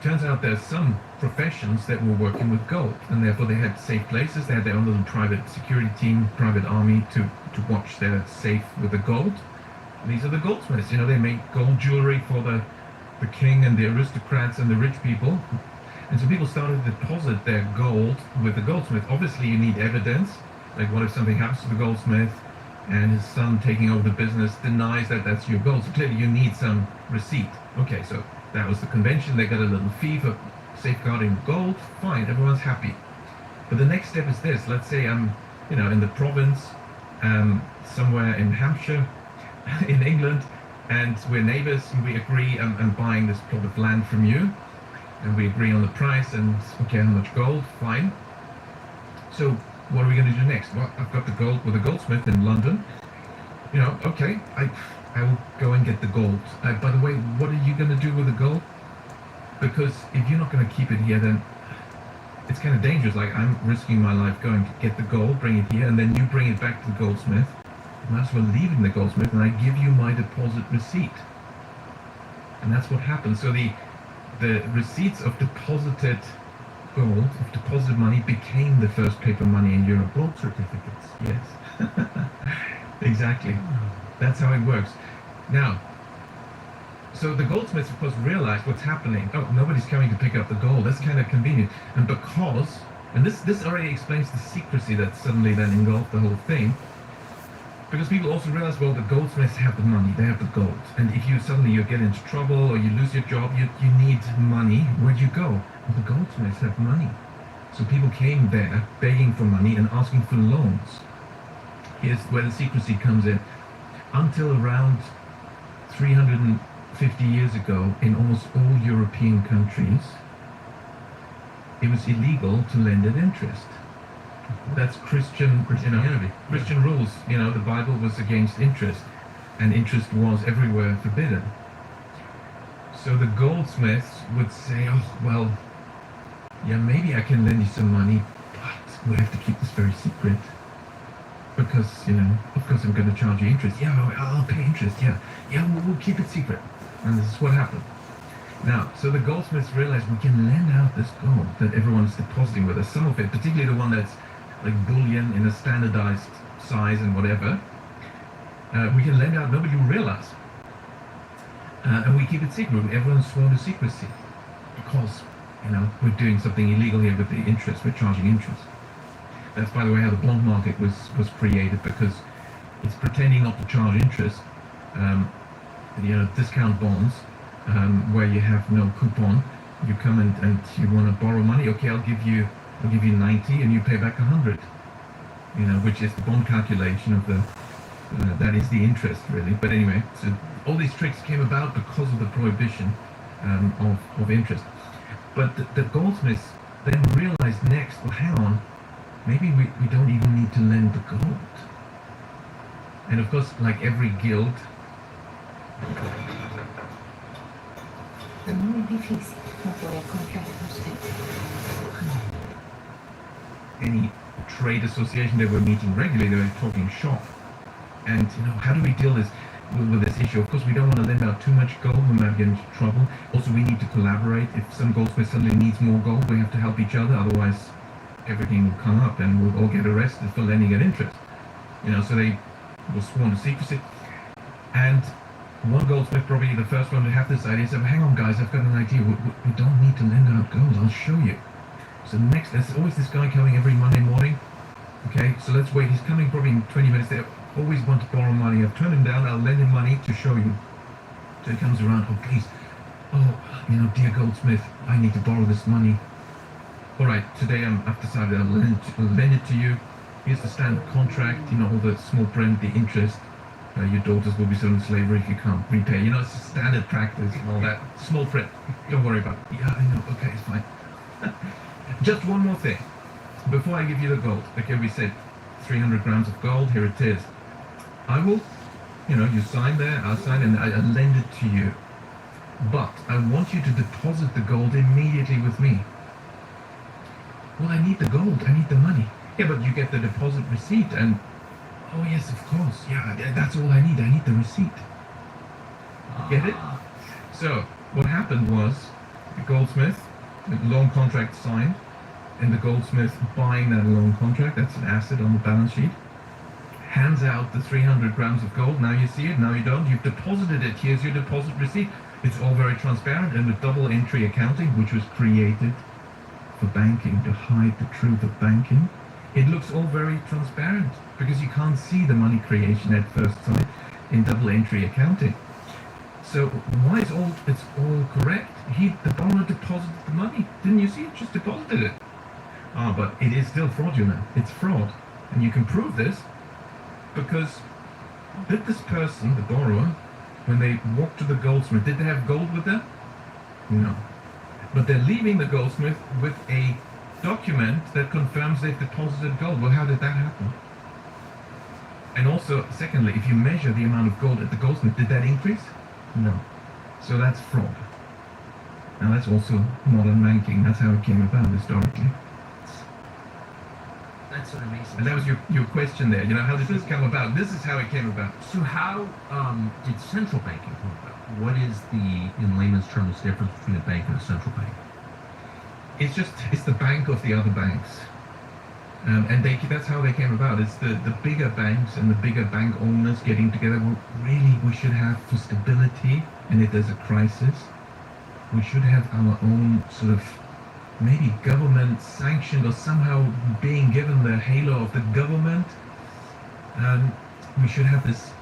Turns out there's some professions that were working with gold, and therefore they had safe places. They had their own little private security team, private army to watch their safe with the gold. And these are the goldsmiths. They make gold jewelry for the king and the aristocrats and the rich people. And so people started to deposit their gold with the goldsmith. Obviously, you need evidence. Like, what if something happens to the goldsmith and his son taking over the business denies that that's your gold? So clearly you need some receipt. Okay, so that was the convention. They got a little fee for safeguarding gold. Fine, everyone's happy. But the next step is this. Let's say I'm, in the province, somewhere in Hampshire, in England, and we're neighbors, and we agree I'm buying this plot of land from you, and we agree on the price and, okay, how much gold, fine. So what are we going to do next? Well, I've got the gold with a goldsmith in London. Okay, I will go and get the gold. By the way, what are you going to do with the gold? Because if you're not going to keep it here, then it's kind of dangerous. Like, I'm risking my life going to get the gold, bring it here, and then you bring it back to the goldsmith. You might as well leave it in the goldsmith, and I give you my deposit receipt. And that's what happened. So the receipts of deposited gold, of deposited money, became the first paper money in Europe. Gold certificates. Yes. Exactly. That's how it works. Now, so the goldsmiths, of course, realized what's happening. Oh, nobody's coming to pick up the gold. That's kind of convenient. And this already explains the secrecy that suddenly then engulfed the whole thing. Because people also realize, well, the goldsmiths have the money, they have the gold. And if you get into trouble or you lose your job, you need money. Where'd you go? Well, the goldsmiths have money. So people came there begging for money and asking for loans. Here's where the secrecy comes in. Until around 350 years ago, in almost all European countries, it was illegal to lend at interest. That's Christianity. Christian rules. The Bible was against interest, and interest was everywhere forbidden. So the goldsmiths would say, oh, well, yeah, maybe I can lend you some money, but we have to keep this very secret. Because, of course I'm going to charge you interest. Yeah, I'll pay interest, yeah. Yeah, we'll keep it secret. And this is what happened. Now, so the goldsmiths realized we can lend out this gold that everyone's depositing with us. Some of it, particularly the one that's like bullion in a standardized size and whatever, we can lend out, nobody will realize. And we keep it secret. Everyone's sworn to secrecy. Because, we're doing something illegal here with the interest. We're charging interest. That's, by the way, how the bond market was created, because it's pretending not to charge interest. Discount bonds, where you have no coupon. You come and you want to borrow money. Okay, I'll give you 90 and you pay back 100. Which is the bond calculation of the that is the interest, really. But anyway, so all these tricks came about because of the prohibition of interest. But the goldsmiths then realized next, well, hang on, maybe we don't even need to lend the gold. And of course, like every guild, any trade association, they were meeting regularly, they were talking shop. And, how do we deal with this issue? Of course, we don't want to lend out too much gold, we might get into trouble. Also, we need to collaborate. If some goldsmith suddenly needs more gold, we have to help each other, otherwise everything will come up and we'll all get arrested for lending at interest. So they were sworn to secrecy. And one goldsmith, probably the first one to have this idea, said, hang on guys, I've got an idea. We don't need to lend out gold, I'll show you. So next, there's always this guy coming every Monday morning. Okay, so let's wait. He's coming probably in 20 minutes. They always want to borrow money. I've turned him down. I'll lend him money to show you. So he comes around. Oh, please. Oh, dear goldsmith, I need to borrow this money. All right, today I've decided I'll lend it to you. Here's the standard contract. All the small print, the interest. Your daughters will be sold in slavery if you can't repay. It's a standard practice and all that. Small print. Don't worry about it. Yeah, I know. Okay, it's fine. Just one more thing. Before I give you the gold, okay, we said 300 grams of gold, here it is. I will you sign there, I'll sign and I lend it to you. But I want you to deposit the gold immediately with me. Well, I need the gold, I need the money. Yeah, but you get the deposit receipt and, oh yes, of course, yeah, that's all I need the receipt. Get it? So, what happened was, the goldsmith, the loan contract signed, and the goldsmith buying that loan contract, that's an asset on the balance sheet, hands out the 300 grams of gold. Now you see it, now you don't. You've deposited it. Here's your deposit receipt. It's all very transparent, and with double entry accounting, which was created for banking to hide the truth of banking, it looks all very transparent because you can't see the money creation at first sight in double entry accounting. So why is it's all correct? The borrower deposited the money. Didn't you see it? Just deposited it. But it is still fraudulent. It's fraud. And you can prove this because did this person, the borrower, when they walked to the goldsmith, did they have gold with them? No. But they're leaving the goldsmith with a document that confirms they've deposited gold. Well, how did that happen? And also, secondly, if you measure the amount of gold at the goldsmith, did that increase? No. So that's fraud. Now that's also modern banking. That's how it came about historically. That's what amazing. And that was your question there. How did this come about? This is how it came about. So how did central banking come about? What is in layman's terms, the difference between a bank and a central bank? It's the bank of the other banks. And that's how they came about. It's the bigger banks and the bigger bank owners getting together. Well, really, we should have, for stability, and if there's a crisis, we should have our own sort of maybe government sanctioned or somehow being given the halo of the government. We should have this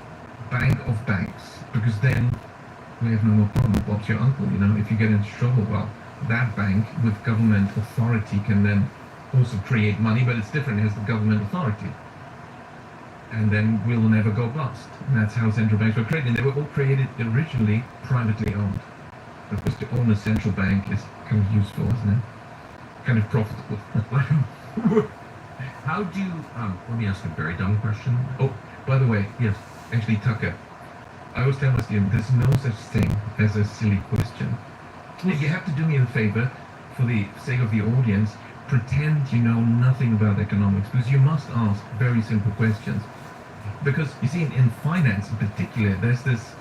bank of banks, because then we have no more problem. Bob's your uncle, if you get into trouble, well, that bank with government authority can then also create money, but it's different, it has the government authority. And then we'll never go bust. And that's how central banks were created. And they were all created originally privately owned. Of course, to own a central bank is kind of useful, isn't it? Kind of profitable. How do let me ask a very dumb question. Oh, by the way, yes, actually, Tucker, I always tell my students, there's no such thing as a silly question. If you have to do me a favor, for the sake of the audience, pretend you know nothing about economics, because you must ask very simple questions. Because you see, in finance in particular, there's this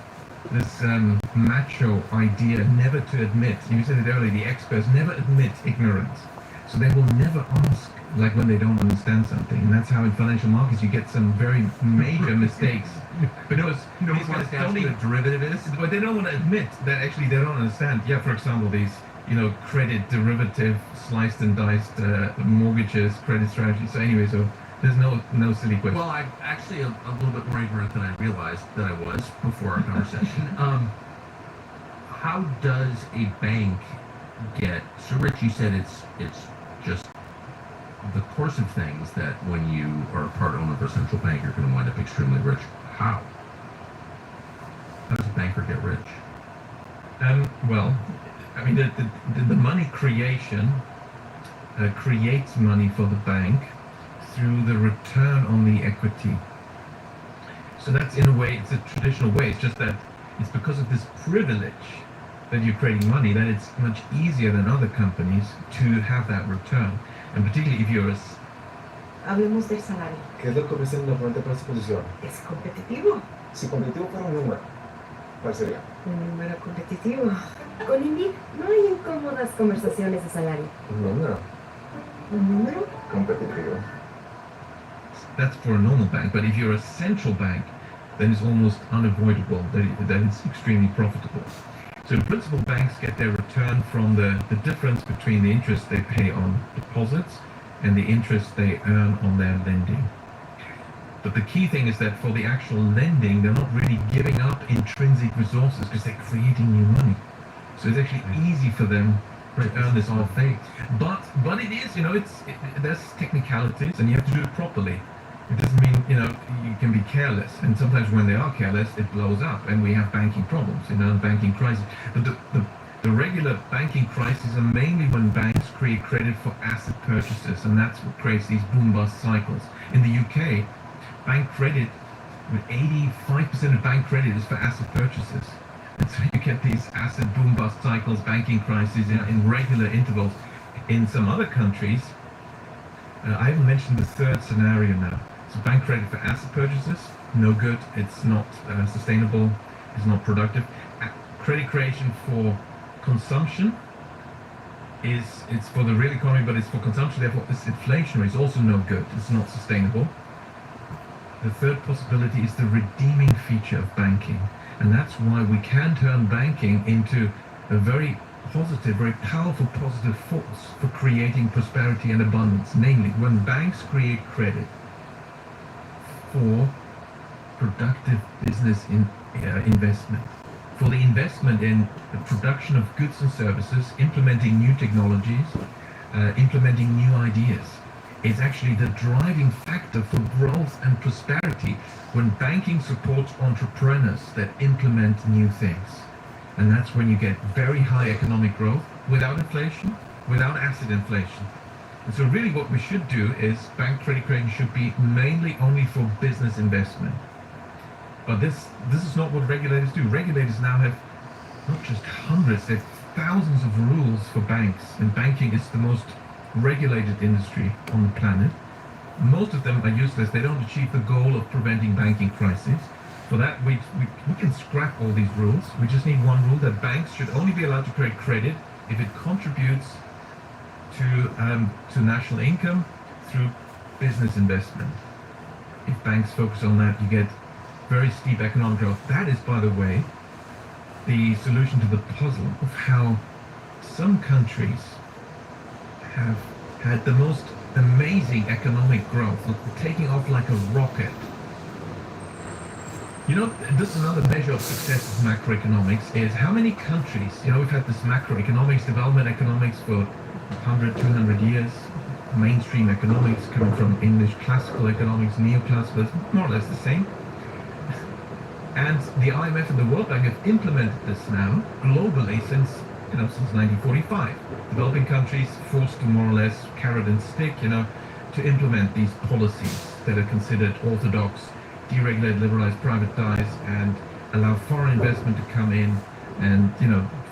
macho idea never to admit. You said it earlier, the experts never admit ignorance, so they will never ask, like when they don't understand something. And that's how in financial markets you get some very major mistakes. Because these guys don't even derivative is, but they don't want to admit that actually they don't understand. Yeah, for example, these credit derivative, sliced and diced mortgages, credit strategy. So anyway, so there's no silly question. Well, I'm actually a little bit more ignorant than I realized that I was before our conversation. How does a bank get so rich? You said it's just the course of things that when you are a part owner of a central bank, you're going to wind up extremely rich. How does a banker get rich? Well, I mean, the money creation creates money for the bank through the return on the equity. So that's, in a way, it's a traditional way. It's just that it's because of this privilege that you're creating money that it's much easier than other companies to have that return. And particularly if you're Hablemos del salario. ¿Qué es lo que ofrecen normalmente para esa posición? ¿Es competitivo? Si competitivo fuera un número, ¿cuál sería? Un número competitivo. Con Indy no hay incómodas conversaciones de salario. Un número. ¿Un número? Competitivo. That's for a normal bank, but if you're a central bank, then it's almost unavoidable that it's extremely profitable. So in principle, banks get their return from the difference between the interest they pay on deposits and the interest they earn on their lending. But the key thing is that for the actual lending, they're not really giving up intrinsic resources because they're creating new money. So it's actually easy for them to earn this whole thing. But it is, there's technicalities and you have to do it properly. It doesn't mean, you can be careless. And sometimes when they are careless, it blows up and we have banking problems, banking crisis. But the regular banking crises are mainly when banks create credit for asset purchases, and that's what creates these boom-bust cycles. In the UK, bank credit 85% of bank credit is for asset purchases. And so you get these asset boom-bust cycles, banking crises in regular intervals. In some other countries, I haven't mentioned the third scenario now. So bank credit for asset purchases, no good. It's not sustainable. It's not productive. Credit creation for consumption it's for the real economy, but it's for consumption. Therefore, it's inflationary. It's also no good. It's not sustainable. The third possibility is the redeeming feature of banking, and that's why we can turn banking into a very positive, very powerful positive force for creating prosperity and abundance. Namely, when banks create credit for productive business investment, for the investment in the production of goods and services, implementing new technologies, implementing new ideas. It's actually the driving factor for growth and prosperity when banking supports entrepreneurs that implement new things. And that's when you get very high economic growth without inflation, without asset inflation. And so really what we should do is bank credit creation should be mainly only for business investment. But this is not what regulators do. Regulators now have not just hundreds, they have thousands of rules for banks, and banking is the most regulated industry on the planet. Most of them are useless. They don't achieve the goal of preventing banking crises. For that, we can scrap all these rules. We just need one rule, that banks should only be allowed to create credit if it contributes to national income through business investment. If banks focus on that, you get very steep economic growth. That is, by the way, the solution to the puzzle of how some countries have had the most amazing economic growth, taking off like a rocket. You know, this is another measure of success of macroeconomics, is how many countries, we've had this macroeconomics, development economics for 100, 200 years, mainstream economics coming from English classical economics, neoclassical, more or less the same. And the IMF and the World Bank have implemented this now globally since 1945. Developing countries forced to more or less carrot and stick, to implement these policies that are considered orthodox, deregulate, liberalize, privatize, and allow foreign investment to come in and,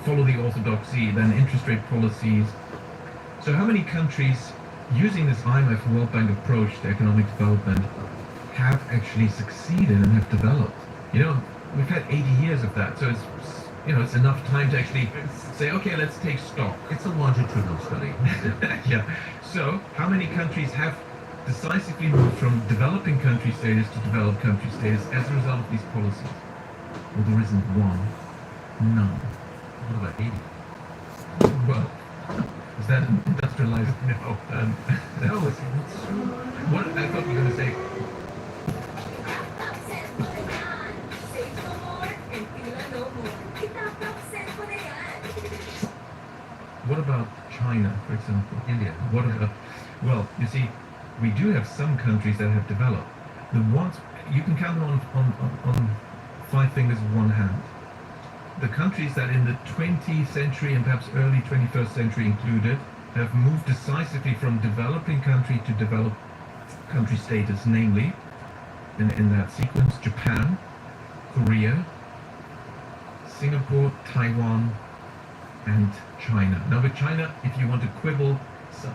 follow the orthodoxy, then interest rate policies. So how many countries using this IMF and World Bank approach to economic development have actually succeeded and have developed? We've had 80 years of that, so it's enough time to actually say, okay, let's take stock. It's a longitudinal study. Yeah. So, how many countries have decisively moved from developing country status to developed country status as a result of these policies? Well, there isn't one. None. What about 80? Well, is that industrialized? No. No. What I thought you were going to say. What about China, for example? India. What about? Well, you see, we do have some countries that have developed. The ones you can count them on 5 fingers of one hand. The countries that in the 20th century and perhaps early 21st century included have moved decisively from developing country to developed country status, namely, in that sequence, Japan, Korea, Singapore, Taiwan, and China. Now with China, if you want to quibble,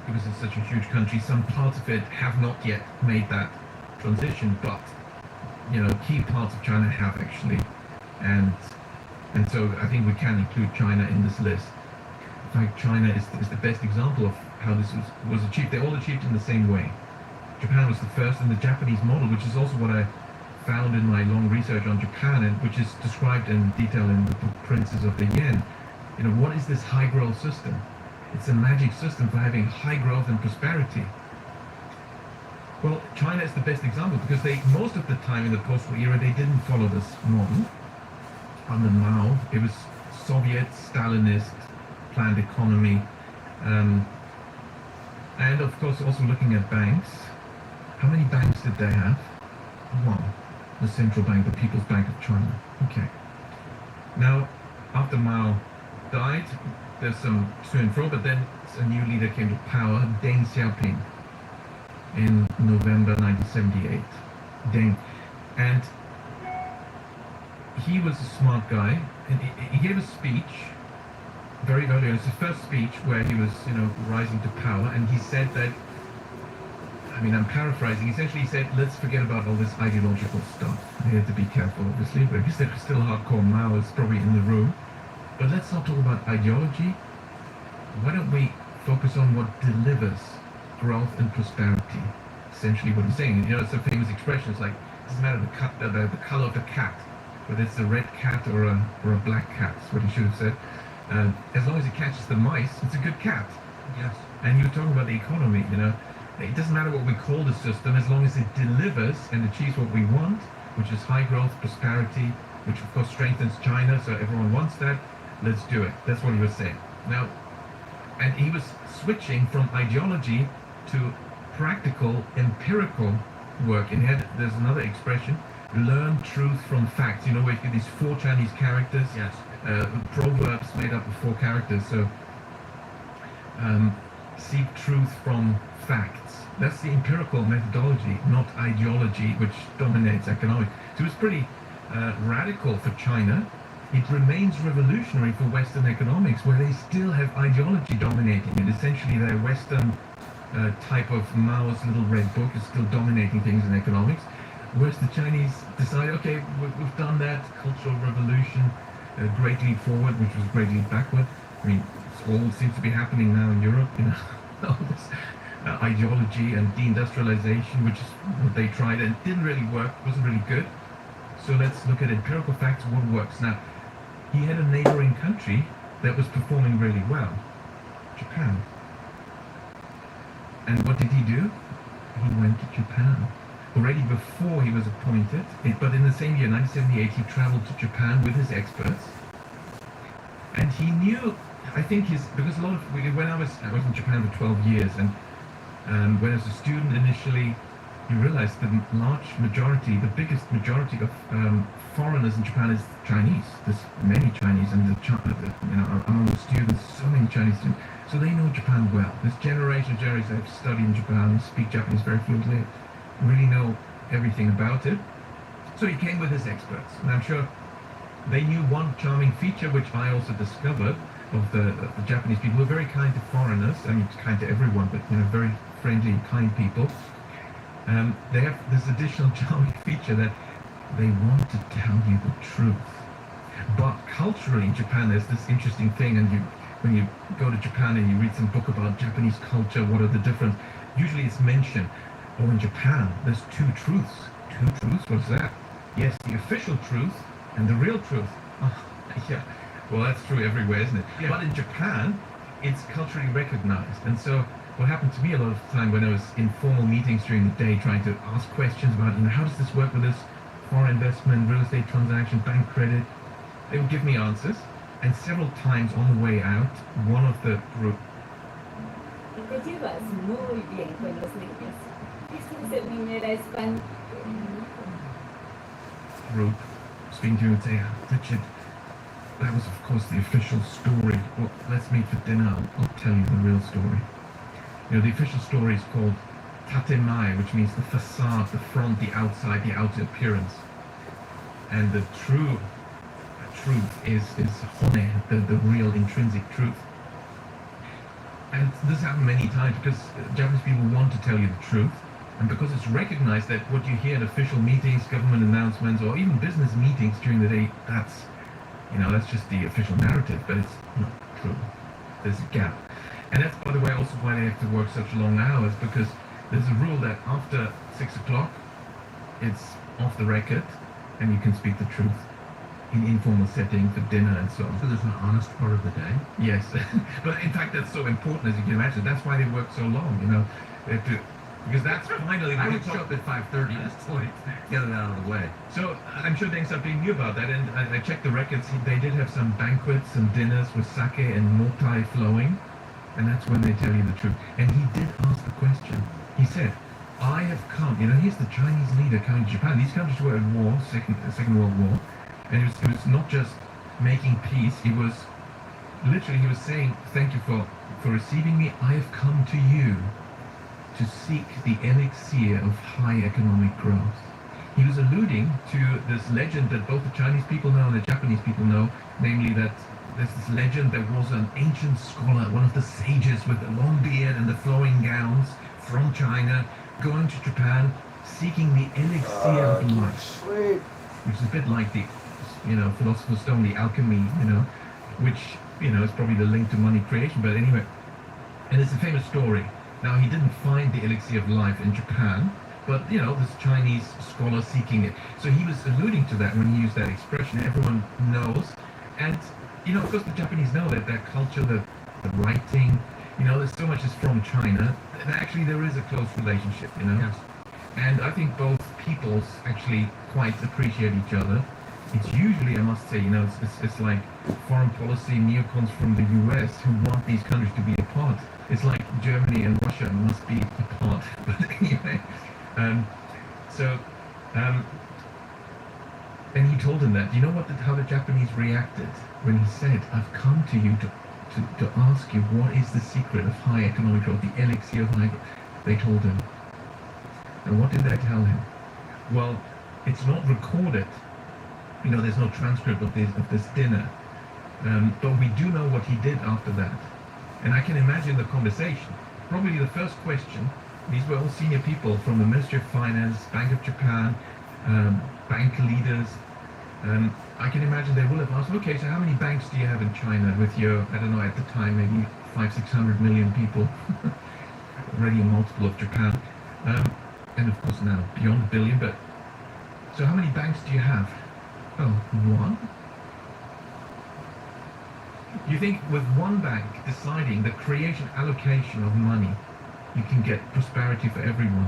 because it's such a huge country, some parts of it have not yet made that transition, but key parts of China have actually, and so I think we can include China in this list. In fact, China is the best example of how this was achieved. They all achieved in the same way. Japan was the first, and the Japanese model, which is also what I found in my long research on Japan, and which is described in detail in the book Princes of the Yen. What is this high growth system? It's a magic system for having high growth and prosperity. Well, China is the best example because most of the time in the post-war era, they didn't follow this model. Under Mao, it was Soviet, Stalinist, planned economy. And of course, also looking at banks. How many banks did they have? One. The central bank, the People's Bank of China. Okay. Now, after Mao died, there's some to and fro, but then a new leader came to power, Deng Xiaoping, in November 1978. And he was a smart guy, and he gave a speech very early. It was the first speech where he was, rising to power, and he said that, I'm paraphrasing, essentially he said, let's forget about all this ideological stuff. We had to be careful, obviously, because there were still hardcore Maoists probably in the room. But let's not talk about ideology. Why don't we focus on what delivers growth and prosperity? Essentially what he's saying. It's a famous expression. It's like, it doesn't matter the color of the cat, whether it's a red cat or a black cat, is what he should have said. As long as it catches the mice, it's a good cat. Yes. And you were talking about the economy, It doesn't matter what we call the system, as long as it delivers and achieves what we want, which is high growth, prosperity, which of course strengthens China, so everyone wants that. Let's do it. That's what he was saying. Now, and he was switching from ideology to practical, empirical work. And there's another expression, learn truth from facts. Where you get these 4 Chinese characters. Yes. Proverbs made up of 4 characters. So, seek truth from facts. That's the empirical methodology, not ideology, which dominates economics. So it's pretty radical for China. It remains revolutionary for Western economics, where they still have ideology dominating it. Essentially, their Western type of Mao's little red book is still dominating things in economics, whereas the Chinese decide, okay, we've done that, Cultural Revolution, great leap forward, which was a great leap backward. It all seems to be happening now in Europe, all this ideology and deindustrialization, which is what they tried and didn't really work, wasn't really good. So let's look at empirical facts, what works. Now, he had a neighboring country that was performing really well, Japan. And what did he do? He went to Japan. Already before he was appointed, but in the same year, 1978, he traveled to Japan with his experts. And he knew, I think because when I was in Japan for 12 years, and when I was a student initially, you realize the biggest majority of foreigners in Japan is Chinese. There's many Chinese, and among the students, so many Chinese students. So they know Japan well. This generation that have studied in Japan, speak Japanese very fluently, really know everything about it. So he came with his experts, and I'm sure they knew one charming feature, which I also discovered, of the Japanese people. Who are very kind to foreigners. Kind to everyone, but very friendly and kind people. They have this additional charming feature that they want to tell you the truth. But culturally in Japan, there's this interesting thing, and when you go to Japan and you read some book about Japanese culture, what are the difference? Usually it's mentioned, in Japan, there's 2 truths. 2 truths? What's that? Yes, the official truth and the real truth. Oh, yeah. Well, that's true everywhere, isn't it? Yeah. But in Japan, it's culturally recognized. And so what happened to me a lot of the time when I was in formal meetings during the day trying to ask questions about, how does this work with this foreign investment, real estate transaction, bank credit? They would give me answers. And several times on the way out, one of the group Te llevas muy bien con los niños. Esta es la primera espanto. Group speaking to you and say, Richard, that was of course the official story. Well, let's meet for dinner. I'll tell you the real story. The official story is called Tatemae, which means the facade, the front, the outside, the outer appearance. And the truth is hone, the real intrinsic truth. And this happened many times because Japanese people want to tell you the truth, and because it's recognized that what you hear in official meetings, government announcements, or even business meetings during the day, that's just the official narrative, but it's not true. There's a gap. And that's, by the way, also why they have to work such long hours, because there's a rule that after 6 o'clock, it's off the record, and you can speak the truth in informal setting for dinner and so on. So there's an honest part of the day? Yes. But in fact, that's so important, as you can imagine. That's why they work so long, They have to, because that's finally... I would show up at 5:30 at this point, get it out of the way. So I'm sure Deng Xiaoping knew about that, and I checked the records. They did have some banquets, some dinners with sake and motai flowing, and that's when they tell you the truth. And he did ask the question. He said, I have come, here's the Chinese leader coming to Japan. These countries were at war, Second World War, and it was not just making peace. He was saying, thank you for receiving me. I have come to you to seek the elixir of high economic growth. he was alluding to this legend that both the Chinese people know and the Japanese people know, namely that there's this legend there was an ancient scholar, one of the sages with a long beard and the flowing gowns from China, going to Japan, seeking the elixir of life, which is a bit like the, Philosopher's Stone, the alchemy, which, is probably the link to money creation, but anyway. And it's a famous story. Now, he didn't find the elixir of life in Japan, but, this Chinese scholar seeking it. So he was alluding to that when he used that expression. Everyone knows. And, of course, the Japanese know that their culture, the writing, there's so much is from China. Actually, there is a close relationship, Yes. And I think both peoples actually quite appreciate each other. It's usually, I must say, it's like foreign policy neocons from the US who want these countries to be apart. It's like Germany and Russia must be apart. But anyway, and he told him that. Do you know how the Japanese reacted when he said, "I've come to you to ask you what is the secret of high economic growth, the elixir of high growth?" They told him. And what did they tell him? Well, it's not recorded. There's no transcript of this dinner. But we do know what he did after that. And I can imagine the conversation. Probably the first question, these were all senior people from the Ministry of Finance, Bank of Japan, bank leaders. I can imagine they will have asked, okay, so how many banks do you have in China with your, I don't know, at the time, maybe 500-600 million people, already a multiple of Japan. And of course now beyond a billion, but so how many banks do you have? Oh, one? You think with one bank deciding the creation, allocation of money, you can get prosperity for everyone?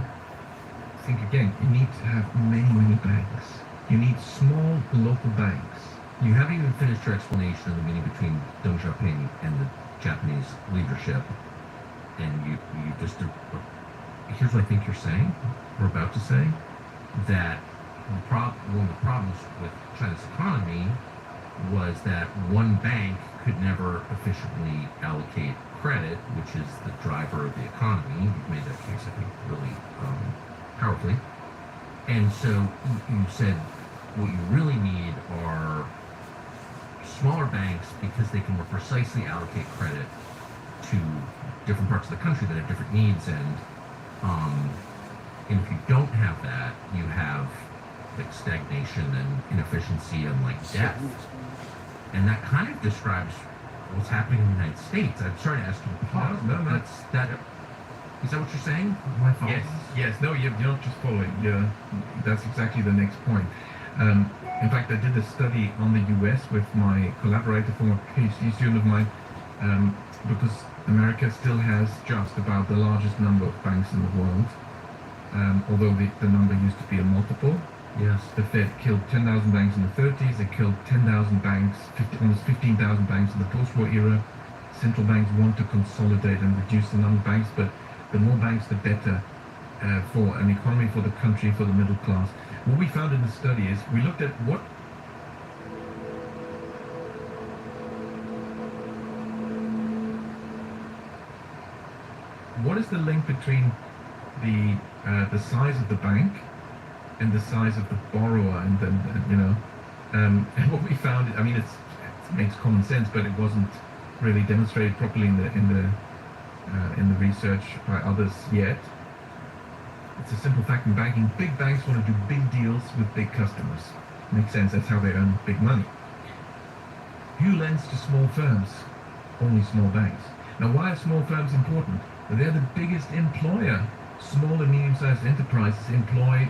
Think again, you need to have many, many banks. You need small local banks. You haven't even finished your explanation of the meeting between Deng Xiaoping and the Japanese leadership. And you just, here's what I think you're saying, or about to say, that one of the problems with China's economy was that one bank could never efficiently allocate credit, which is the driver of the economy. You've made that case, I think, really powerfully. And so you said what you really need are smaller banks because they can more precisely allocate credit to different parts of the country that have different needs, and if you don't have that, you have like stagnation and inefficiency and like death. And that kind of describes what's happening in the United States. I'm sorry to ask you to pause. No, Is that what you're saying? My fault. Yes. No, you're not just following. That's exactly the next point. In fact, I did a study on the US with my collaborator, former PhD student of mine, because America still has just about the largest number of banks in the world, although the number used to be a multiple. Yes. The Fed killed 10,000 banks in the 30s. It killed 10,000 banks, almost 15,000 banks in the post-war era. Central banks want to consolidate and reduce the number of banks, but the more banks, the better for an economy, for the country, for the middle class. What we found in the study is we looked at what is the link between the size of the bank and the size of the borrower, and then and what we found, I mean, it makes common sense, but it wasn't really demonstrated properly in the research by others yet. It's a simple fact in banking: big banks want to do big deals with big customers. Makes sense. That's how they earn big money. Who lends to small firms? Only small banks. Now, why are small firms important? They're the biggest employer. Small and medium-sized enterprises employ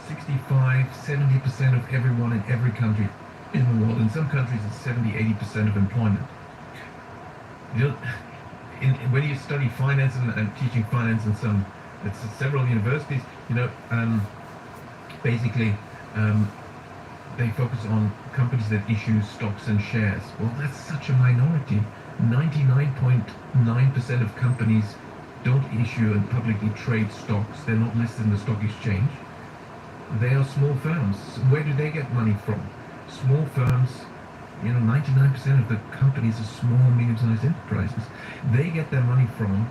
65-70% of everyone in every country in the world. In some countries, it's 70-80% of employment. When you study finance and teaching finance in several universities, basically they focus on companies that issue stocks and shares. Well, that's such a minority. 99.9% of companies don't issue and publicly trade stocks. They're not listed in the stock exchange. They are small firms. Where do they get money from? Small firms, 99% of the companies are small, medium-sized enterprises. They get their money from,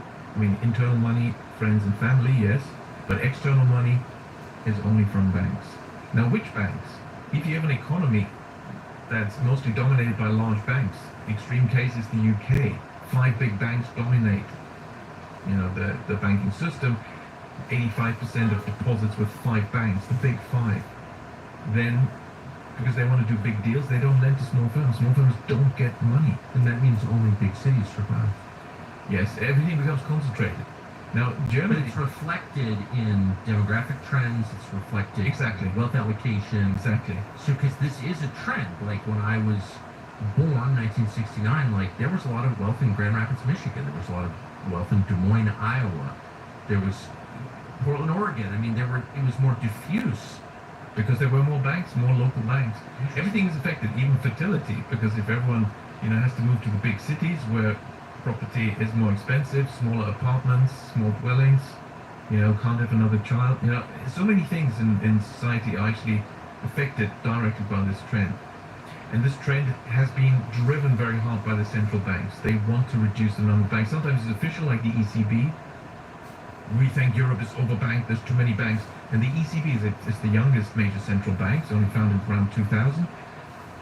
internal money, friends and family, yes, but external money is only from banks. Now, which banks? If you have an economy that's mostly dominated by large banks, extreme case is the UK. 5 big banks dominate, the banking system. 85% of deposits with 5 banks, the big 5. Then, because they want to do big deals, they don't lend to small firms. Small firms don't get money. And that means only big cities survive. Yes, everything becomes concentrated. Now, But Germany... it's reflected in demographic trends, it's reflected Exactly. in wealth allocation. Exactly. So, because this is a trend. Like when I was born, 1969, like there was a lot of wealth in Grand Rapids, Michigan. There was a lot of wealth in Des Moines, Iowa. There was Portland, Oregon. I mean, it was more diffuse. Because there were more banks, more local banks. Everything is affected, even fertility, because if everyone, has to move to the big cities where property is more expensive, smaller apartments, small dwellings, can't have another child. So many things in society are actually affected directly by this trend. And this trend has been driven very hard by the central banks. They want to reduce the number of banks. Sometimes it's official, like the ECB. We think Europe is overbanked, there's too many banks. And the ECB is the youngest major central bank, it's only founded around 2000.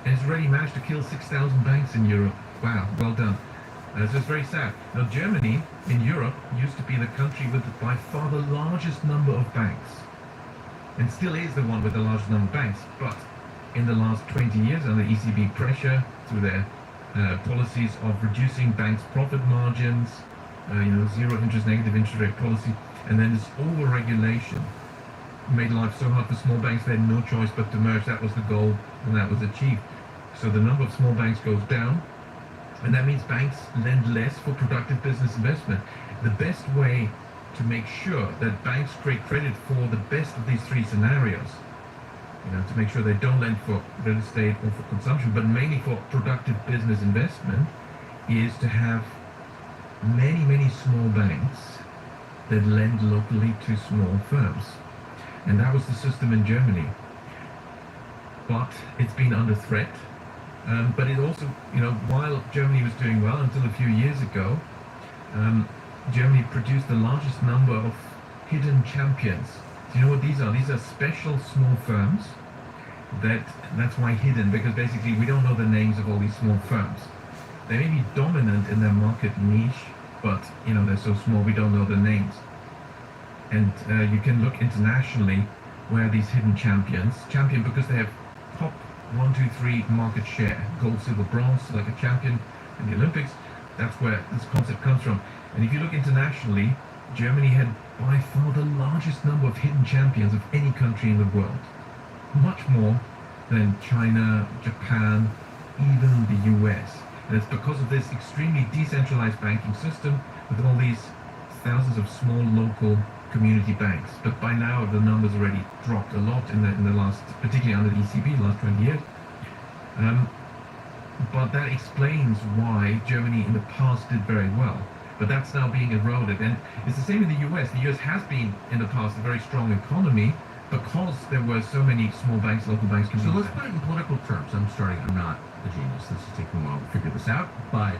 And it's already managed to kill 6,000 banks in Europe. Wow, well done. So it's very sad. Now, Germany in Europe used to be the country with by far the largest number of banks. And still is the one with the largest number of banks. But in the last 20 years, under ECB pressure, through their policies of reducing banks' profit margins, zero interest, negative interest rate policy, and then this over-regulation made life so hard for small banks they had no choice but to merge. That was the goal, and that was achieved. So the number of small banks goes down, and that means banks lend less for productive business investment. The best way to make sure that banks create credit for the best of these 3 scenarios, to make sure they don't lend for real estate or for consumption, but mainly for productive business investment, is to have many, many small banks that lend locally to small firms. And that was the system in Germany. But it's been under threat. But it also, while Germany was doing well until a few years ago, Germany produced the largest number of hidden champions. Do you know what these are? These are special small firms that's why hidden, because basically we don't know the names of all these small firms. They may be dominant in their market niche, but they're so small we don't know the names. And you can look internationally where these hidden champion because they have top 1, 2, 3 market share, gold, silver, bronze, like a champion in the Olympics. That's where this concept comes from. And if you look internationally, Germany had by far the largest number of hidden champions of any country in the world. Much more than China, Japan, even the US. And it's because of this extremely decentralized banking system with all these thousands of small local community banks. But by now the numbers already dropped a lot in the last, particularly under the ECB, the last 20 years. But that explains why Germany in the past did very well. But that's now being eroded. And it's the same in the US. The US has been in the past a very strong economy because there were so many small banks, local banks. So let's put it in political terms. I'm not a genius. This is taking a while to figure this out. But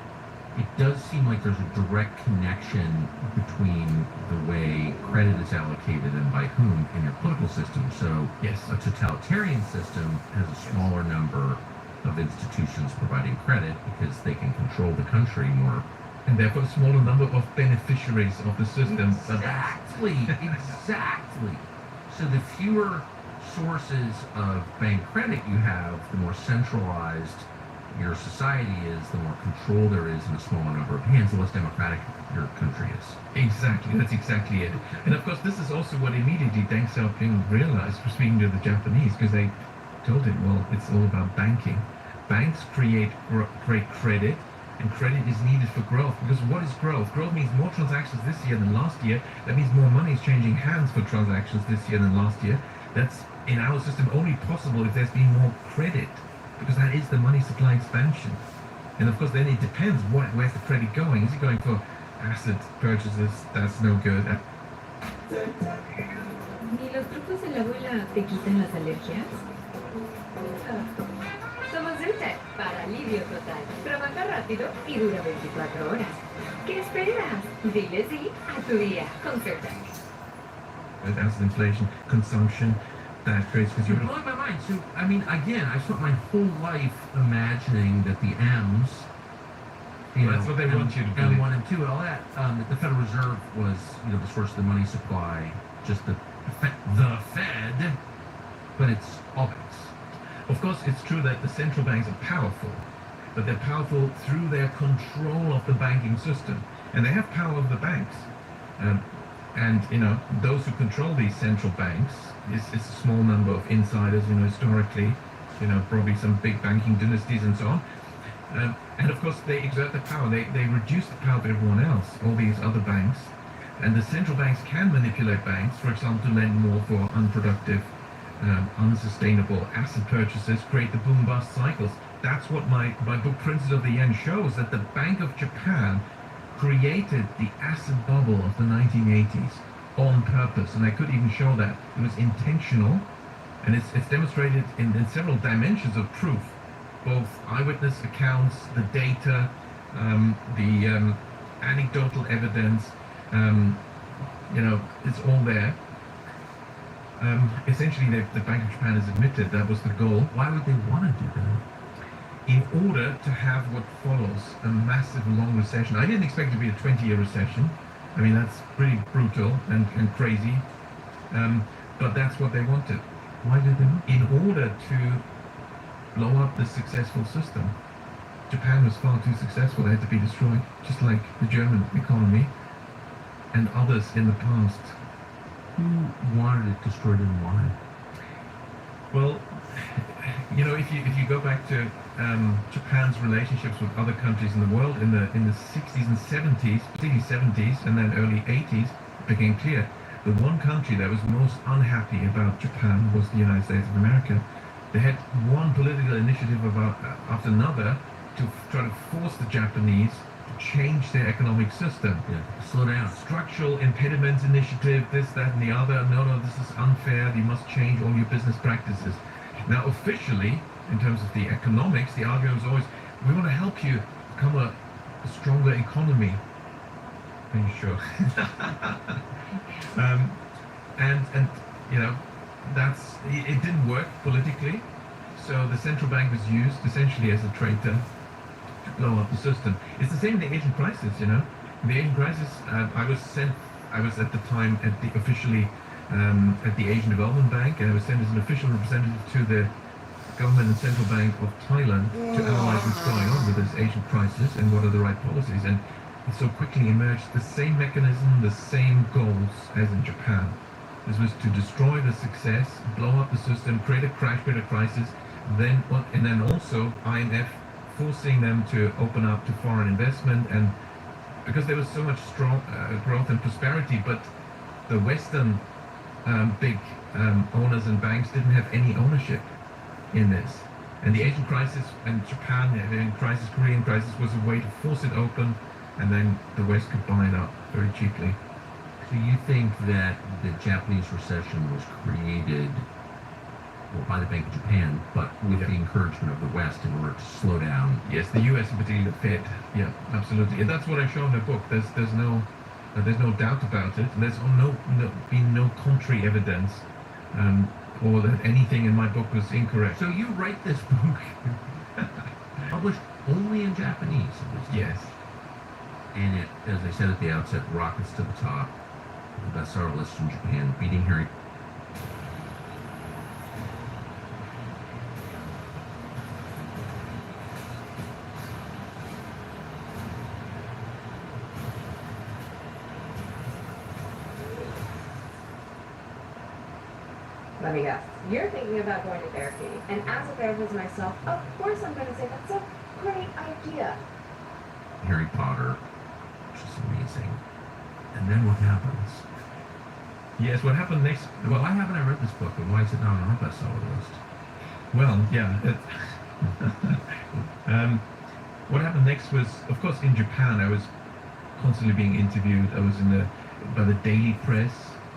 it does seem like there's a direct connection between the way credit is allocated and by whom in your political system. So yes, a totalitarian system has a smaller number of institutions providing credit because they can control the country more. And therefore a smaller number of beneficiaries of the system. Exactly. So the fewer sources of bank credit you have, the more centralized your society is, the more control there is in a smaller number of hands, the less democratic your country is. Exactly, that's exactly it. And of course, this is also what immediately Deng Xiaoping realized from speaking to the Japanese, because they told him, well, it's all about banking. Banks create credit, and credit is needed for growth. Because what is growth? Growth means more transactions this year than last year. That means more money is changing hands for transactions this year than last year. That's, in our system, only possible if there's been more credit, because that is the money supply expansion. And of course, then it depends, where's the credit going? Is it going for asset purchases? That's no good. ¿Ni los trucos de la abuela te quitan las alergias? Somos Zyrtec para alivio total. Trabaja rápido y dura 24 horas. ¿Qué esperas? Dile sí a tu día con Zyrtec. Acid inflation, consumption, that, Trace, because You're you're blowing my mind. So, I mean, again, I spent my whole life imagining that the M's, Well, that's what they want you to believe. M1 and 2 and all that, that the Federal Reserve was, the source of the money supply, just the Fed, but it's all banks. Of course, it's true that the central banks are powerful, but they're powerful through their control of the banking system, and they have power over the banks. And those who control these central banks is a small number of insiders. Historically, probably some big banking dynasties and so on. And of course, they exert their power. They reduce the power of everyone else, all these other banks. And the central banks can manipulate banks, for example, to lend more for unproductive, unsustainable asset purchases, create the boom-bust cycles. That's what my book Princes of the Yen shows, that the Bank of Japan created the asset bubble of the 1980s on purpose. And I could even show that. It was intentional, and it's demonstrated in several dimensions of proof. Both eyewitness accounts, the data, the anecdotal evidence, it's all there. Essentially, the Bank of Japan has admitted that was the goal. Why would they want to do that? In order to have what follows, a massive long recession. I didn't expect it to be a 20-year recession. I mean, that's pretty brutal and crazy. But that's what they wanted. Why did they? In order to blow up the successful system. Japan was far too successful. They had to be destroyed, just like the German economy and others in the past. Who wanted it destroyed and why? Well, if you go back to Japan's relationships with other countries in the world in the 60s and 70s, particularly 70s and then early 80s, it became clear the one country that was most unhappy about Japan was the United States of America. They had one political initiative after another to try to force the Japanese to change their economic system. Yeah, slow down. Structural impediments initiative, this, that, and the other. No, this is unfair. You must change all your business practices. Now, officially, in terms of the economics, the argument was always, we want to help you become a stronger economy. Are you sure? It didn't work politically, so the central bank was used essentially as a traitor to blow up the system. It's the same in the Asian crisis, In the Asian crisis, I was at the time at the Asian Development Bank, and I was sent as an official representative to the government and central bank of Thailand to analyze what's going on with this Asian crisis and what are the right policies. And it so quickly emerged the same mechanism, the same goals as in Japan. This was to destroy the success, blow up the system, create a crash, create a crisis, and then also IMF forcing them to open up to foreign investment, and because there was so much strong growth and prosperity, but the Western big owners and banks didn't have any ownership in this. And the Asian crisis and Japan crisis, Korean crisis, was a way to force it open, and then the West could buy it up very cheaply. So you think that the Japanese recession was created by the Bank of Japan, but with the encouragement of the West in order to slow down? Yes, the U.S. in particular, the Fed. Yeah, absolutely. And that's what I show in the book. There's no doubt about it. There's been no contrary evidence, or that anything in my book was incorrect. So you write this book published only in Japanese? Yes. And it, as I said at the outset, rockets to the top. The bestseller list in Japan, beating Harry. Let me guess. You're thinking about going to therapy. And as a therapist myself, of course I'm going to say that's a great idea. Harry Potter, which is amazing. And then what happens? Yes, what happened next? Well, why haven't I read this book, and why is it not on our bestseller list? Well, yeah. What happened next was, of course, in Japan, I was constantly being interviewed. I was by the daily press,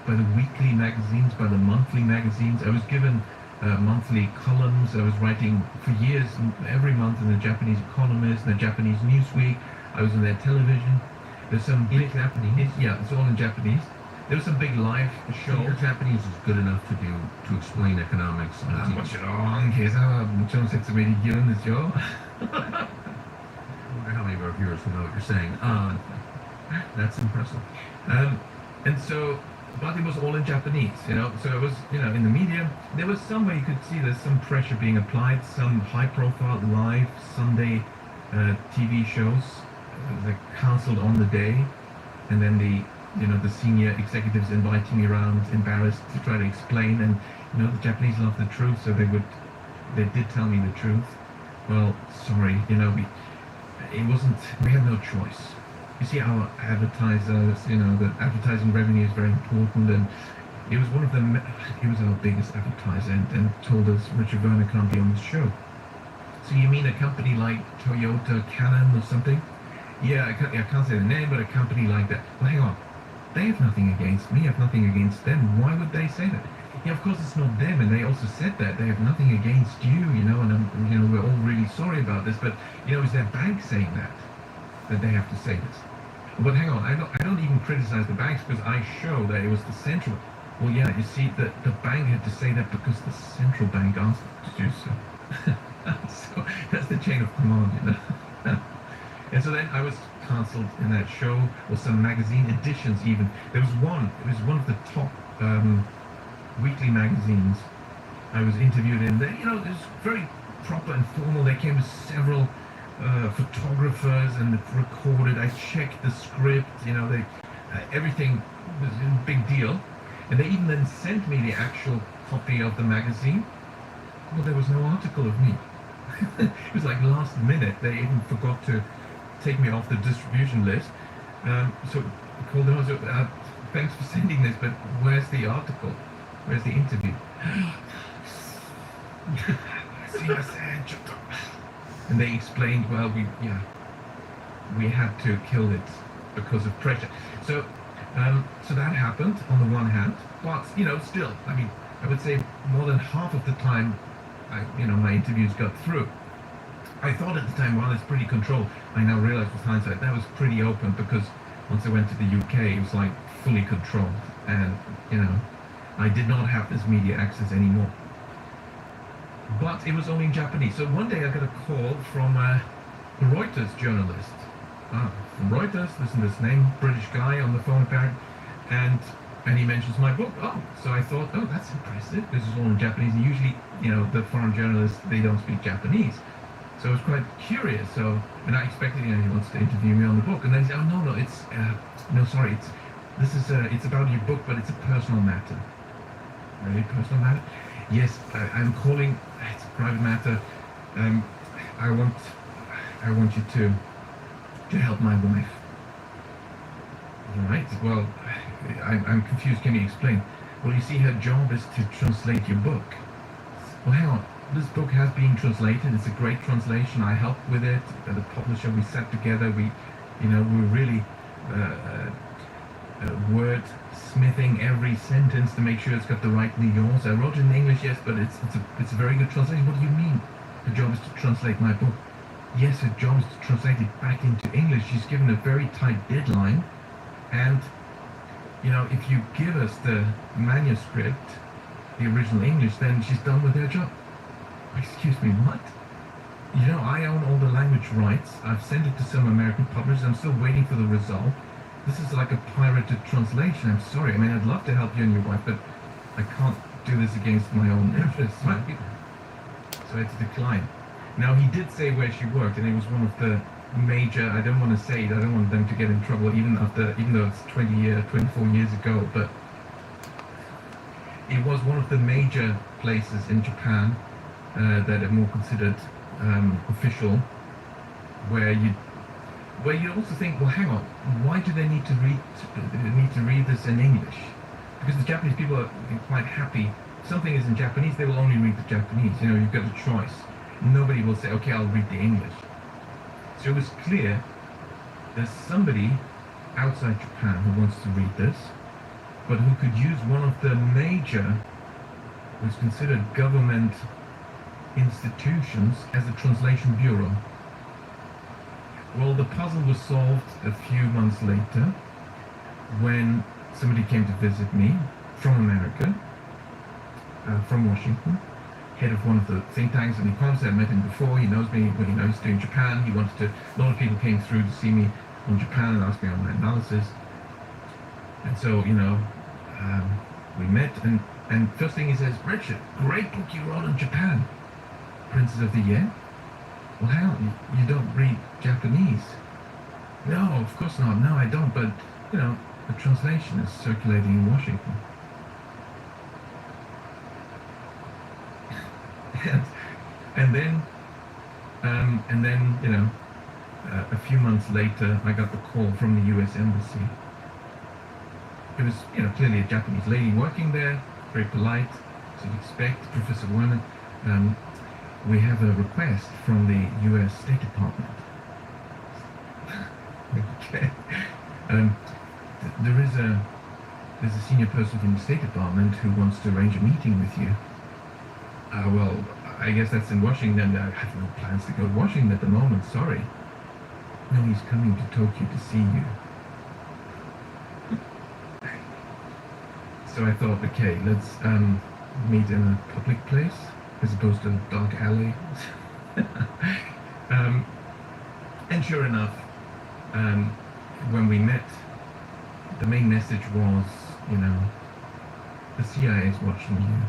by the weekly magazines, by the monthly magazines. I was given monthly columns. I was writing for years, every month, in the Japanese Economist, the Japanese Newsweek. I was in their television. There's some in Japanese. Yeah, it's all in Japanese. There was some big live show. Your Japanese is good enough to explain economics on TV. もちろん計算はもちろん説明できるんですよ。 I wonder how many of our viewers will know what you're saying. That's impressive. And so, but it was all in Japanese, you know. So it was, you know, in the media, there was some way you could see there's some pressure being applied, some high-profile live Sunday TV shows that cancelled on the day, and then the senior executives inviting me around, embarrassed to try to explain. And you know, the Japanese love the truth, so they did tell me the truth. Well, sorry, you know, we had no choice. You see, our advertisers, you know, the advertising revenue is very important, and it was one of them. He was our biggest advertiser, and told us Richard Werner can't be on the show. So you mean a company like Toyota, Canon, or something? Yeah, I can't say the name, but a company like that. Well, hang on. They have nothing against me. I have nothing against them. Why would they say that? Yeah, of course it's not them, and they also said that they have nothing against you, you know. And we're all really sorry about this, but you know, is their bank saying that they have to say this? But hang on, I don't even criticize the banks because I show that it was the central. Well, yeah, you see, the bank had to say that because the central bank asked them to do so. So that's the chain of command, you know. And so then I was cancelled in that show, or some magazine editions even. There was one, it was one of the top weekly magazines I was interviewed in. They, you know, it was very proper and formal. They came with several photographers and recorded. I checked the script, you know, everything was a big deal. And they even then sent me the actual copy of the magazine. Well, there was no article of me. It was like last minute. They even forgot to take me off the distribution list. So I called them. I said, thanks for sending this, but where's the article? Where's the interview? And they explained, well, we had to kill it because of pressure. So that happened on the one hand, but you know, still, I mean, I would say more than half of the time, my interviews got through. I thought at the time, well, it's pretty controlled. I now realize with hindsight that was pretty open, because once I went to the UK, it was like fully controlled, and you know, I did not have this media access anymore. But it was only in Japanese. So one day I got a call from a Reuters journalist. From Reuters, listen to this name, British guy on the phone apparently, and he mentions my book. Oh, so I thought, oh, that's impressive. This is all in Japanese. And usually, you know, the foreign journalists, they don't speak Japanese. So I was quite curious. And I expected, you know, he wants to interview me on the book. And then he said, oh, no, it's about your book, but it's a personal matter. Really personal matter? Yes, I'm calling. It's a private matter. I want you to help my wife. Right. Well, I'm confused. Can you explain? Well, you see, her job is to translate your book. Well, hang on. This book has been translated. It's a great translation. I helped with it. The publisher, we sat together. We were really word smithing every sentence to make sure it's got the right nuance. I wrote it in English, yes, but it's a very good translation. What do you mean? Her job is to translate my book. Yes, her job is to translate it back into English. She's given a very tight deadline, and you know, if you give us the manuscript, the original English, then she's done with her job. Excuse me, what? You know, I own all the language rights. I've sent it to some American publishers. I'm still waiting for the result. This is like a pirated translation. I'm sorry. I mean, I'd love to help you and your wife, but I can't do this against my own interests. So I had to decline. Now, he did say where she worked, and it was one of the major, I don't want to say it, I don't want them to get in trouble, even though it's 24 years ago, but it was one of the major places in Japan that are more considered official, where you also think, well, hang on, why do they need to read this in English? Because the Japanese people are quite happy. If something is in Japanese, they will only read the Japanese. You know, you've got a choice. Nobody will say, okay, I'll read the English. So it was clear there's somebody outside Japan who wants to read this, but who could use one of the major, what's considered government institutions as a translation bureau. Well, the puzzle was solved a few months later when somebody came to visit me from America, from Washington, head of one of the think tanks, and he comes. I met him before. He knows me. Well, he's doing Japan. He wanted to. A lot of people came through to see me on Japan and asked me on my analysis. And so, we met, and first thing he says, Richard, great book you wrote on Japan, Princes of the Yen. Well, hell, you don't read Japanese. No, of course not. No, I don't. But the translation is circulating in Washington. And then a few months later, I got the call from the U.S. Embassy. It was, clearly a Japanese lady working there, very polite, as you'd expect, Professor Werner. We have a request from the U.S. State Department. Okay. There's a senior person from the State Department who wants to arrange a meeting with you. Well, I guess that's in Washington. I have no plans to go to Washington at the moment, sorry. No, he's coming to Tokyo to see you. So I thought, okay, let's meet in a public place as opposed to a dark alley. And sure enough, when we met, the main message was, the CIA is watching you.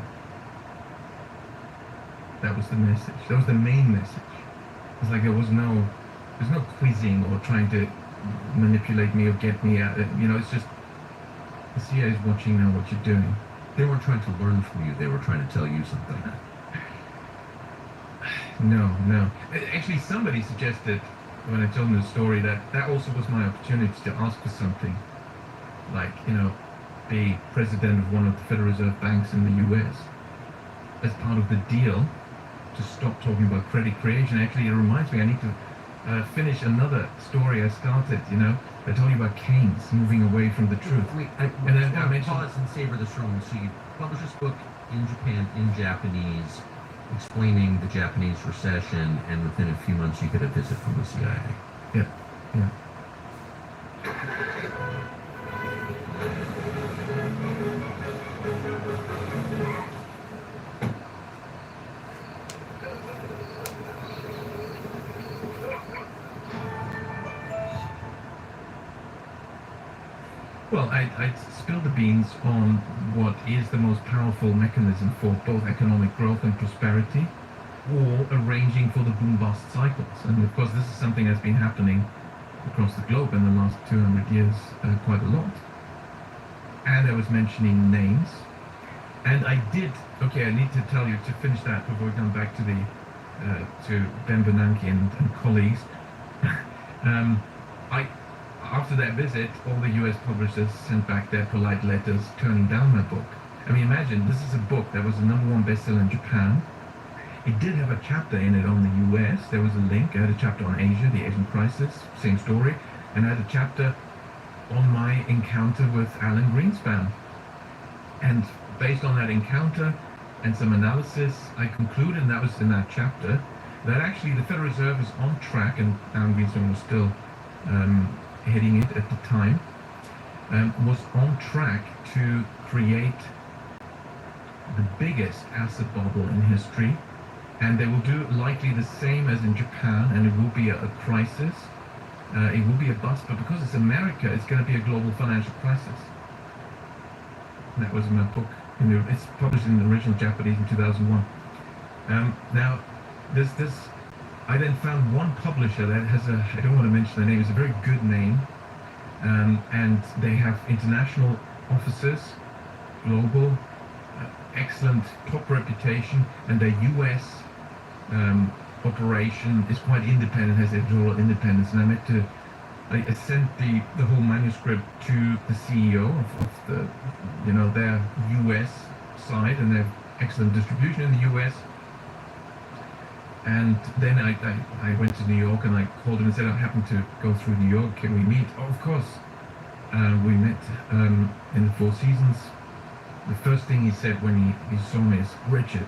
That was the message. That was the main message. It's like there's no quizzing or trying to manipulate me or get me out. It's just the CIA is watching now what you're doing. They weren't trying to learn from you. They were trying to tell you something. No. Actually, somebody suggested when I told them the story that also was my opportunity to ask for something. Like, be president of one of the Federal Reserve banks in the US as part of the deal to stop talking about credit creation. Actually, it reminds me, I need to finish another story I started, I told you about Keynes moving away from the truth. Wait, I mentioned... Pause and savor this room. So you published this book in Japan, in Japanese, explaining the Japanese recession, and within a few months you get a visit from the CIA. Yeah. Well, I spilled the beans on what is the most powerful mechanism for both economic growth and prosperity, or arranging for the boom-bust cycles. And of course, this is something that's been happening across the globe in the last 200 years quite a lot. And I was mentioning names. And I need to tell you, to finish that before we come back to to Ben Bernanke and colleagues. After that visit, all the US publishers sent back their polite letters turning down my book. I mean, imagine, this is a book that was the #1 bestseller in Japan. It did have a chapter in it on the US. There was a link. I had a chapter on Asia, the Asian crisis, same story. And I had a chapter on my encounter with Alan Greenspan. And based on that encounter and some analysis, I concluded, and that was in that chapter, that actually the Federal Reserve is on track, and Alan Greenspan was still heading it at the time, was on track to create the biggest asset bubble in history, and they will do likely the same as in Japan, and it will be a crisis. It will be a bust, but because it's America, it's going to be a global financial crisis. And that was in my book. It's published in the original Japanese in 2001. Now, I then found one publisher that has I don't want to mention the name, it's a very good name, and they have international offices, global, excellent top reputation, and their US operation is quite independent, has editorial independence, and I sent the whole manuscript to the CEO of the, their US side, and they have excellent distribution in the US. And then I went to New York and I called him and said, I happen to go through New York, can we meet? Oh, of course. We met in the Four Seasons. The first thing he said when he saw me is, Richard,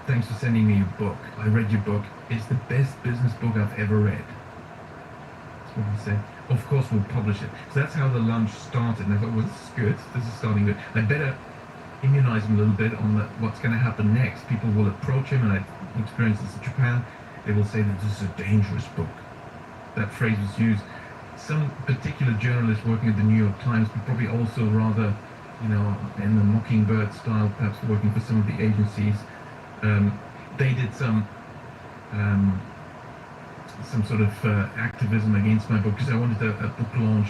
thanks for sending me your book. I read your book. It's the best business book I've ever read. That's what he said. Of course, we'll publish it. So that's how the lunch started. And I thought, well, this is good. This is starting good. I better immunize him a little bit on what's going to happen next. People will approach him, and I've experienced this in Japan. They will say that this is a dangerous book. That phrase was used. Some particular journalist working at the New York Times, but probably also rather, you know, in the Mockingbird style, perhaps working for some of the agencies. They did some sort of activism against my book, because I wanted a book launch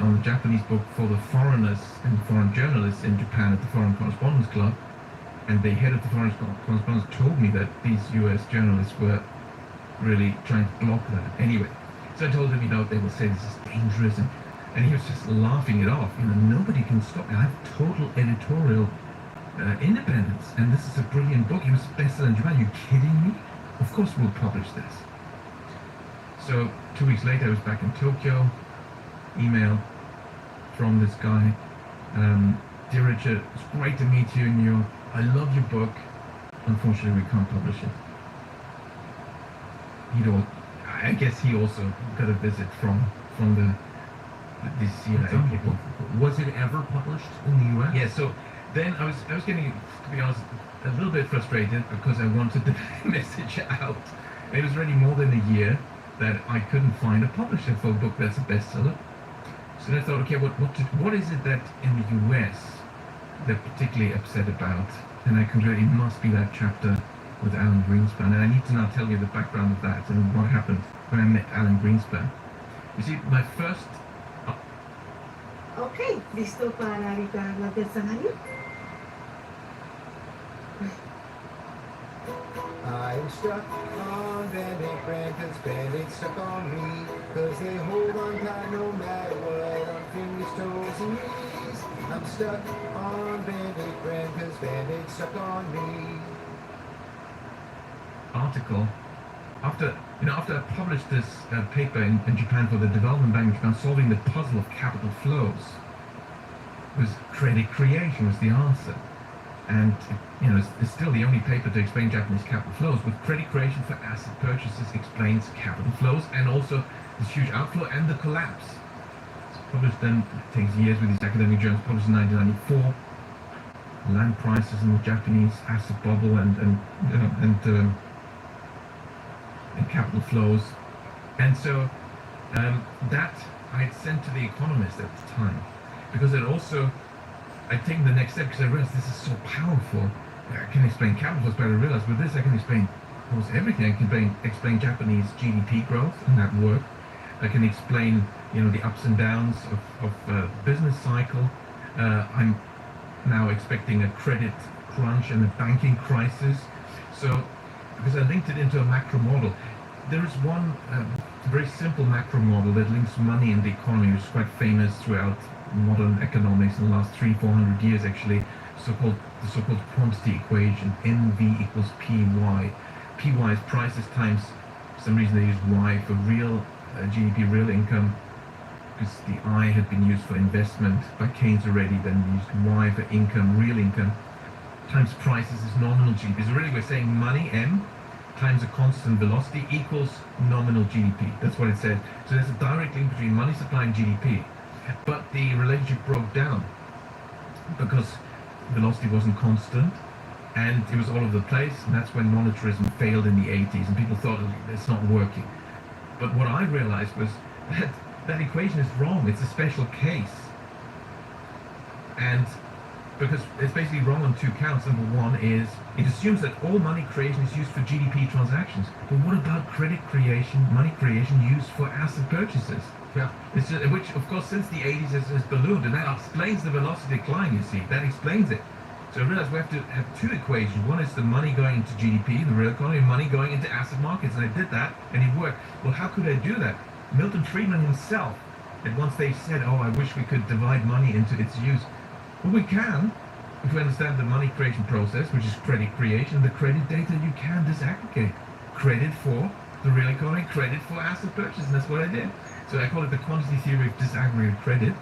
on the Japanese book for the foreigners and foreign journalists in Japan at the Foreign Correspondents Club. And the head of the Foreign Correspondents told me that these US journalists were really trying to block that. Anyway, so I told him, you know, they will say this is dangerous, and he was just laughing it off. You know, nobody can stop me. I have total editorial independence, and this is a brilliant book. It was bestseller in Japan. Are you kidding me? Of course we'll publish this. So 2 weeks later, I was back in Tokyo. Email from this guy. Dear Richard, it's great to meet you in New York. I love your book. Unfortunately, we can't publish it. I guess he also got a visit from the CIA people. Was it ever published in the U.S.? Yeah. So then I was getting, to be honest, a little bit frustrated because I wanted the message out. It was already more than a year that I couldn't find a publisher for a book that's a bestseller. So then I thought, okay, what is it that in the US they're particularly upset about? And I concluded it must be that chapter with Alan Greenspan. And I need to now tell you the background of that and what happened when I met Alan Greenspan. You see, my first... Okay, listo para evitar la personalidad. I'm stuck on Band-Aid brand, cause Band-Aid's stuck on me, cause they hold on tight no matter what, on fingers, toes, and knees. I'm stuck on Band-Aid brand, cause Band-Aid's stuck on me. Article, after I published this paper in Japan for the Development Bank in Japan, solving the puzzle of capital flows, was credit creation was the answer. And you know, it's still the only paper to explain Japanese capital flows, but credit creation for asset purchases explains capital flows and also this huge outflow and the collapse. It's published then, it takes years with these academic journals, published in 1994. Land prices in the Japanese asset bubble and capital flows. And so that I had sent to The Economist at the time, because it also, I'd taken the next step because I realized this is so powerful. I can explain capital flows, but I realized with this I can explain almost everything. I can explain Japanese GDP growth and that work. I can explain, you know, the ups and downs of business cycle. I'm now expecting a credit crunch and a banking crisis. So, because I linked it into a macro model. There is one very simple macro model that links money and the economy, which is quite famous throughout modern economics in the last 300-400 years actually, the so-called quantity equation, NV equals PY. PY is prices times, for some reason they use Y for real GDP, real income, because the I had been used for investment by Keynes already, then we used Y for income, real income, times prices is nominal GDP. So really we're saying money, M, times a constant velocity equals nominal GDP. That's what it said. So there's a direct link between money supply and GDP. But the relationship broke down because velocity wasn't constant and it was all over the place, and that's when monetarism failed in the 80s and people thought it's not working. But what I realized was that equation is wrong. It's a special case. And because it's basically wrong on two counts. Number one is it assumes that all money creation is used for GDP transactions. But what about credit creation, money creation used for asset purchases? Yeah. Which, of course, since the 80s has ballooned, and that explains the velocity decline, you see. That explains it. So I realized we have to have two equations. One is the money going into GDP, the real economy, and money going into asset markets. And I did that, and it worked. Well, how could I do that? Milton Friedman himself, at one stage said, oh, I wish we could divide money into its use. Well, we can, if we understand the money creation process, which is credit creation. The credit data you can disaggregate. Credit for the real economy, credit for asset purchase, and that's what I did. So I call it the quantity theory of disaggregated credit.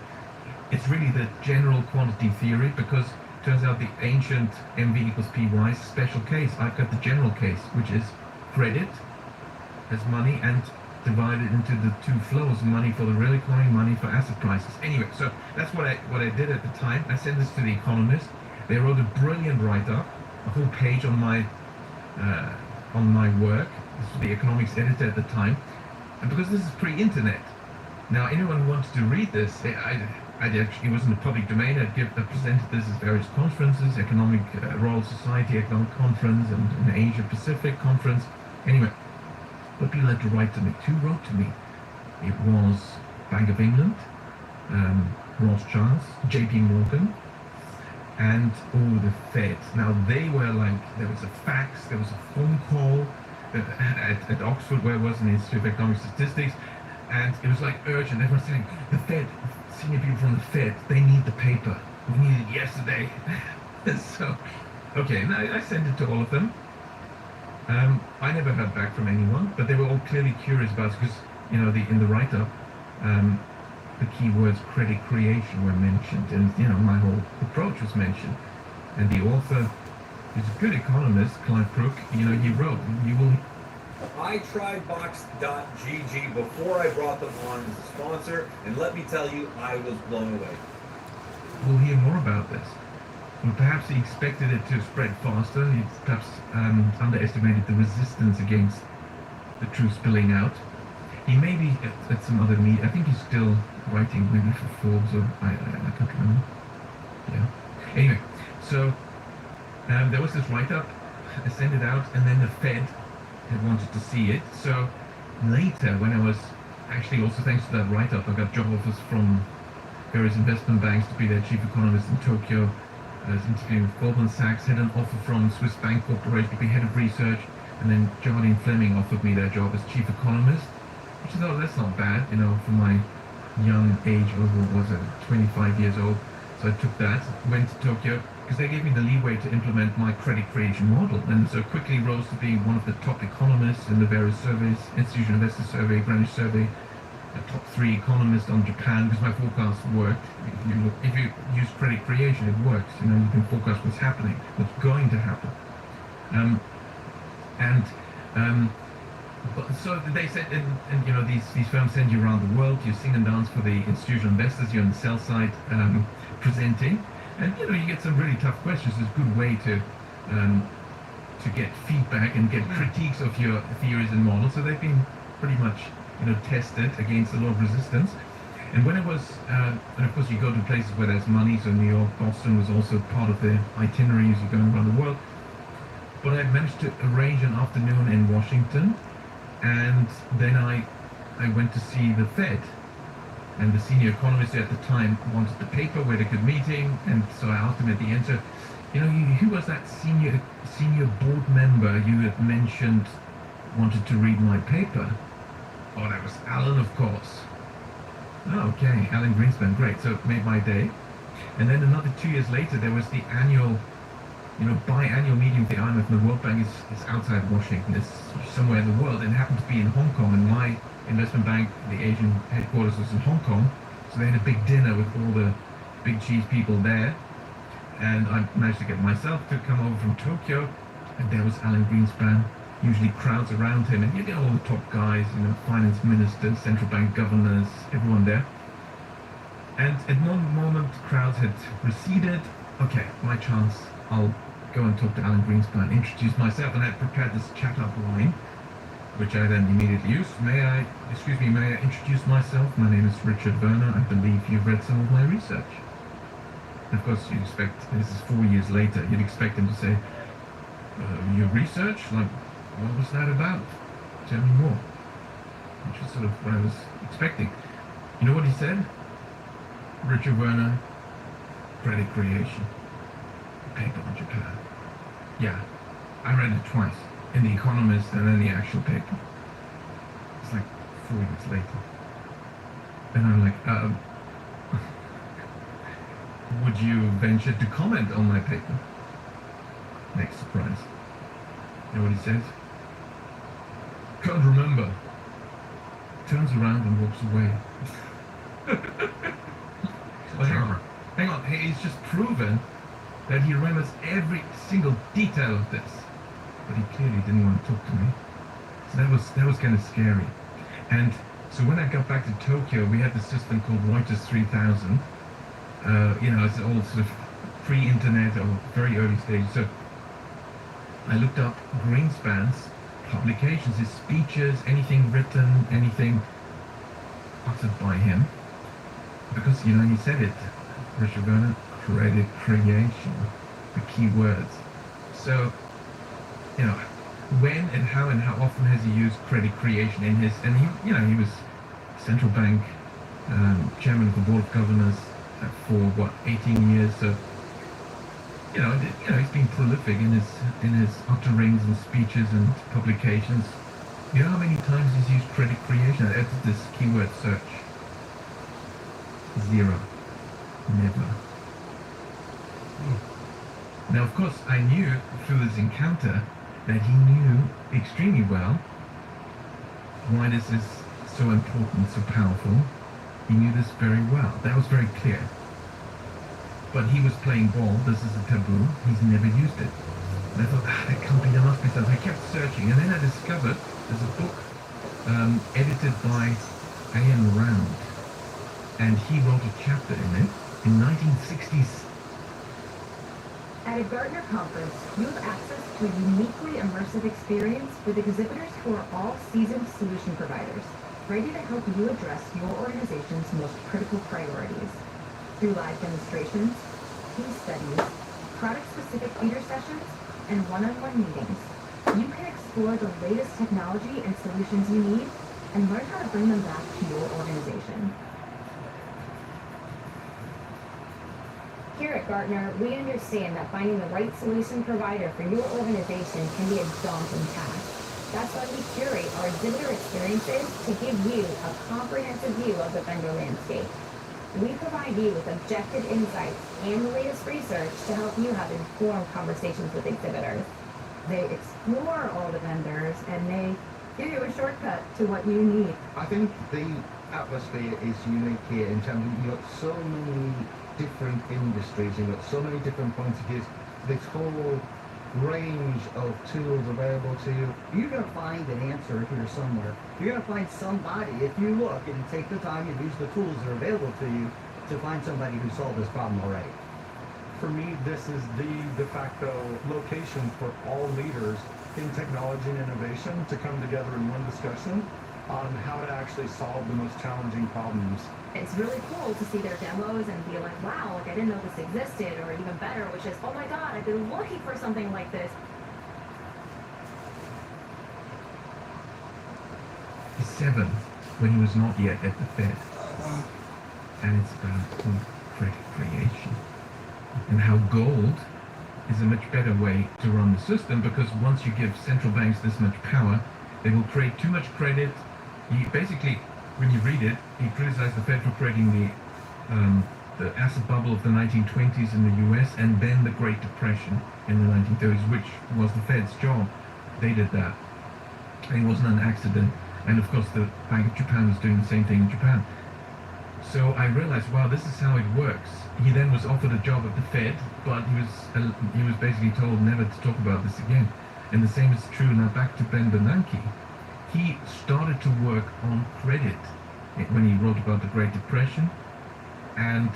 It's really the general quantity theory because it turns out the ancient MV equals PY is a special case. I've got the general case, which is credit as money and divided into the two flows: money for the real economy, money for asset prices. Anyway, so that's what I did at the time. I sent this to The Economist. They wrote a brilliant write-up, a whole page on my work. This was the economics editor at the time, and because this is pre-internet. Now, anyone who wanted to read this, it was in the public domain. I presented this at various conferences, Economic Royal Society Economic Conference, and an Asia Pacific Conference. Anyway, but people had to write to me. Two wrote to me. It was Bank of England, Rothschilds, JP Morgan, and the Fed. Now they were like, there was a fax, there was a phone call at Oxford, where I was in the Institute of Economic Statistics, and it was like urgent. Everyone saying, the Fed, senior people from the Fed, they need the paper. We need it yesterday. So, okay, and I sent it to all of them. I never heard back from anyone, but they were all clearly curious about it because, you know, in the write-up, the keywords credit creation were mentioned, and, you know, my whole approach was mentioned. And the author is a good economist, Clive Crook. You know, he wrote, I tried Box.gg before I brought them on as a sponsor, and let me tell you, I was blown away. We'll hear more about this. Well, perhaps he expected it to spread faster, and he perhaps underestimated the resistance against the truth spilling out. He may be at some other media. I think he's still writing, maybe for Forbes, or I can't remember. Yeah. Anyway, so there was this write-up. I sent it out, and then the Fed had wanted to see it. So later, when I was actually also, thanks to that write-up, I got job offers from various investment banks to be their chief economist in Tokyo. I was interviewing with Goldman Sachs, had an offer from Swiss Bank Corporation to be head of research, and then Jardine Fleming offered me their job as chief economist, which I thought, that's not bad, you know, for my young age, over, was it, 25 years old. So I took that, went to Tokyo, because they gave me the leeway to implement my credit creation model, and so quickly rose to being one of the top economists in the various surveys, Institutional Investor Survey, Greenwich Survey, a top 3 economist on Japan, because my forecast worked. If you use credit creation, it works. You know, you can forecast what's happening, what's going to happen. So they said, and you know, these firms send you around the world. You sing and dance for the institutional investors. You're on the sell side presenting, and you know, you get some really tough questions. It's a good way to get feedback and get critiques of your theories and models. So they've been pretty much, you know, tested against a lot of resistance. And when it was, and of course you go to places where there's money, so New York, Boston was also part of the itinerary as you're going around the world. But I managed to arrange an afternoon in Washington, and then I went to see the Fed. And the senior economist at the time wanted the paper, we had a good meeting, and so I asked him at the end, so, you know, who was that senior board member you had mentioned wanted to read my paper? Oh, that was Alan, of course. Oh, okay, Alan Greenspan, great. So it made my day. And then another 2 years later, there was the annual, you know, biannual meeting of the IMF and the World Bank is outside Washington. It's somewhere in the world, and it happened to be in Hong Kong. And my investment bank, the Asian headquarters, was in Hong Kong. So they had a big dinner with all the big cheese people there. And I managed to get myself to come over from Tokyo, and there was Alan Greenspan. Usually crowds around him, and you get all the top guys, you know, finance ministers, central bank governors, everyone there. And at one moment, crowds had receded. Okay, my chance. I'll go and talk to Alan Greenspan, introduce myself, and I prepared this chat-up line, which I then immediately used. May I introduce myself? My name is Richard Werner. I believe you've read some of my research. Of course, you'd expect, this is 4 years later, you'd expect him to say, your research? Like, what was that about? Tell me more. Which is sort of what I was expecting. You know what he said? Richard Werner, credit creation. Paper on Japan. Yeah, I read it twice. In The Economist and then the actual paper. It's like 4 years later. And I'm like, would you venture to comment on my paper? Next surprise. You know what he says? Can't remember. Turns around and walks away. Well, hang on. He's just proven that he remembers every single detail of this. But he clearly didn't want to talk to me. So that was kind of scary. And so when I got back to Tokyo, we had this system called Reuters 3000. It's all sort of pre-internet or very early stage. So I looked up Greenspan's publications, his speeches, anything written, anything uttered by him. Because, he said it, Richard Werner, credit creation, the key words. So, when and how often has he used credit creation in his, and he was central bank chairman of the board of governors for 18 years. So, he's been prolific in his utterings and speeches and publications. You know how many times he's used credit creation? I added this keyword search. 0. Never. Now, of course, I knew through this encounter that he knew extremely well why this is so important, so powerful. He knew this very well. That was very clear. But he was playing ball. This is a taboo. He's never used it. And I thought, that can't be, there must be something. I kept searching, and then I discovered there's a book edited by A.M. Round. And he wrote a chapter in it in 1960s. At a Gartner conference, you have access to a uniquely immersive experience with exhibitors who are all seasoned solution providers, ready to help you address your organization's most critical priorities. Through live demonstrations, case studies, product-specific theater sessions, and one-on-one meetings, you can explore the latest technology and solutions you need and learn how to bring them back to your organization. Here at Gartner, we understand that finding the right solution provider for your organization can be a daunting task. That's why we curate our exhibitor experiences to give you a comprehensive view of the vendor landscape. We provide you with objective insights and the latest research to help you have informed conversations with exhibitors. They explore all the vendors and they give you a shortcut to what you need. I think the atmosphere is unique here in terms of you've got so many different industries, you've got so many different points of view, this whole range of tools available to you. You're going to find an answer here somewhere. You're going to find somebody, if you look and take the time and use the tools that are available to you, to find somebody who solved this problem already. For me, this is the de facto location for all leaders in technology and innovation to come together in one discussion on how to actually solve the most challenging problems. It's really cool to see their demos and be like, wow, like I didn't know this existed, or even better, which is, oh my god, I've been looking for something like this. He's 7 when he was not yet at the Fed. And it's about credit creation. And how gold is a much better way to run the system, because once you give central banks this much power, they will create too much credit. He basically, when you read it, he criticized the Fed for creating the asset bubble of the 1920s in the US, and then the Great Depression in the 1930s, which was the Fed's job. They did that. And it wasn't an accident. And of course, the Bank of Japan was doing the same thing in Japan. So I realized, wow, this is how it works. He then was offered a job at the Fed, but he was basically told never to talk about this again. And the same is true now back to Ben Bernanke. He started to work on credit when he wrote about the Great Depression. And,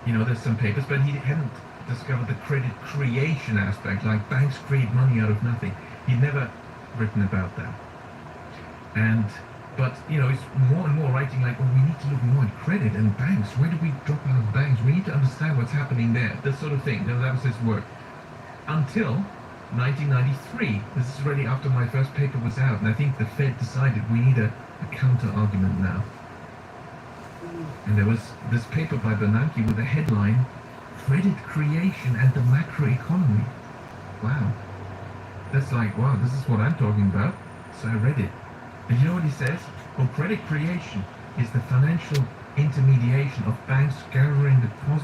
there's some papers, but he hadn't discovered the credit creation aspect, like banks create money out of nothing. He'd never written about that. But he's more and more writing like, we need to look more at credit and banks. Where do we drop out of banks? We need to understand what's happening there. This sort of thing. That was his work. Until 1993. This is already after my first paper was out, and I think the Fed decided we need a counter-argument now. And there was this paper by Bernanke with the headline, Credit Creation and the Macroeconomy. Wow. That's like, wow, this is what I'm talking about. So I read it. And you know what he says? Well, credit creation is the financial intermediation of banks gathering deposits